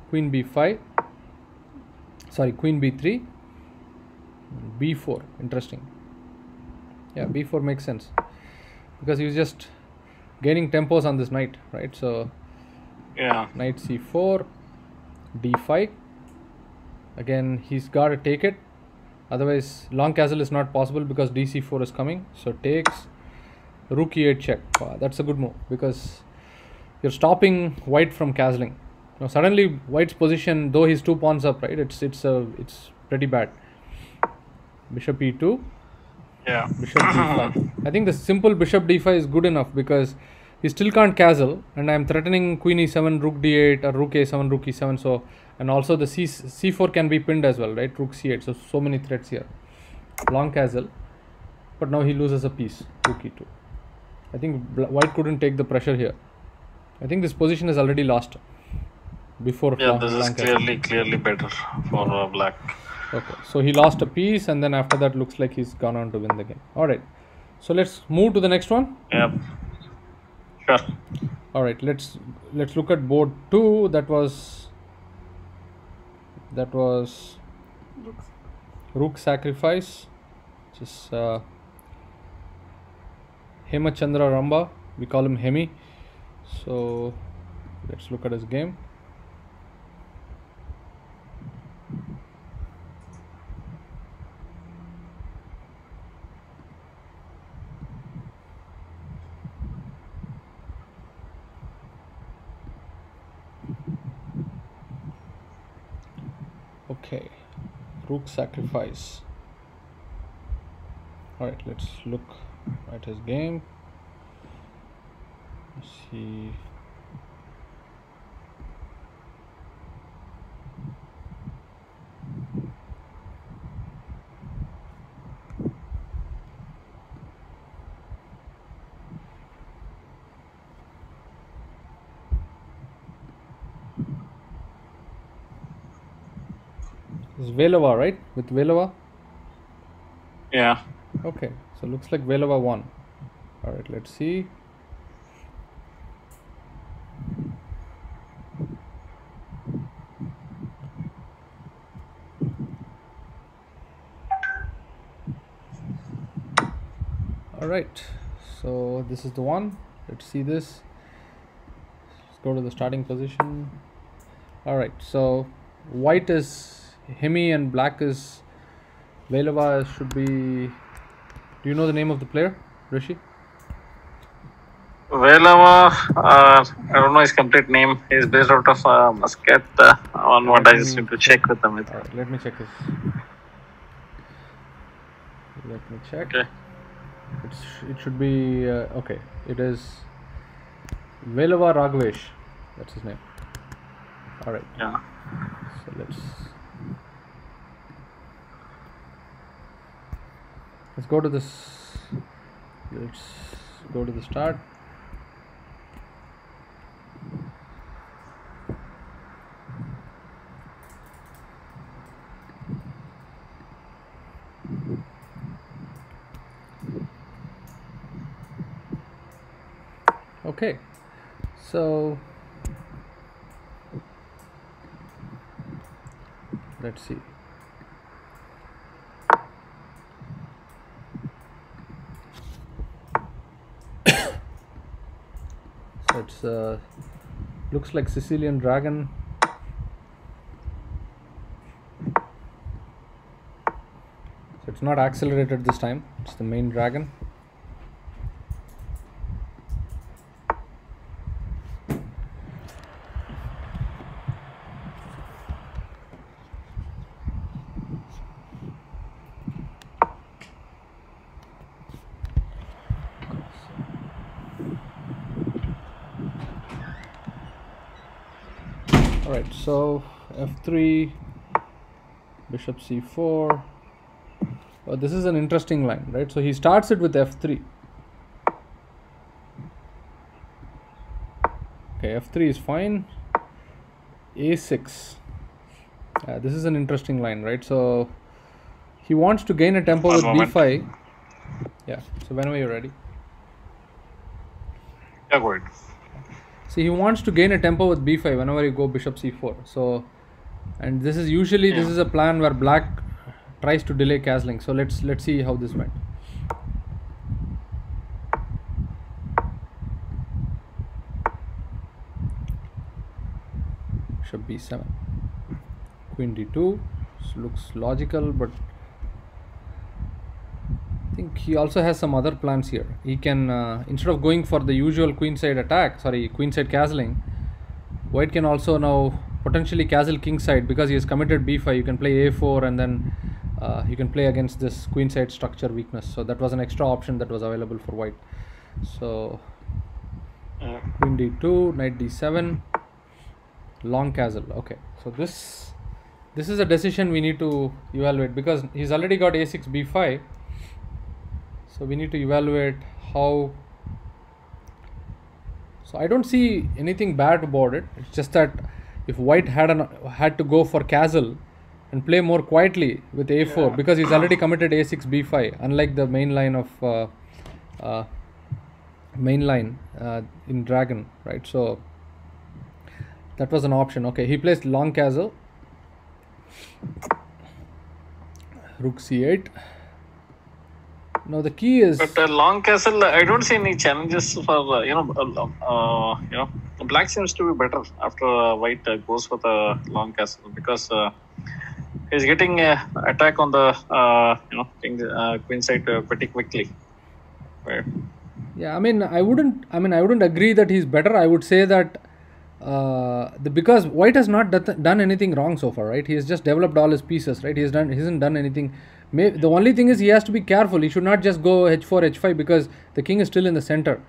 Queen b5. Sorry, queen b3, b4. Interesting. Yeah, b4 makes sense, because he's just gaining tempos on this knight, right? So Yeah. knight c4, d5. Again, he's got to take it, otherwise long castle is not possible, because dc4 is coming. So takes, rook e8 check. Wow, that's a good move, because you're stopping white from castling. Now suddenly white's position, though he's 2 pawns up, right? It's pretty bad. Bishop e2. Yeah. Bishop d5. I think the simple bishop d5 is good enough, because he still can't castle, and I'm threatening queen e7, rook d8, or rook a7, rook e7. So, and also the c4 can be pinned as well, right? Rook c8. So many threats here. Long castle, but now he loses a piece. Rook e2. I think white couldn't take the pressure here. I think this position is already lost before. Yeah, this is clearly better for black. Okay, so he lost a piece, and then after that looks like he's gone on to win the game. All right, so let's move to the next one. Yep. Sure. All right, let's look at board 2. That was rook sacrifice, which is Hemachandra Ramba. We call him Hemi. So let's look at his game. Okay, rook sacrifice. All right, let's look at his game. Let's see. This is Velova, right? With Velova? Yeah. Okay, so looks like Velova won. All right, let's see. All right, so this is the one. Let's see this. Let's go to the starting position. All right, so white is Hemi and black is Velova. Should be. Do you know the name of the player, Rishi? Velava, I don't know his complete name. He's based out of Muscat. On what I just need to check with him. All right, let me check this. Let me check. Okay. It should be okay. It is Velova Raghavesh. That's his name. All right. Yeah. So let's go to this. Let's go to the start. Okay, so let's see. So it's looks like Sicilian dragon. So it's not accelerated this time. It's the main dragon. Alright, so f3, bishop c4, Oh, this is an interesting line, right? So he starts it with f3. Okay, f3 is fine. a6. This is an interesting line, right? So he wants to gain a tempo One with moment. b5. Yeah, so whenever you're ready. Yeah, go ahead. See, he wants to gain a tempo with b5 whenever you go bishop c4. So, and this is usually this is a plan where black tries to delay castling. So let's see how this went. Bishop b7, queen d2. This looks logical, but I think he also has some other plans here. He can instead of going for the usual queenside attack, queenside castling, white can also now potentially castle kingside because he has committed b5. You can play a4 and then you can play against this queenside structure weakness. So that was an extra option that was available for white. So queen d2, knight d7, long castle. Okay, so this is a decision we need to evaluate because he's already got a6 b5. So we need to evaluate how. So I don't see anything bad about it. It's just that if white had to go for castle and play more quietly with a4 because he's already committed a6 b5, unlike the main line of in dragon, right? So that was an option. Okay, he plays long castle, rook c8. Now the key is. But long castle, I don't see any challenges for black seems to be better after white goes for the long castle because he's getting attack on the queen side pretty quickly. Right. Yeah, I wouldn't agree that he's better. I would say that because white has not done anything wrong so far, right? He has just developed all his pieces, right? He hasn't done anything. The only thing is he has to be careful. He should not just go h4, h5 because the king is still in the center.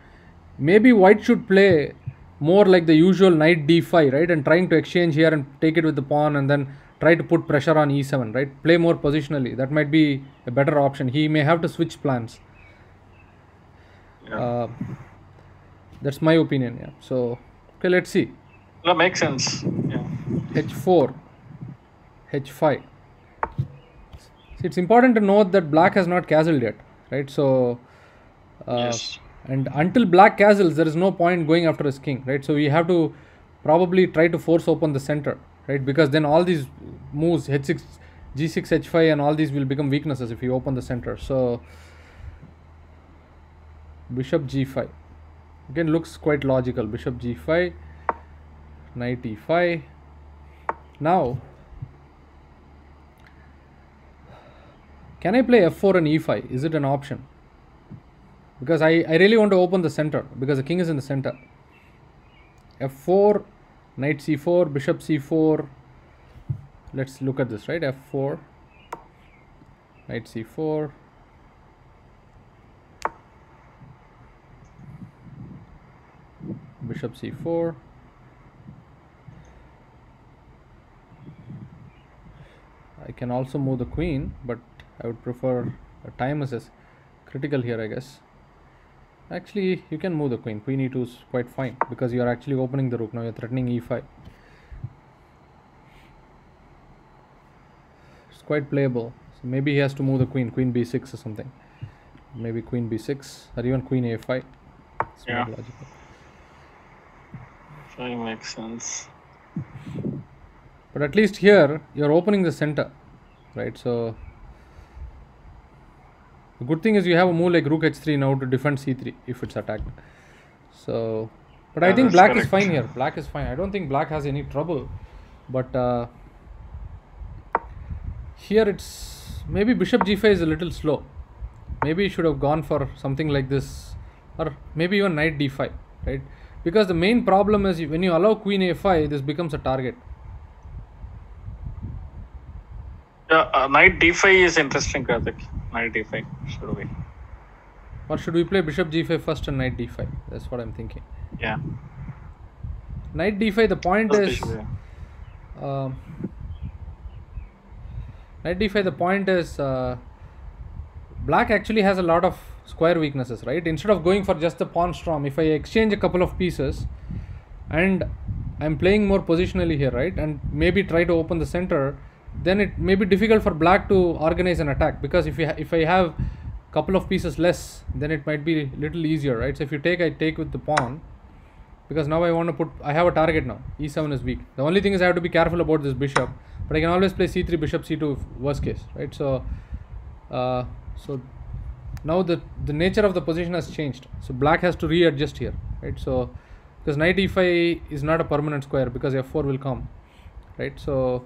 Maybe white should play more like the usual knight d5, right? And trying to exchange here and take it with the pawn and then try to put pressure on e7, right? Play more positionally. That might be a better option. He may have to switch plans. Yeah. That's my opinion. Yeah. So okay, let's see. That makes sense. Yeah. h4, h5. It's important to note that black has not castled yet, right? So Yes. and until black castles, there is no point going after his king, right? So we have to probably try to force open the center, right? Because then all these moves, h6, g6, h5 and all these will become weaknesses if you open the center. So bishop g5 again looks quite logical. Bishop g5, knight e5. Now can I play f4 and e5? Is it an option? Because I really want to open the center because the king is in the center. f4, knight c4, bishop c4. Let's look at this, right? f4, knight c4, bishop c4. I can also move the queen, but I would prefer time is critical here, I guess. Actually, you can move the queen. Queen e2 is quite fine because you are actually opening the rook. Now you're threatening e5. It's quite playable. So maybe he has to move the queen b6 or something. Maybe queen b6 or even queen a5. It's more logical. That makes sense. But at least here you're opening the center, right? So the good thing is you have a move like rook h3 now to defend c3 if it's attacked. So, but I think black is fine here. Black is fine. I don't think black has any trouble. But here it's maybe bishop g5 is a little slow. Maybe you should have gone for something like this, or maybe even knight d5, right? Because the main problem is when you allow queen a5, this becomes a target. Yeah, knight d5 is interesting, Karthik. Knight d5 should be. Or should we play bishop g5 first and knight d5? That's what I'm thinking. Yeah. Knight d5, the point is. Knight d5, the point is black actually has a lot of square weaknesses, right? Instead of going for just the pawn storm, if I exchange a couple of pieces and I'm playing more positionally here, right, and maybe try to open the center, then it may be difficult for black to organize an attack, because if I have couple of pieces less, then it might be a little easier, right? So if you take, I take with the pawn, because now I have a target now. E7 is weak. The only thing is I have to be careful about this bishop, but I can always play c3, bishop c2 worst case, right? So so now the nature of the position has changed, so black has to readjust here, right? So because knight e5 is not a permanent square, because f4 will come, right? So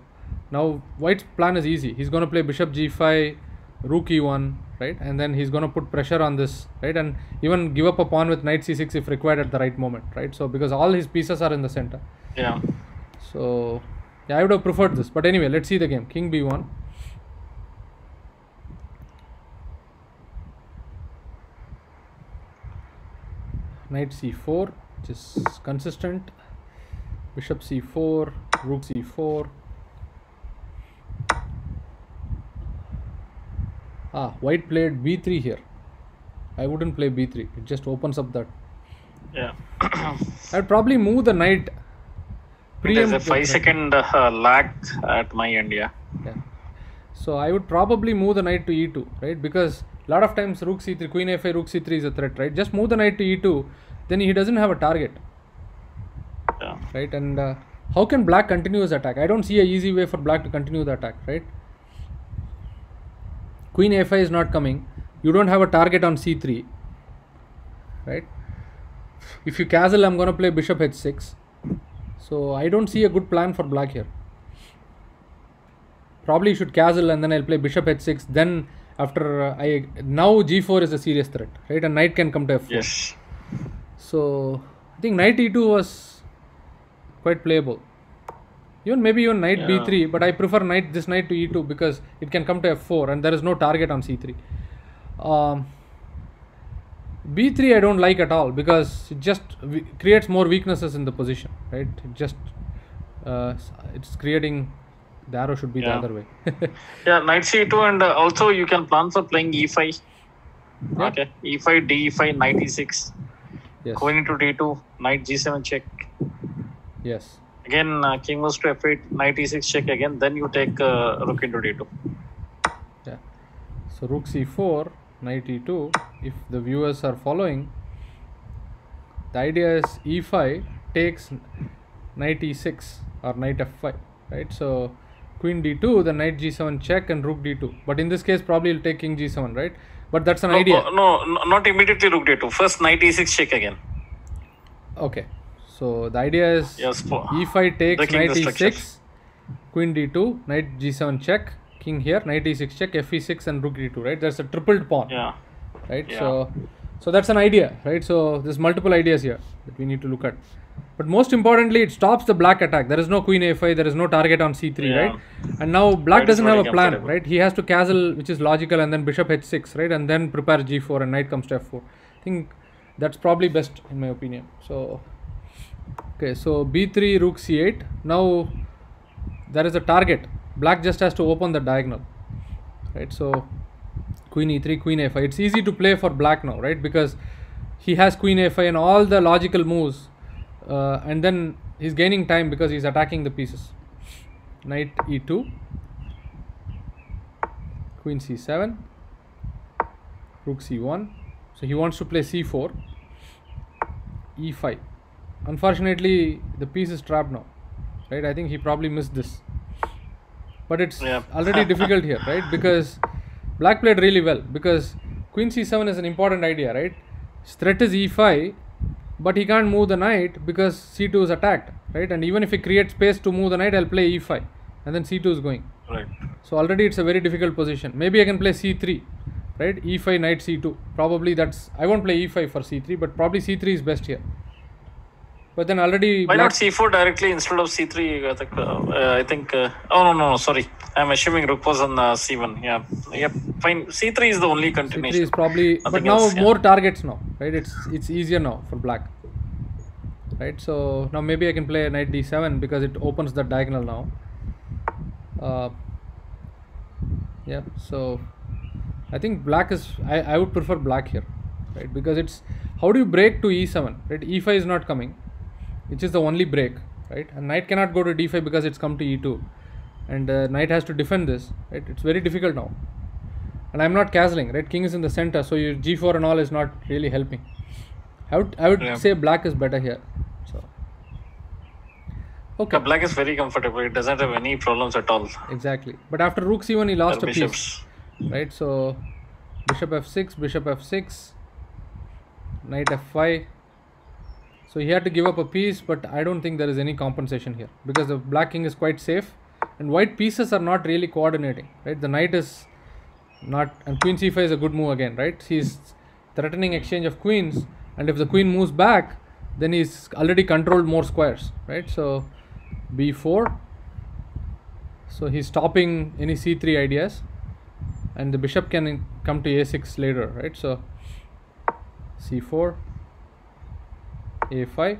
now white's plan is easy. He's going to play bishop g5, rook e1, right, and then he's going to put pressure on this, right, and even give up a pawn with knight c6 if required at the right moment, right? So because all his pieces are in the center. Yeah. So yeah, I would have preferred this, but anyway, let's see the game. King b1, knight c4, which is consistent, bishop c4, rook c4. White played b3 here. I wouldn't play b3. It just opens up that. Yeah. I'd probably move the knight. There's a 5-second lag at my end, yeah. So I would probably move the knight to e2, right? Because a lot of times rook c3, queen a5, rook c3 is a threat, right? Just move the knight to e2, then he doesn't have a target. Yeah. Right? And how can black continue his attack? I don't see a easy way for black to continue the attack, right? Queen a5 is not coming. You don't have a target on c3, right? If you castle, I'm going to play bishop h6. So I don't see a good plan for black here. Probably you should castle and then I'll play bishop h6. Then after now g4 is a serious threat, right? And knight can come to f4. Yes. So I think knight e2 was quite playable. Maybe even knight b3, but I prefer this knight to e2 because it can come to f4 and there is no target on c3. b3 I don't like at all because it just creates more weaknesses in the position, right? It just it's creating, the arrow should be the other way. Yeah, knight c2, and also you can plan for playing e5. Yeah. Okay, e5, d5, knight e6. Yes. Going into d2, knight g7 check. Yes. Again, king moves to f8, knight e6 check again. Then you take rook into d2. Yeah. So rook c4, knight e2. If the viewers are following, the idea is e5 takes knight e6 or knight f5, right? So queen d2, then knight g7 check and rook d2. But in this case, probably it'll take king g7, right? But that's an idea. No, not immediately rook d2. First knight e6 check again. Okay. So the idea is e5 takes knight e6, queen d2, knight g7 check, king here, knight e6 check, fe6 and rook d2, right? There's a tripled pawn. Yeah. Right? Yeah. So that's an idea, right? So there's multiple ideas here that we need to look at. But most importantly, it stops the black attack. There is no queen a5, there is no target on c3, right? And now black doesn't have a plan, right? He has to castle, which is logical, and then bishop h6, right? And then prepare g4 and knight comes to f4. I think that's probably best in my opinion. So okay, so b3, rook c8. Now there is a target. Black just has to open the diagonal, right? So queen e3, queen a5. It's easy to play for black now, right? Because he has queen a5 and all the logical moves, and then he's gaining time because he's attacking the pieces. Knight e2, queen c7, rook c1. So he wants to play c4, e5. Unfortunately, the piece is trapped now, right? I think he probably missed this, but it's already difficult here, right? Because black played really well, because queen c7 is an important idea, right? His threat is e5, but he can't move the knight because c2 is attacked, right? And even if he creates space to move the knight, I'll play e5 and then c2 is going. Right. So already it's a very difficult position. Maybe I can play c3, right? e5, knight c2. Probably I won't play e5 for c3, but probably c3 is best here. But then already why not c4 directly instead of c3? I think. Oh no, sorry. I'm assuming rook was on c1. Yeah, fine. C3 is the only continuation. C3 is probably, but now more targets now, right? It's easier now for black, right? So now maybe I can play knight d7 because it opens the diagonal now. Yeah. So I think black is, I would prefer black here, right? Because it's, how do you break to e7, right? e5 is not coming, which is the only break, right? And knight cannot go to d5 because it's come to e2, and knight has to defend this, right? It's very difficult now, and I'm not castling, right? King is in the center, so your g4 and all is not really helping. I would Yeah. say black is better here. So okay, Black is very comfortable. It doesn't have any problems at all. exactly. But after rook c1, he lost a piece, Bishops. right? So bishop f6, bishop f6, knight f5. So he had to give up a piece, but I don't think there is any compensation here because the black king is quite safe, and white pieces are not really coordinating, right? The knight is not, and queen c5 is a good move again, right? He's threatening exchange of queens, and if the queen moves back, then he's already controlled more squares, right? So b4. So he's stopping any c3 ideas, and the bishop can come to a6 later, right? So c4, a5,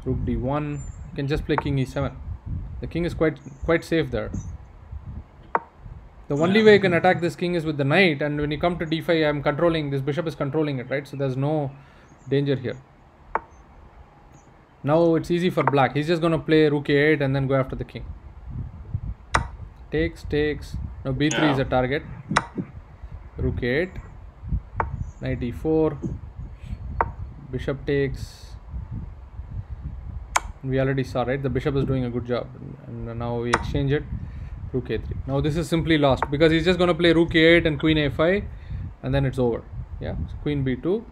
rook d1. You can just play king e7. The king is quite safe there. The only way you can attack this king is with the knight, and when you come to d5, I'm controlling, this bishop is controlling it, right? So there's no danger here. Now it's easy for black. He's just going to play rook a8 and then go after the king. Takes. Now b3 is a target. Rook a8, knight e4, bishop takes. We already saw, right? The bishop is doing a good job, and now we exchange it. Rook a3. Now this is simply lost because he's just going to play rook a8 and queen a5, and then it's over. Yeah, so queen b2,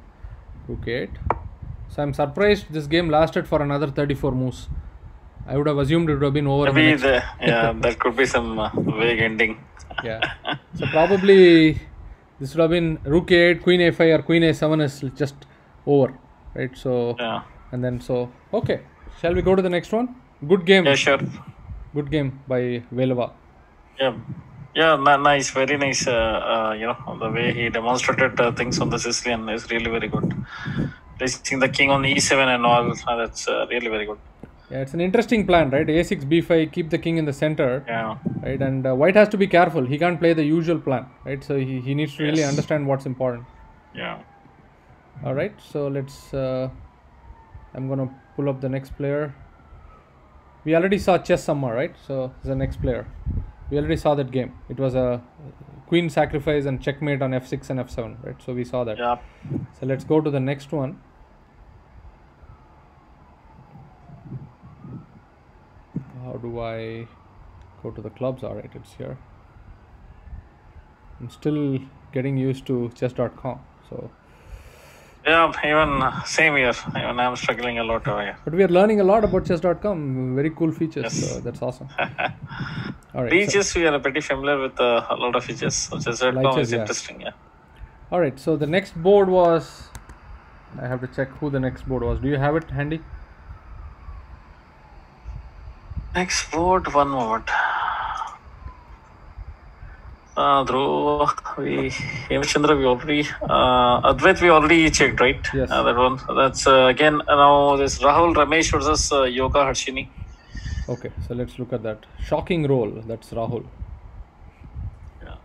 rook a8. So I'm surprised this game lasted for another 34 moves. I would have assumed it would have been over. Maybe that could be some vague ending. Yeah. So probably this would have been rook a8, queen a5, or queen a7 is just over, right? So Yeah. and then so okay. Shall we go to the next one? Good game. Yeah, sure. Good game by Velava. Yeah, nice, very nice. The way he demonstrated things on the Sicilian is really very good. Placing the king on e7 and all, that's really very good. Yeah, it's an interesting plan, right? a6, b5, keep the king in the center. Yeah. Right, and white has to be careful. He can't play the usual plan, right? So he needs to really Yes. understand what's important. Yeah. All right, so let's. I'm gonna pull up the next player. We already saw chess summer, right? So the next player. We already saw that game. It was a queen sacrifice and checkmate on f6 and f7, right? So we saw that. Yeah. So let's go to the next one. How do I go to the clubs? All right, it's here. I'm still getting used to chess.com. So, Yeah, even same here. Even I'm struggling a lot over here. but we are learning a lot about chess.com. Very cool features. Yes. So that's awesome. All right. Chess, we are pretty familiar with a lot of features. So chess.com Like chess, is yeah. interesting. Yeah. All right. So the next board was. I have to check who the next board was. Do you have it handy? Next board, one moment. Dhruv, Hemchandra, we already, Advait, we already checked, right? Yes. That one. That's again now this Rahul Ramesh versus Yoga Harshini. Okay. So let's look at that. Shocking roll. That's Rahul. Yeah.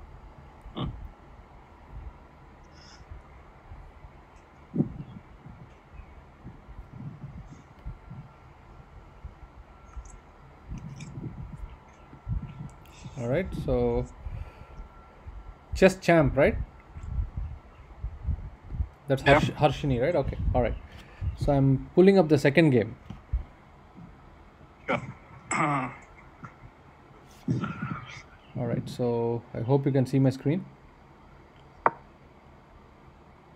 All right. So chess champ, right? That's Yeah. Harshini, right? Okay. All right. So I'm pulling up the second game. Sure. All right. So I hope you can see my screen.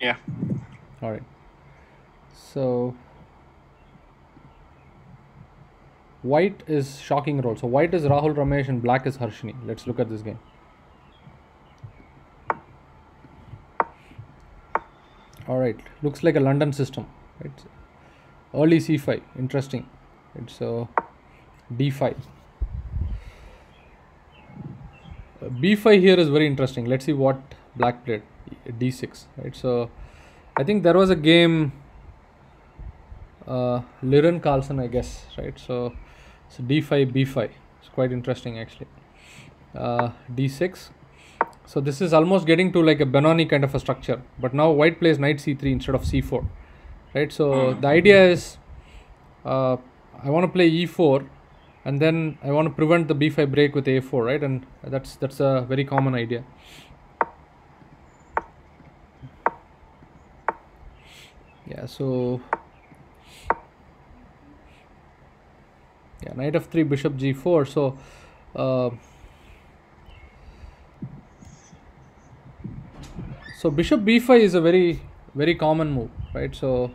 Yeah. All right. So white is shocking roll. So white is Rahul Ramesh and black is Harshini. Let's look at this game. All right. Looks like a London system. Right. Early c5. Interesting. Right. So d5. b5 here is very interesting. Let's see what black played. d6. Right. So I think there was a game. Liren Carlson, I guess, right? So d5, b5. It's quite interesting actually. D6. So this is almost getting to like a Benoni kind of a structure. But now white plays knight c3 instead of c4, right? So the idea is I want to play e4, and then I want to prevent the b5 break with a4, right? And that's a very common idea. Yeah, so yeah, knight f3, bishop g4. So so bishop b5 is a very common move, right? So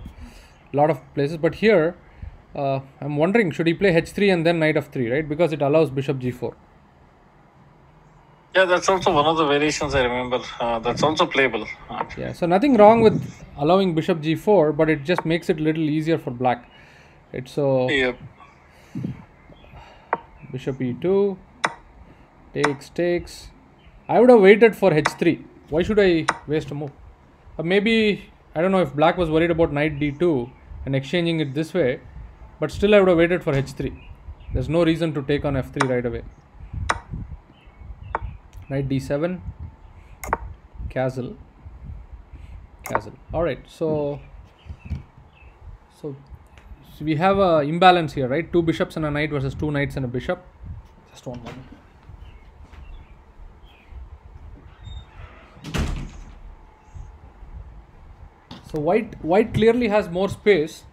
a lot of places, but here I'm wondering, should he play h3 and then knight f3, right? Because it allows bishop g4. Yeah, that's also one of the variations I remember. That's also playable. Yeah, so nothing wrong with allowing bishop g4, but it just makes it a little easier for black. Right, so Yep. bishop e2, takes. I would have waited for h3. Why should I waste a move? Maybe, I don't know if black was worried about knight d2 and exchanging it this way, but still I would have waited for h3. There's no reason to take on f3 right away. Knight d7, castle. All right, so we have a imbalance here, right? Two bishops and a knight versus two knights and a bishop. Just one moment. So white clearly has more space,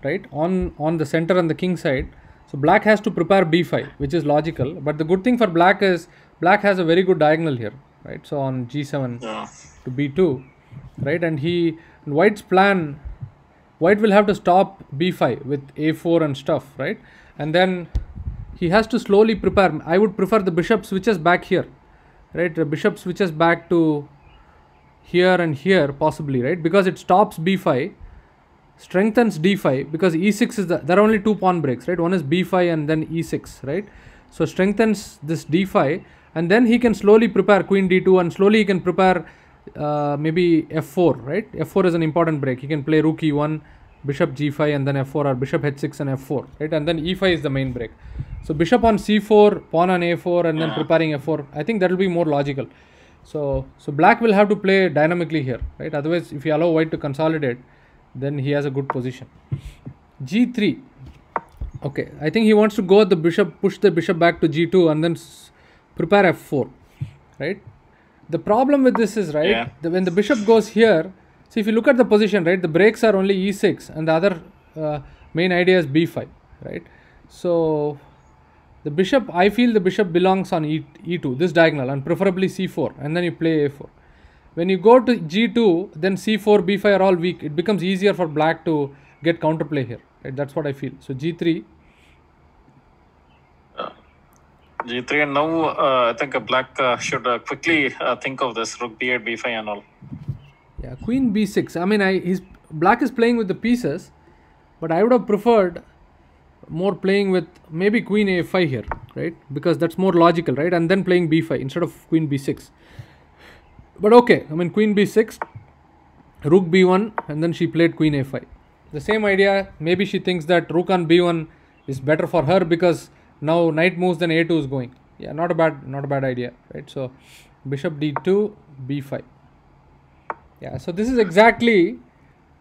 right, on the center and the king side. So black has to prepare b5, which is logical. But the good thing for black is black has a very good diagonal here, right? So on g7 to b2, right? And white's plan, white will have to stop b5 with a4 and stuff, right? And then he has to slowly prepare. I would prefer the bishop switches back here, right? The bishop switches back to here and here possibly, right? Because it stops b5, strengthens d5, because e6 is there are only two pawn breaks, right? One is b5 and then e6, right? So strengthens this d5, and then he can slowly prepare queen d2, and slowly he can prepare maybe f4, right? f4 is an important break. He can play rook e1, bishop g5, and then f4, or bishop h6 and f4, right? And then e5 is the main break. So bishop on c4, pawn on a4, and then preparing f4. I think that will be more logical. So black will have to play dynamically here, right? Otherwise, if you allow white to consolidate, then he has a good position. g3. Okay, I think he wants to go at the bishop, push the bishop back to g2, and then prepare f4, right? The problem with this is, right, when the bishop goes here, so if you look at the position, right, the breaks are only e6, and the other main idea is b5, right? So the bishop, I feel the bishop belongs on e2, this diagonal, and preferably c4, and then you play a4. When you go to g2, then c4, b5 are all weak. It becomes easier for black to get counterplay here, right? That's what I feel. So g3. G3, and now I think black should quickly think of this rook b8, b5 and all. Yeah, queen b6. I mean, black is playing with the pieces, but I would have preferred more playing with maybe queen a5 here, right? Because that's more logical, right? And then playing b5 instead of queen b6. But okay, I mean, queen b6, rook b1, and then she played queen a5. The same idea. Maybe she thinks that rook on b1 is better for her because now knight moves, then a2 is going. Yeah, not a bad idea, right? So bishop d2, b5. Yeah, so this is exactly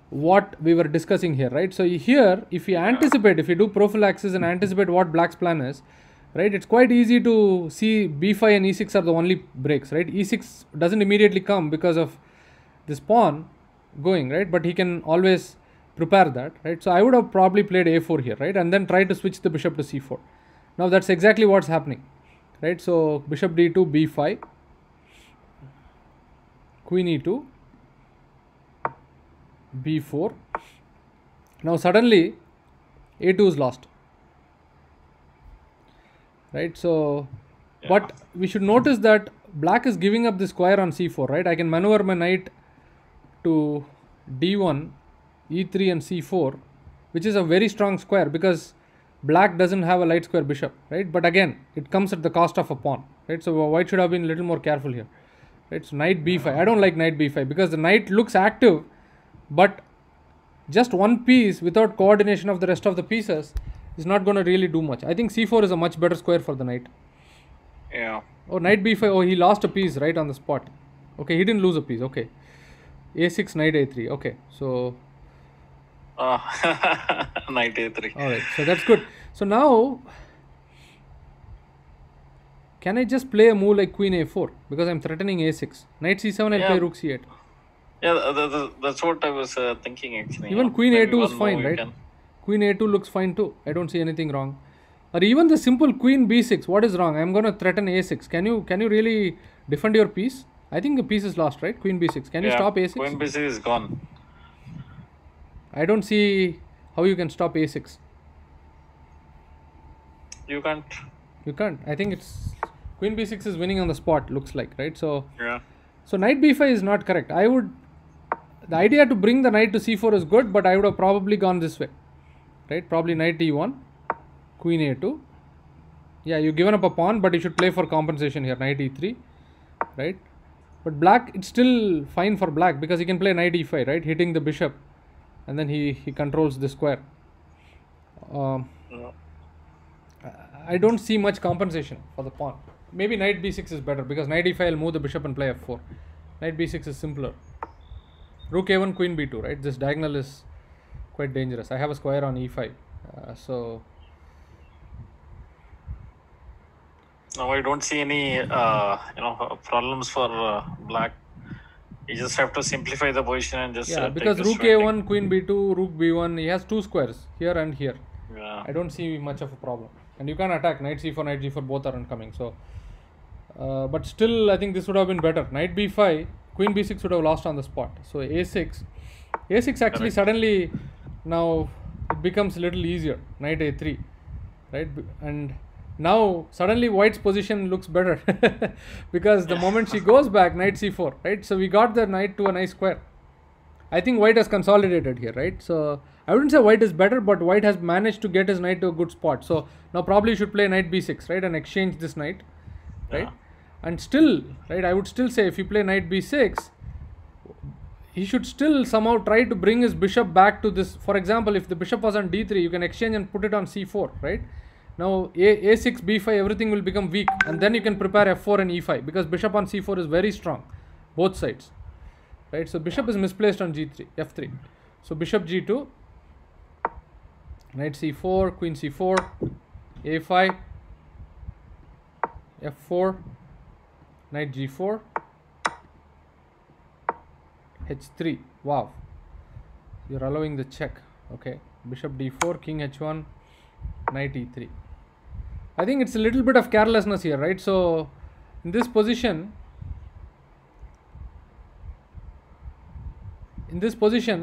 what we were discussing here, right? So here, if you anticipate, if you do prophylaxis and anticipate what black's plan is, right, it's quite easy to see b5 and e6 are the only breaks, right? e6 doesn't immediately come because of this pawn going, right? But he can always prepare that, right? So I would have probably played a4 here, right? And then try to switch the bishop to c4. Now that's exactly what's happening, right? So bishop d2, b5, queen e2, b4. Now suddenly a2 is lost, right? So but we should notice that black is giving up the square on c4, right? I can maneuver my knight to d1, e3 and c4, which is a very strong square because black doesn't have a light square bishop, right? But again, it comes at the cost of a pawn, right? So white should have been a little more careful here, right? So knight b5. I don't like knight b5 because the knight looks active, but just one piece without coordination of the rest of the pieces is not going to really do much. I think c4 is a much better square for the knight. Yeah. Oh, knight b5. Oh, he lost a piece right on the spot. Okay, he didn't lose a piece. Okay. a6, knight a3. Okay, so Uh, Knight a3. all right. So that's good. So now, can I just play a move like queen a4 because I'm threatening a6? Knight c7. I'll play Yeah. rook c8. Yeah, that's what I was thinking actually. Even queen Maybe a2 is one fine, move you right? can. Queen a2 looks fine too. I don't see anything wrong. Or even the simple queen b6. What is wrong? I'm going to threaten a6. Can you really defend your piece? I think the piece is lost, right? Queen b6. Can you Yeah, stop a6? queen b6 is gone. I don't see how you can stop a6. You can't. You can't. I think it's queen b6 is winning on the spot. Looks like, right? Yeah. So knight b5 is not correct. The idea to bring the knight to c4 is good, but I would have probably gone this way, right? Probably knight e1, queen a2. Yeah, you've given up a pawn, but you should play for compensation here. Knight e3, right? But black, it's still fine for black because he can play knight e5, right? Hitting the bishop, and then he controls the square. Um, No. I don't see much compensation for the pawn. Maybe knight b6 is better because knight e5 will move the bishop and play f4. Knight b6 is simpler. Rook a1, queen b2, right? This diagonal is quite dangerous. I have a square on e5, so No, I don't see any problems for black. You just have to simplify the position and just yeah, take because this rook a1, queen b2, rook b1, he has two squares here and here. Yeah. I don't see much of a problem, and you can attack knight c4, knight g4, both are incoming. So, but still, I think this would have been better. Knight b5, queen b6 would have lost on the spot. So a6 actually Correct. suddenly now it becomes a little easier. Knight a3, right? And now suddenly white's position looks better because the moment she goes back, knight c4, right? So we got the knight to a nice square. I think white has consolidated here, right? So I wouldn't say white is better, but white has managed to get his knight to a good spot. So now probably you should play knight b6, right, and exchange this knight, right? Yeah. And still, right, I would still say if you play knight b6, he should still somehow try to bring his bishop back to this. For example, if the bishop was on d3, you can exchange and put it on c4, right? Now a6, b5, everything will become weak, and then you can prepare f4 and e5 because bishop on c4 is very strong, both sides, right? So bishop is misplaced on g3, f3. So bishop g2, knight c4, queen c4, a5, f4, knight g4, h3. Wow, you're allowing the check. Okay, bishop d4, king h1, knight e3. I think it's a little bit of carelessness here, right? So in this position,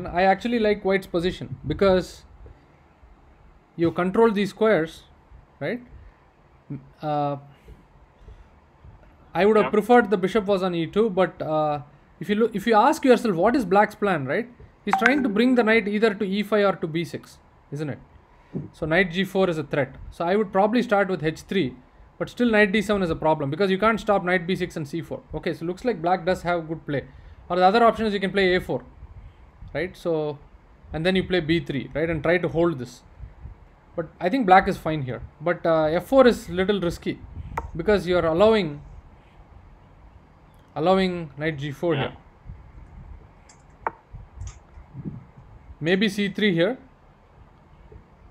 I actually like white's position because you control these squares, right? I would have Yeah. preferred the bishop was on e2, but if you ask yourself what is black's plan, right? He's trying to bring the knight either to e5 or to b6, isn't it? So knight g4 is a threat. So I would probably start with h3, but still knight d7 is a problem because you can't stop knight b6 and c4. Okay, so looks like black does have good play. Or the other option is you can play a4, right? So, and then you play b3, right, and try to hold this. But I think black is fine here. But f4 is little risky because you're allowing knight g4 Yeah. here. Maybe c3 here,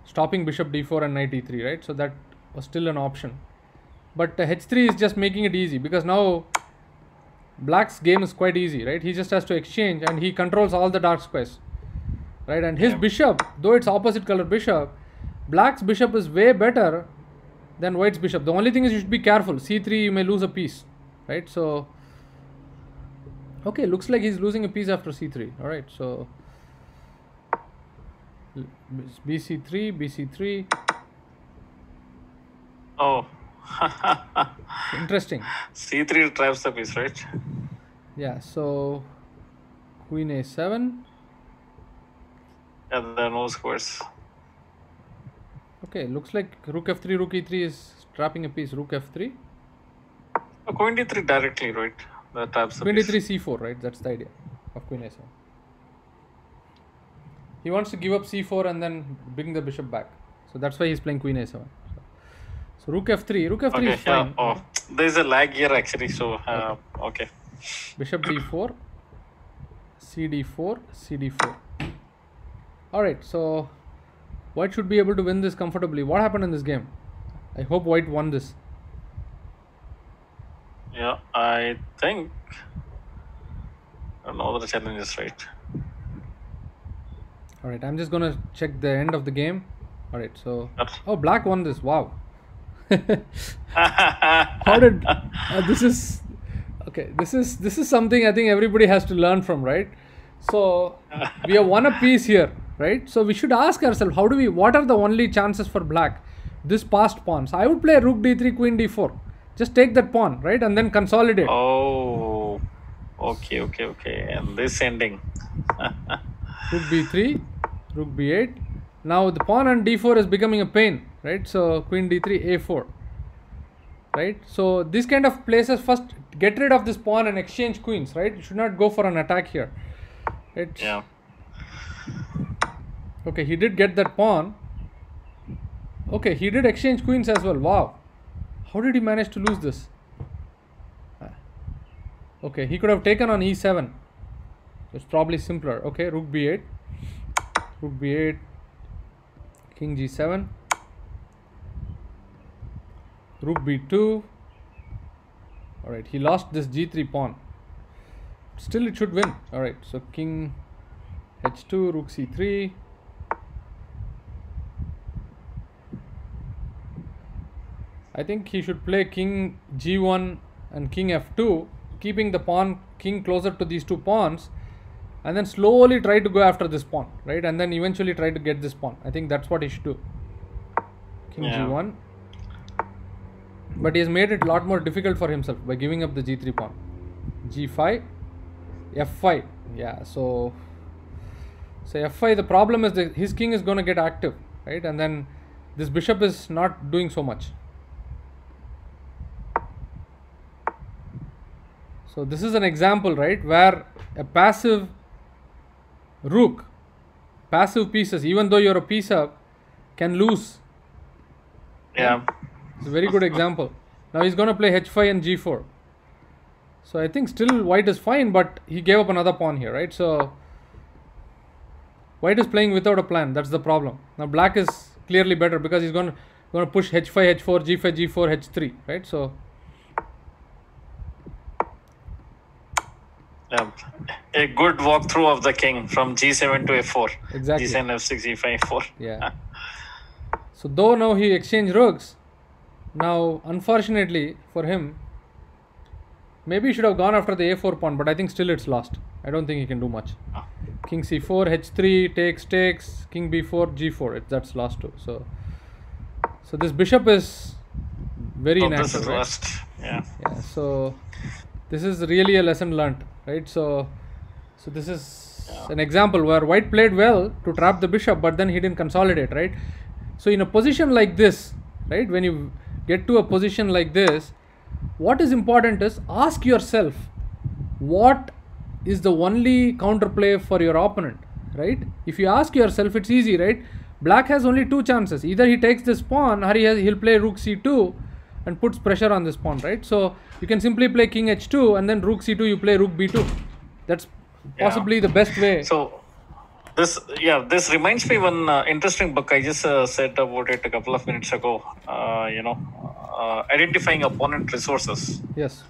stopping bishop d4 and knight e3, right? So that was still an option. But h3 is just making it easy because now black's game is quite easy, right? He just has to exchange and he controls all the dark squares, right? And his Yeah. bishop, though it's opposite color bishop, black's bishop is way better than white's bishop. The only thing is you should be careful. c3 you may lose a piece, right? So okay, looks like he's losing a piece after c3. All right, so bc3, bc3. Oh. Interesting. C3 traps the piece, right? Yeah, so queen a7. Yeah, there are no squares. Okay, looks like rook f3, rook e3 is trapping a piece. Rook f3. Oh, queen d3 directly, right? That traps the Queen piece. d3, c4, right? That's the idea of queen a7. He wants to give up c4 and then bring the bishop back. So that's why he's playing queen a7. So rook f3. Rook f3 Okay, is yeah. fine. Oh, there's a lag here actually. So, okay. Bishop d4, cd4, cd4. All right, so white should be able to win this comfortably. What happened in this game? I hope white won this. Yeah, I think. I don't know the challenge is right. All right, I'm just gonna check the end of the game. All right, so Yes. oh, black won this. Wow. How did this is okay? This is something I think everybody has to learn from, right? So we have won a piece here, right? So we should ask ourselves, how do we? What are the only chances for black? This passed pawns. I would play rook d3, queen d4. Just take that pawn, right, and then consolidate. Oh, okay. And this ending. Rook b3, rook b8. Now the pawn on d4 is becoming a pain, right? So queen d3, a4, right? So these kind of places, first get rid of this pawn and exchange queens, right? You should not go for an attack here, right? Yeah. Okay, he did get that pawn. Okay, he did exchange queens as well. Wow, how did he manage to lose this? Okay, he could have taken on e7. It's probably simpler. Okay, rook b8, rook b8, king g7, rook b2. All right, he lost this g3 pawn. Still, it should win. All right, so king h2, rook c3. I think he should play king g1 and king f2, keeping the pawn king closer to these two pawns, and then slowly try to go after this pawn, right? And then eventually try to get this pawn. I think that's what he should do. King g1. But he has made it a lot more difficult for himself by giving up the g3 pawn. g5, f5. Yeah, so f5, the problem is that his king is going to get active, right? And then this bishop is not doing so much. So this is an example, right, where a passive rook, passive pieces, even though you're a piece up, can lose. Yeah. It's a very good example. Now he's going to play h5 and g4. So I think still white is fine, but he gave up another pawn here, right? So white is playing without a plan. That's the problem. Now black is clearly better because he's going to push h5, h4, g5, g4, h3, right? So a good walkthrough of the king from g7 to f4. Exactly. g7, f6, g5, f4. Yeah. So though now he exchanged rooks, now unfortunately for him, maybe he should have gone after the a4 pawn, but I think still it's lost. I don't think he can do much. King c4, h3, takes, king b4, g4. That's lost too. So this bishop is very inactive. This is right? lost. Yeah. So this is really a lesson learned, right? So this is an example where white played well to trap the bishop, but then he didn't consolidate, right? So in a position like this, right, when you get to a position like this, what is important is ask yourself, what is the only counterplay for your opponent, right? If you ask yourself, it's easy, right? Black has only two chances. Either he takes this pawn or he'll play rook c2 and puts pressure on this pawn, right? So you can simply play king h2 and then rook c2, you play rook b2. That's possibly the best way. So this reminds me one interesting book. I just said about it a couple of minutes ago. Identifying opponent resources. Yes.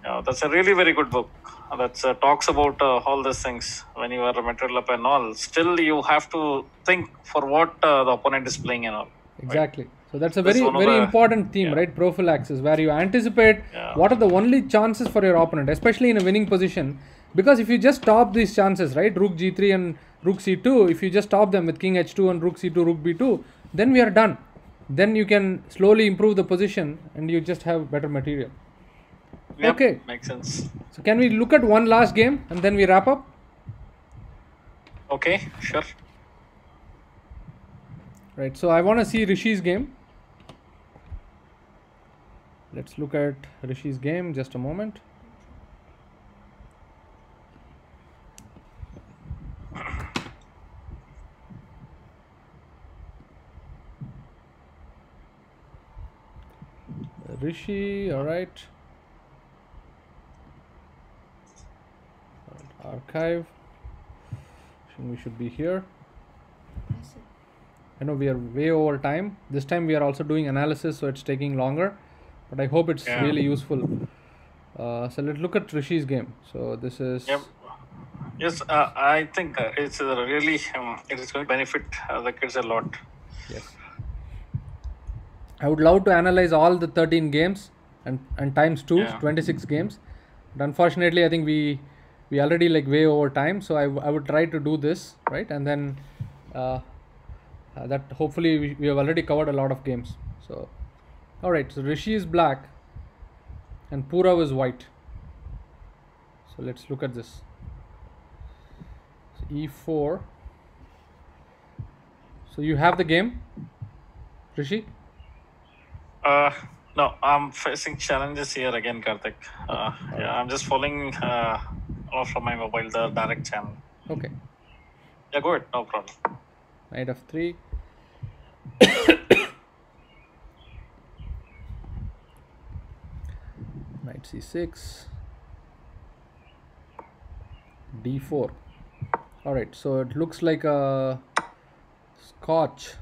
That's a really very good book. That talks about all these things. When you are a material up and all, still you have to think for what the opponent is playing and all. Exactly. Right? So that's a very important theme, right? Prophylaxis, where you anticipate what are the only chances for your opponent, especially in a winning position. Because if you just stop these chances, right, rook g3 and rook c2, if you just stop them with king h2 and rook c2, rook b2, then we are done. Then you can slowly improve the position and you just have better material. Yep, okay. Makes sense. So can we look at one last game and then we wrap up? Okay, sure. Right, so I want to see Rishi's game. Let's look at Rishi's game, just a moment. Rishi, alright. Archive. We should be here. I know we are way over time. This time we are also doing analysis, so it's taking longer. But I hope it's really useful. So let's look at Rishi's game. So this is... Yep. Yes, I think it's really, it is going to benefit the kids a lot. Yes. I would love to analyze all the 13 games and times 2, 26 games. But unfortunately, I think we already like way over time. So I would try to do this, right? And then that hopefully we have already covered a lot of games. So, all right. So Rishi is black and Purav is white. So let's look at this. So E4. So you have the game, Rishi? No, I'm facing challenges here again, Karthik. Yeah, I'm just following off from my mobile, the direct channel. Okay. Yeah, go ahead, no problem. Knight f3. Knight c6. d4. Alright, so it looks like a Scotch.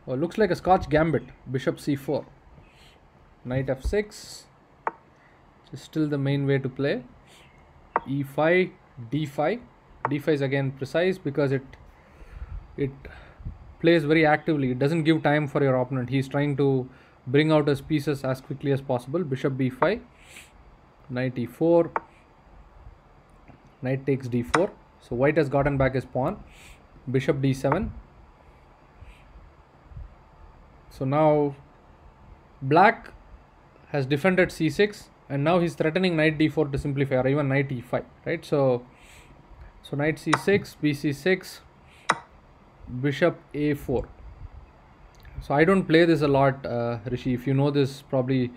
Oh, looks like a Scotch gambit. Bishop c4. Knight f6. It's still the main way to play. e5, d5. d5 is again precise because it plays very actively. It doesn't give time for your opponent. He's trying to bring out his pieces as quickly as possible. Bishop b5. Knight e4. Knight takes d4. So white has gotten back his pawn. Bishop d7. So now black has defended c6 and now he's threatening knight d4 to simplify, or even knight e5, right? So knight c6, bc6, bishop a4. So I don't play this a lot, Rishi. If you know this, probably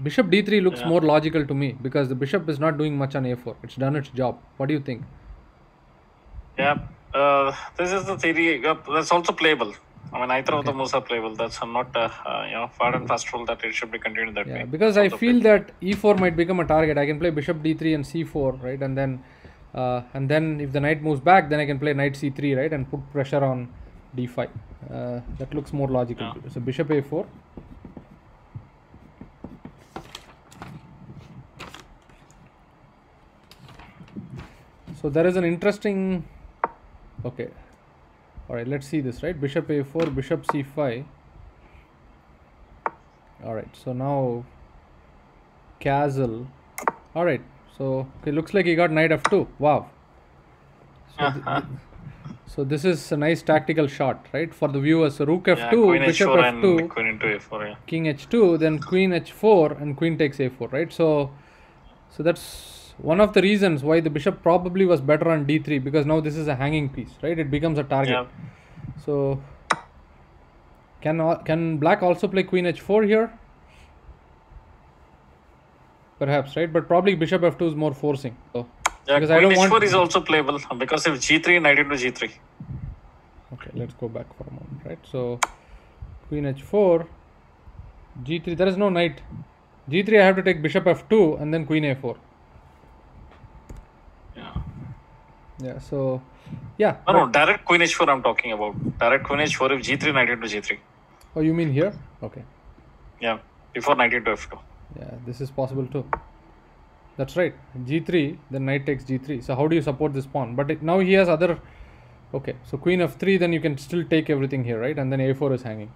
bishop d3 looks more logical to me because the bishop is not doing much on a4. It's done its job. What do you think? Yeah, this is the theory. That's also playable. I mean, either of the moves are playable. That's not hard and fast rule that it should be continued that way. Yeah, because I feel that e4 might become a target. I can play bishop d3 and c4, right? And then if the knight moves back, then I can play knight c3, right? And put pressure on d5. That looks more logical. So bishop a4. So there is an interesting... Okay. Alright, let's see this, right? Bishop a4, bishop c5. Alright, so now castle. Alright, so okay, looks like he got knight f2. Wow. So this is a nice tactical shot, right? For the viewers. So rook f2, bishop f2, and queen into a4, yeah. King h2, then queen h4, and queen takes a4, right? So that's one of the reasons why the bishop probably was better on d3, because now this is a hanging piece, right? It becomes a target. Yeah. So can black also play queen h4 here? Perhaps, right? But probably bishop f2 is more forcing. So, yeah, because queen I don't h4 is also playable because if g3, knight into g3. Okay, let's go back for a moment, right? So queen h4, g3, there is no knight. g3 I have to take bishop f2 and then queen a4. Yeah, so yeah. No, direct queen h4 I'm talking about. Direct queen h4 if g3, knight into g3. Oh, you mean here? Okay. Yeah, before knight into f2. Yeah, this is possible too. That's right. g3, then knight takes g3. So how do you support this pawn? But now he has other... Okay, so queen f3, then you can still take everything here, right? And then a4 is hanging.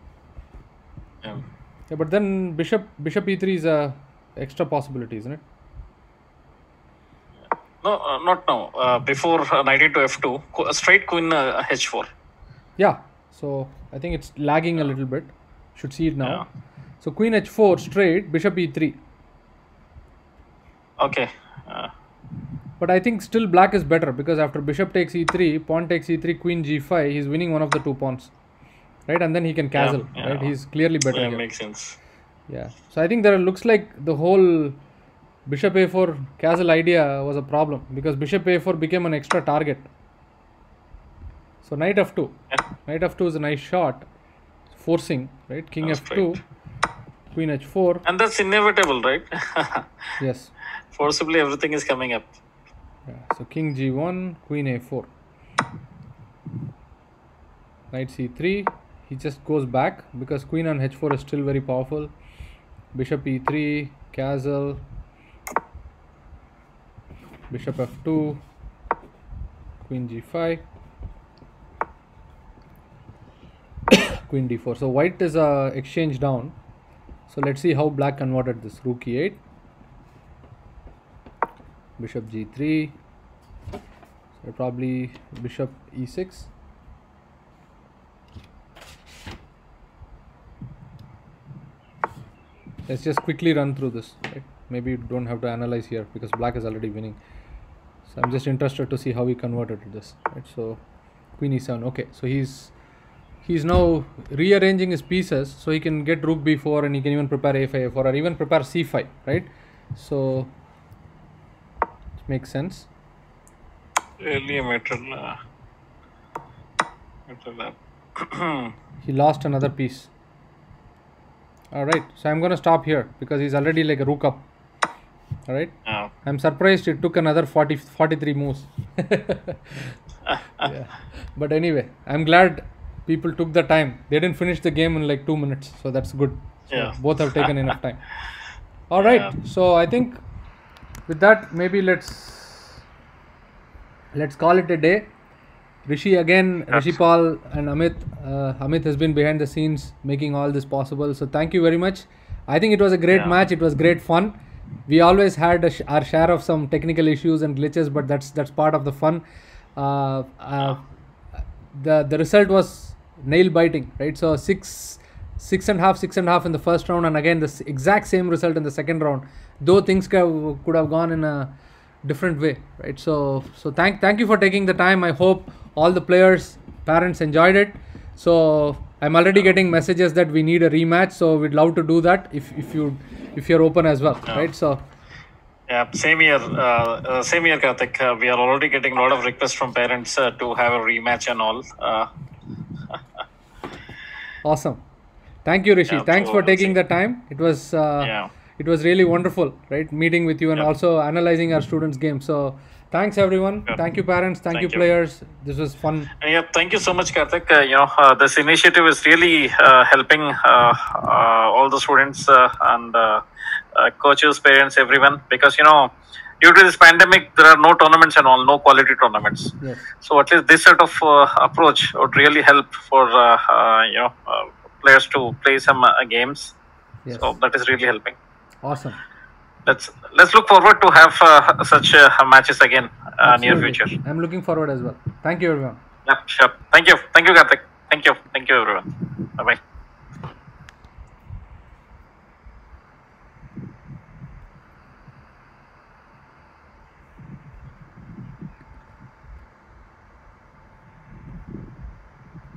Yeah. Yeah, but then bishop e3 is a extra possibility, isn't it? No, not now. Before knight into f2, straight queen h4. Yeah, so I think it's lagging a little bit. Should see it now. Yeah. So queen h4 straight, bishop e3. Okay. But I think still black is better because after bishop takes e3, pawn takes e3, queen g5, he's winning one of the two pawns, right? And then he can castle, right? He's clearly better. Yeah, here. makes sense. Yeah. So I think there looks like the whole bishop a4 castle idea was a problem because bishop a4 became an extra target. So knight f2. Yeah. Knight f2 is a nice shot. Forcing, right? King That's f2. great. Queen h4. And that's inevitable, right? Yes. Forcibly, everything is coming up. Yeah. So king g1, queen a4. Knight c3. He just goes back because queen on h4 is still very powerful. Bishop e3, castle. Bishop f2, queen g5, queen d4. So white is exchange down. So let's see how black converted this. Rook e8, bishop g3, so probably bishop e6. Let's just quickly run through this. Right? Maybe you don't have to analyze here because black is already winning. So I'm just interested to see how he converted this. Right? So queen e7. Okay, so he's now rearranging his pieces so he can get rook b4 and he can even prepare a5, a4 or even prepare c5. Right? So it makes sense. Really a matter. He lost another piece. Alright, so I'm going to stop here because he's already like a rook up. Alright, Yeah. I'm surprised it took another 43 moves. Yeah. But anyway, I'm glad people took the time. They didn't finish the game in like 2 minutes, so that's good. So Yeah. both have taken enough time. Alright, Yeah. so I think with that maybe let's call it a day. Rishi again, Yes. Rishipal and Amit. Amit has been behind the scenes making all this possible. So thank you very much. I think it was a great Yeah. match. It was great fun. We always had our share of some technical issues and glitches, but that's part of the fun. The result was nail biting, right? So six and a half in the first round, and again the exact same result in the second round. Though things could have gone in a different way, right? So thank you for taking the time. I hope all the players, parents enjoyed it. So I'm already getting messages that we need a rematch, so we'd love to do that if you're open as well. Yeah. Right? So Yeah, same here, Karthik. We are already getting a lot of requests from parents to have a rematch and all. awesome. Thank you, Rishi. Yeah, Thanks so for let's taking see. the time. It was Yeah. it was really wonderful, right? Meeting with you and Yeah. also analyzing our students' game. So thanks everyone. Yeah. Thank you parents. Thank you Thank you. players. This was fun. And yeah, thank you so much, Karthik. This initiative is really helping all the students and coaches, parents, everyone. Because due to this pandemic, there are no tournaments and all, no quality tournaments. Yes. So at least this sort of approach would really help for players to play some games. Yes. So that is really helping. Awesome. Let's look forward to have such matches again near Absolutely. future. I'm looking forward as well. Thank you everyone. Yeah, sure. Thank you, Karthik. Thank you, everyone. Bye bye.